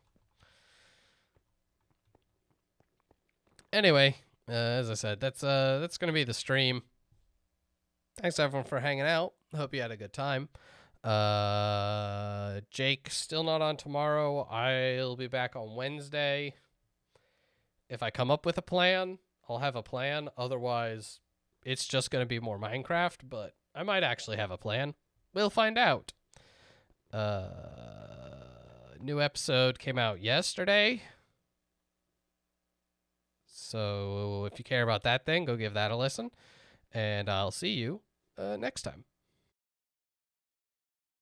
A: Anyway, as I said, that's gonna be the stream. Thanks everyone for hanging out. Hope you had a good time. Jake still not on tomorrow. I'll be back on Wednesday. If I come up with a plan, I'll have a plan. Otherwise, it's just gonna be more Minecraft. But I might actually have a plan. We'll find out. New episode came out yesterday. So if you care about that thing, go give that a listen. And I'll see you next time.